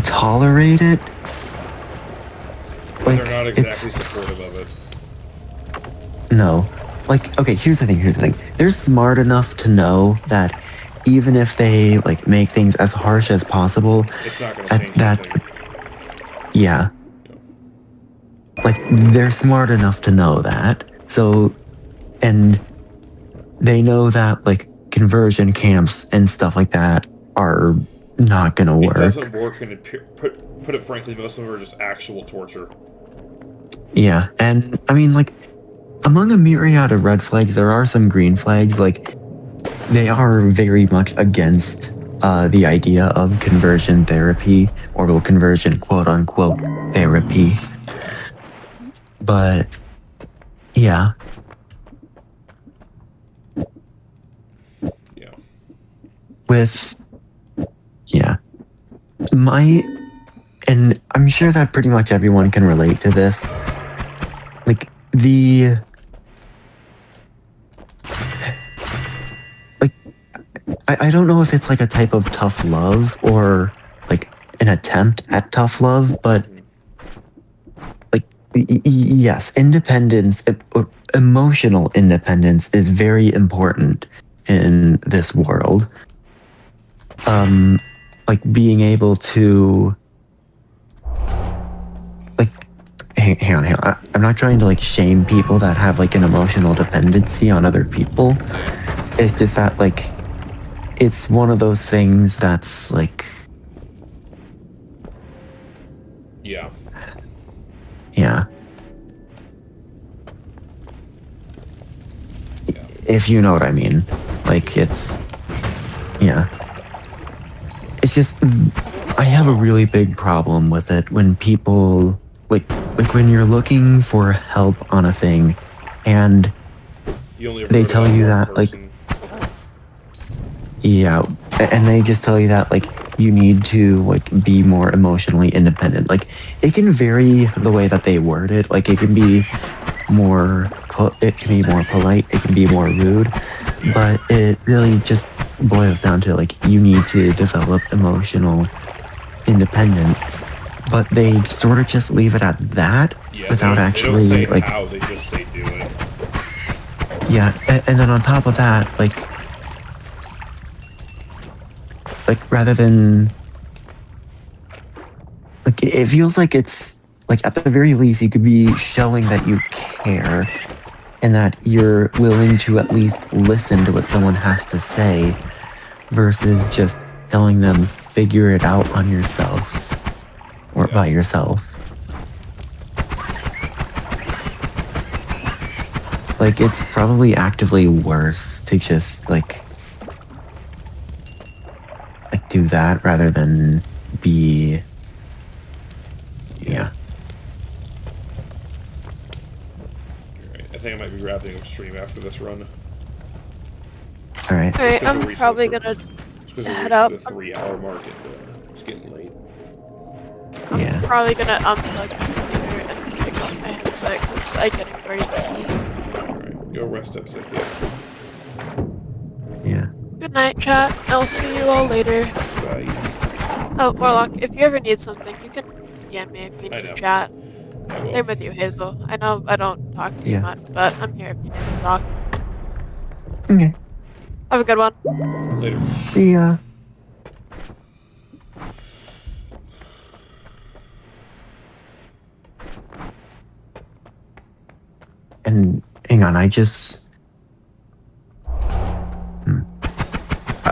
tolerate it, But like they're not exactly it's supportive of it. no, like okay, here's the thing, they're smart enough to know that even if they like make things as harsh as possible, It's not going to change that anything. yeah, like they're smart enough to know that. So, and they know that like conversion camps and stuff like that are not gonna It work. doesn't work, and put it frankly, most of them are just actual torture. Yeah, and I mean, like, among a myriad of red flags, there are some green flags. Like, they are very much against the idea of conversion therapy, or well, conversion quote unquote therapy. But yeah, Yeah. with yeah, and I'm sure that pretty much everyone can relate to this. Like I don't know if it's like a type of tough love or like an attempt at tough love, but like yes, independence, emotional independence is very important in this world. Like being able to like hang on. I'm not trying to like shame people that have like an emotional dependency on other people. It's just that like it's one of those things that's like Yeah. yeah. If you know what I mean. Like it's yeah. It's just I have a really big problem with it when people like when you're looking for help on a thing and You only they tell you that like yeah, and they just tell you that like you need to like be more emotionally independent. Like it can vary the way that they word it. Like it can be more polite, it can be more rude, but it really just boils down to like you need to develop emotional independence. But they sort of just leave it at that without actually they don't say like how, they just say do it. yeah, and then on top of that, like rather than like it feels like it's like at the very least you could be showing that you care and that you're willing to at least listen to what someone has to say versus just telling them figure it out on yourself or by yourself. Like it's probably actively worse to just like do that rather than be yeah. Alright, I think I might be wrapping up stream after this run. Alright. Alright, I'm probably gonna head up. The 3-hour mark and it's getting late. Yeah. I'm probably gonna unplug my computer and pick up my headset because I'm getting ready to eat. Alright, go rest up, Cynthia. Yeah. Good night, chat. I'll see you all later. Bye. Oh, Warlock, if you ever need something, you can DM me if you I need know. to chat. I will. Same with you, Hazel. I know I don't talk to you Yeah. much, but I'm here if you need to talk. Okay. Have a good one. Later. See ya. And hang on,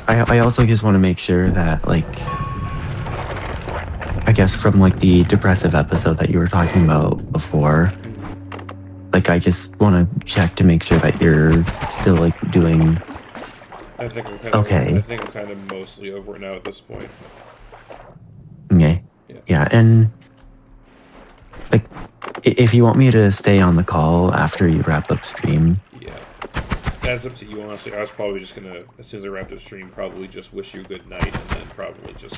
I also just want to make sure that like I guess from like the depressive episode that you were talking about before, like I just want to check to make sure that you're still like doing I think I'm kind of mostly over it now at this point. okay. Yeah, and like if you want me to stay on the call after you wrap up stream. Yeah. That's up to you, honestly. I was probably just gonna, as soon as I wrap the stream, probably just wish you a good night and then probably just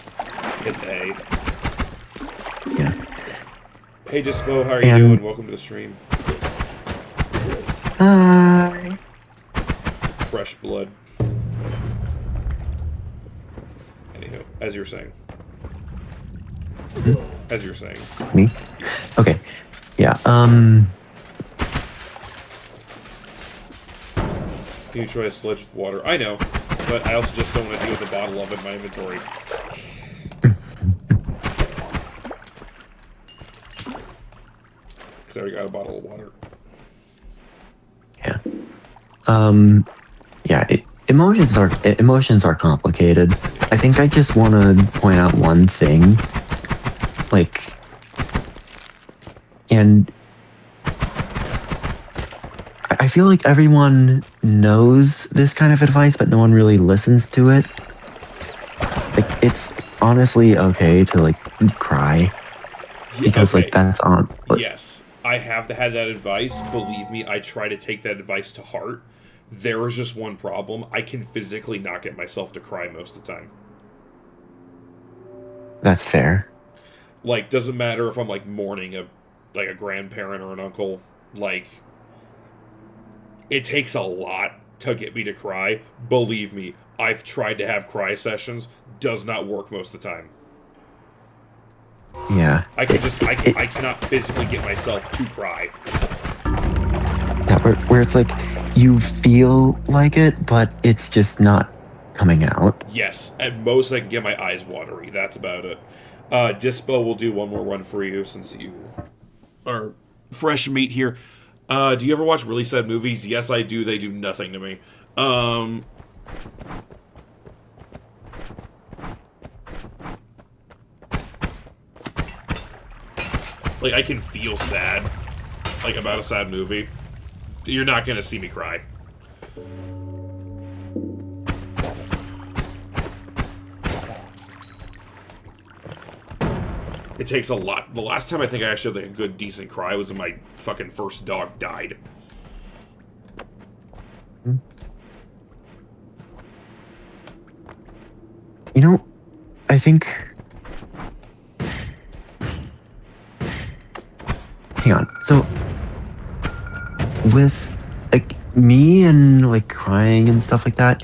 hit the A. Yeah. Hey, Dispo, how are you doing? Welcome to the stream. Hi. Fresh blood. Anywho, as you were saying. As you were saying. Me? Okay. Yeah. Can you try a sledge with water? I know, but I also just don't want to deal with a bottle of it in my inventory. Because I already got a bottle of water. Yeah. Yeah. Emotions are complicated. I think I just want to point out one thing. Like, and I feel like everyone knows this kind of advice, but no one really listens to it. Like, it's honestly okay to, like, cry. Because, okay. like, that's on... Yes, I have had that advice. Believe me, I try to take that advice to heart. There is just one problem. I can physically not get myself to cry most of the time. That's fair. Like, doesn't matter if I'm, like, mourning a grandparent or an uncle. Like, it takes a lot to get me to cry. Believe me, I've tried to have cry sessions. Does not work most of the time. Yeah. I cannot physically get myself to cry. Yeah, where it's like, you feel like it, but it's just not coming out. Yes, at most I can get my eyes watery. That's about it. Dispo will do one more run for you since you are fresh meat here. Do you ever watch really sad movies? Yes, I do. They do nothing to me. Like, I can feel sad, like, about a sad movie. You're not gonna see me cry. It takes a lot. The last time I think I actually had like a good, decent cry was when my fucking first dog died. You know, I think... Hang on. So, with, like, me and, like, crying and stuff like that,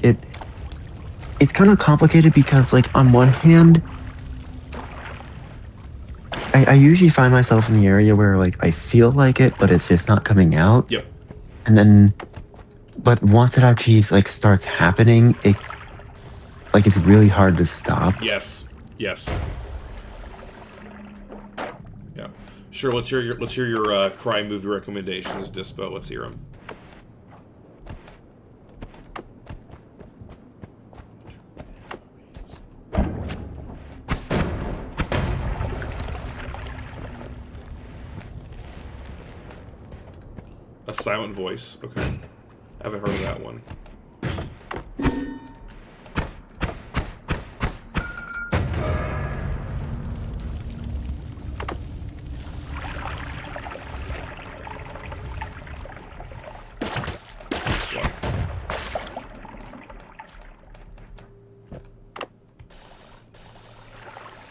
it's kind of complicated because, like, on one hand, I usually find myself in the area where, like, I feel like it, but it's just not coming out. Yep. And then, but once it actually, like, starts happening, it's really hard to stop. Yes. Yes. Yeah. Sure. Let's hear your cry movie recommendations, Dispo. Let's hear them. A Silent Voice. Okay. I haven't heard of that one.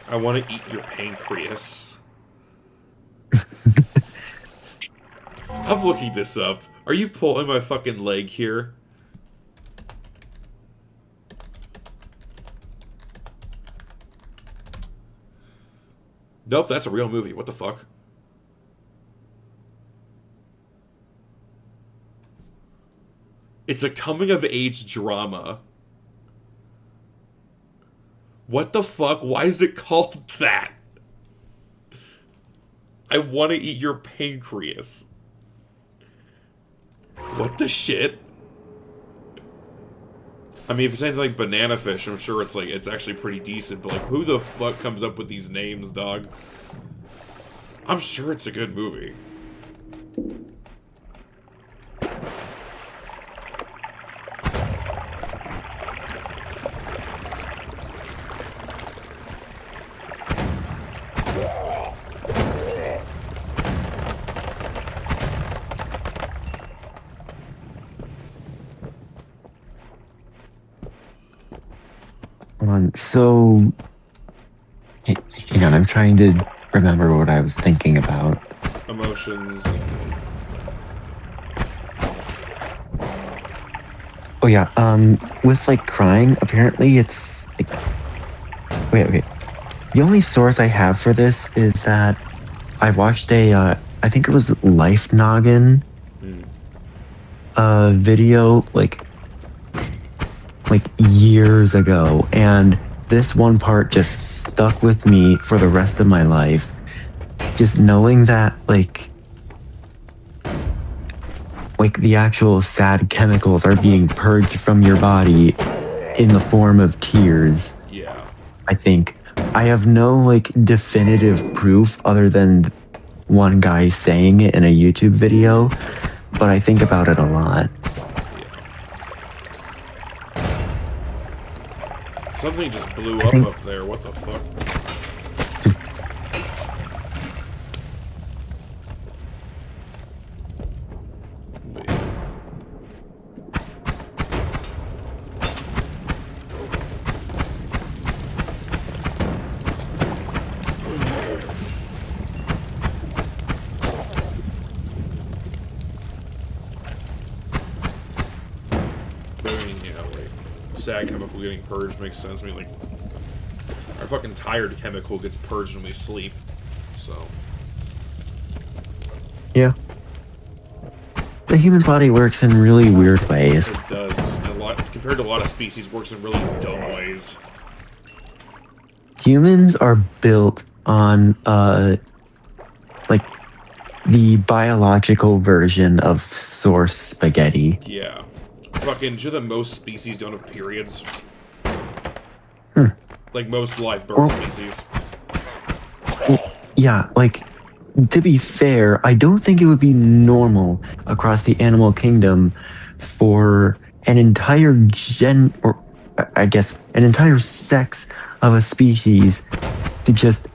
I want to eat your pancreas. I'm looking this up. Are you pulling my fucking leg here? Nope, that's a real movie. What the fuck? It's a coming-of-age drama. What the fuck? Why is it called that? I want to eat your pancreas. What the shit? I mean, if it's anything like Banana Fish, I'm sure it's actually pretty decent, but like, who the fuck comes up with these names, dog? I'm sure it's a good movie. Hold on. So, hang on. I'm trying to remember what I was thinking about. Emotions. Oh yeah. With like crying, apparently it's like. Wait. Okay. The only source I have for this is that I watched I think it was Life Noggin, video like years ago, and this one part just stuck with me for the rest of my life. Just knowing that like the actual sad chemicals are being purged from your body in the form of tears. Yeah. I think I have no like definitive proof other than one guy saying it in a YouTube video, but I think about it a lot. Something just blew up there. What the fuck? Wait. Sad chemical getting purged makes sense. I mean, like, our fucking tired chemical gets purged when we sleep, so. Yeah. The human body works in really weird ways. It does. Compared to a lot of species, works in really dumb ways. Humans are built on, like, the biological version of source spaghetti. Yeah. Fucking, sure that most species don't have periods. Like most live birth species. Yeah, like, to be fair, I don't think it would be normal across the animal kingdom for an entire or I guess an entire sex of a species to just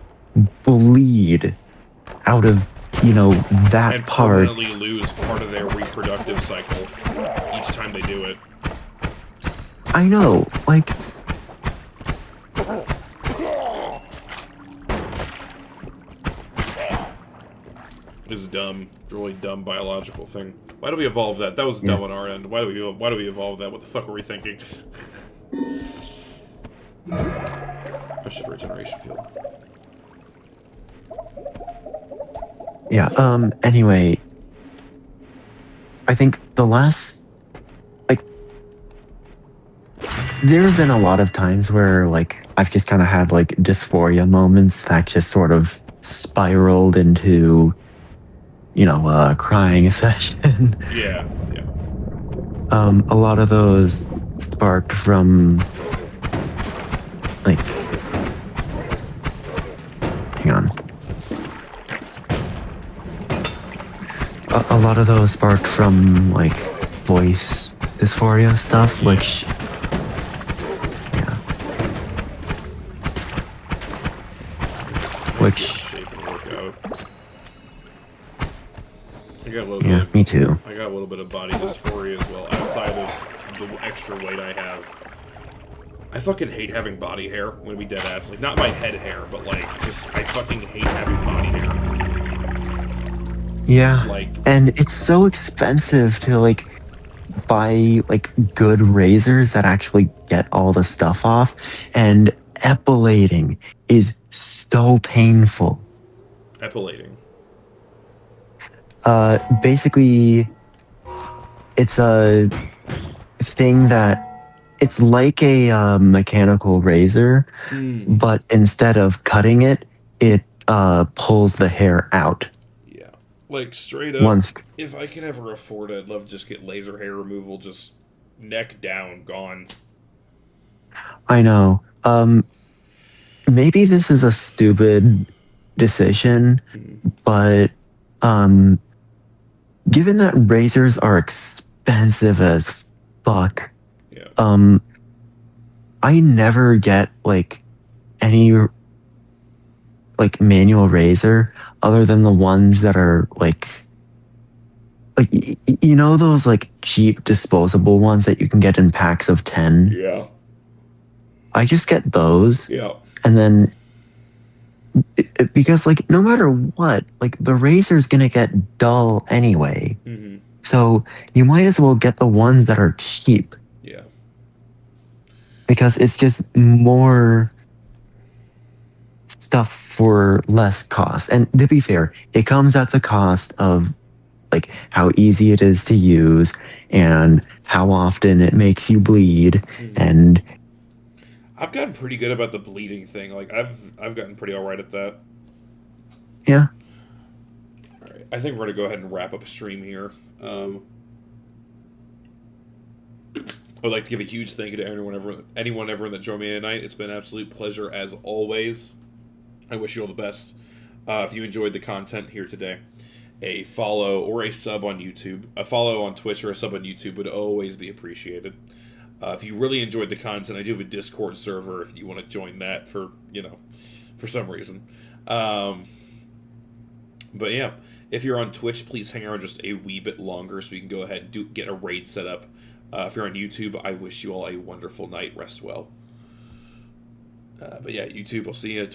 bleed out of, that and part. permanently lose part of their reproductive cycle each time they do it. I know, like. This is dumb. It's a really dumb biological thing. Why do we evolve that? That was dumb on our end. Why do we evolve that? What the fuck were we thinking? Oh shit, regeneration field. Yeah, anyway. I think the last, like, there have been a lot of times where, like, I've just kind of had, like, dysphoria moments that just sort of spiraled into, crying session. Yeah, yeah. A lot of those sparked from, like, hang on. A lot of those sparked from, like, voice dysphoria stuff, which, yeah. Which, yeah, me too. I got a little bit of body dysphoria as well, outside of the extra weight I have. I fucking hate having body hair, when we dead ass. Like, not my head hair, but, like, just, I fucking hate having body hair. Yeah, like, and it's so expensive to, like, buy, like, good razors that actually get all the stuff off, and epilating is so painful. Epilating? Basically, it's a thing that, it's like a mechanical razor, but instead of cutting it, it pulls the hair out. Like, straight up, if I can ever afford it, I'd love to just get laser hair removal, just neck down, gone. I know. Maybe this is a stupid decision, but given that razors are expensive as fuck, I never get, like, any, like, manual razor other than the ones that are, like, those, like, cheap disposable ones that you can get in packs of 10? Yeah. I just get those, Yeah. and then because like no matter what, like the razor's gonna get dull anyway. Mm-hmm. So you might as well get the ones that are cheap Yeah. because it's just more stuff for less cost. And to be fair, it comes at the cost of like how easy it is to use and how often it makes you bleed. Mm-hmm. And I've gotten pretty good about the bleeding thing. Like I've gotten pretty all right at that. yeah, All right. I think we're gonna go ahead and wrap up stream here. I'd like to give a huge thank you to anyone ever that joined me tonight. It's been an absolute pleasure as always. I wish you all the best. If you enjoyed the content here today, a follow or a sub on YouTube, a follow on Twitch or a sub on YouTube would always be appreciated. If you really enjoyed the content, I do have a Discord server if you want to join that for some reason. But yeah, if you're on Twitch, please hang around just a wee bit longer so we can go ahead and get a raid set up. If you're on YouTube, I wish you all a wonderful night. Rest well. But yeah, YouTube, I'll see you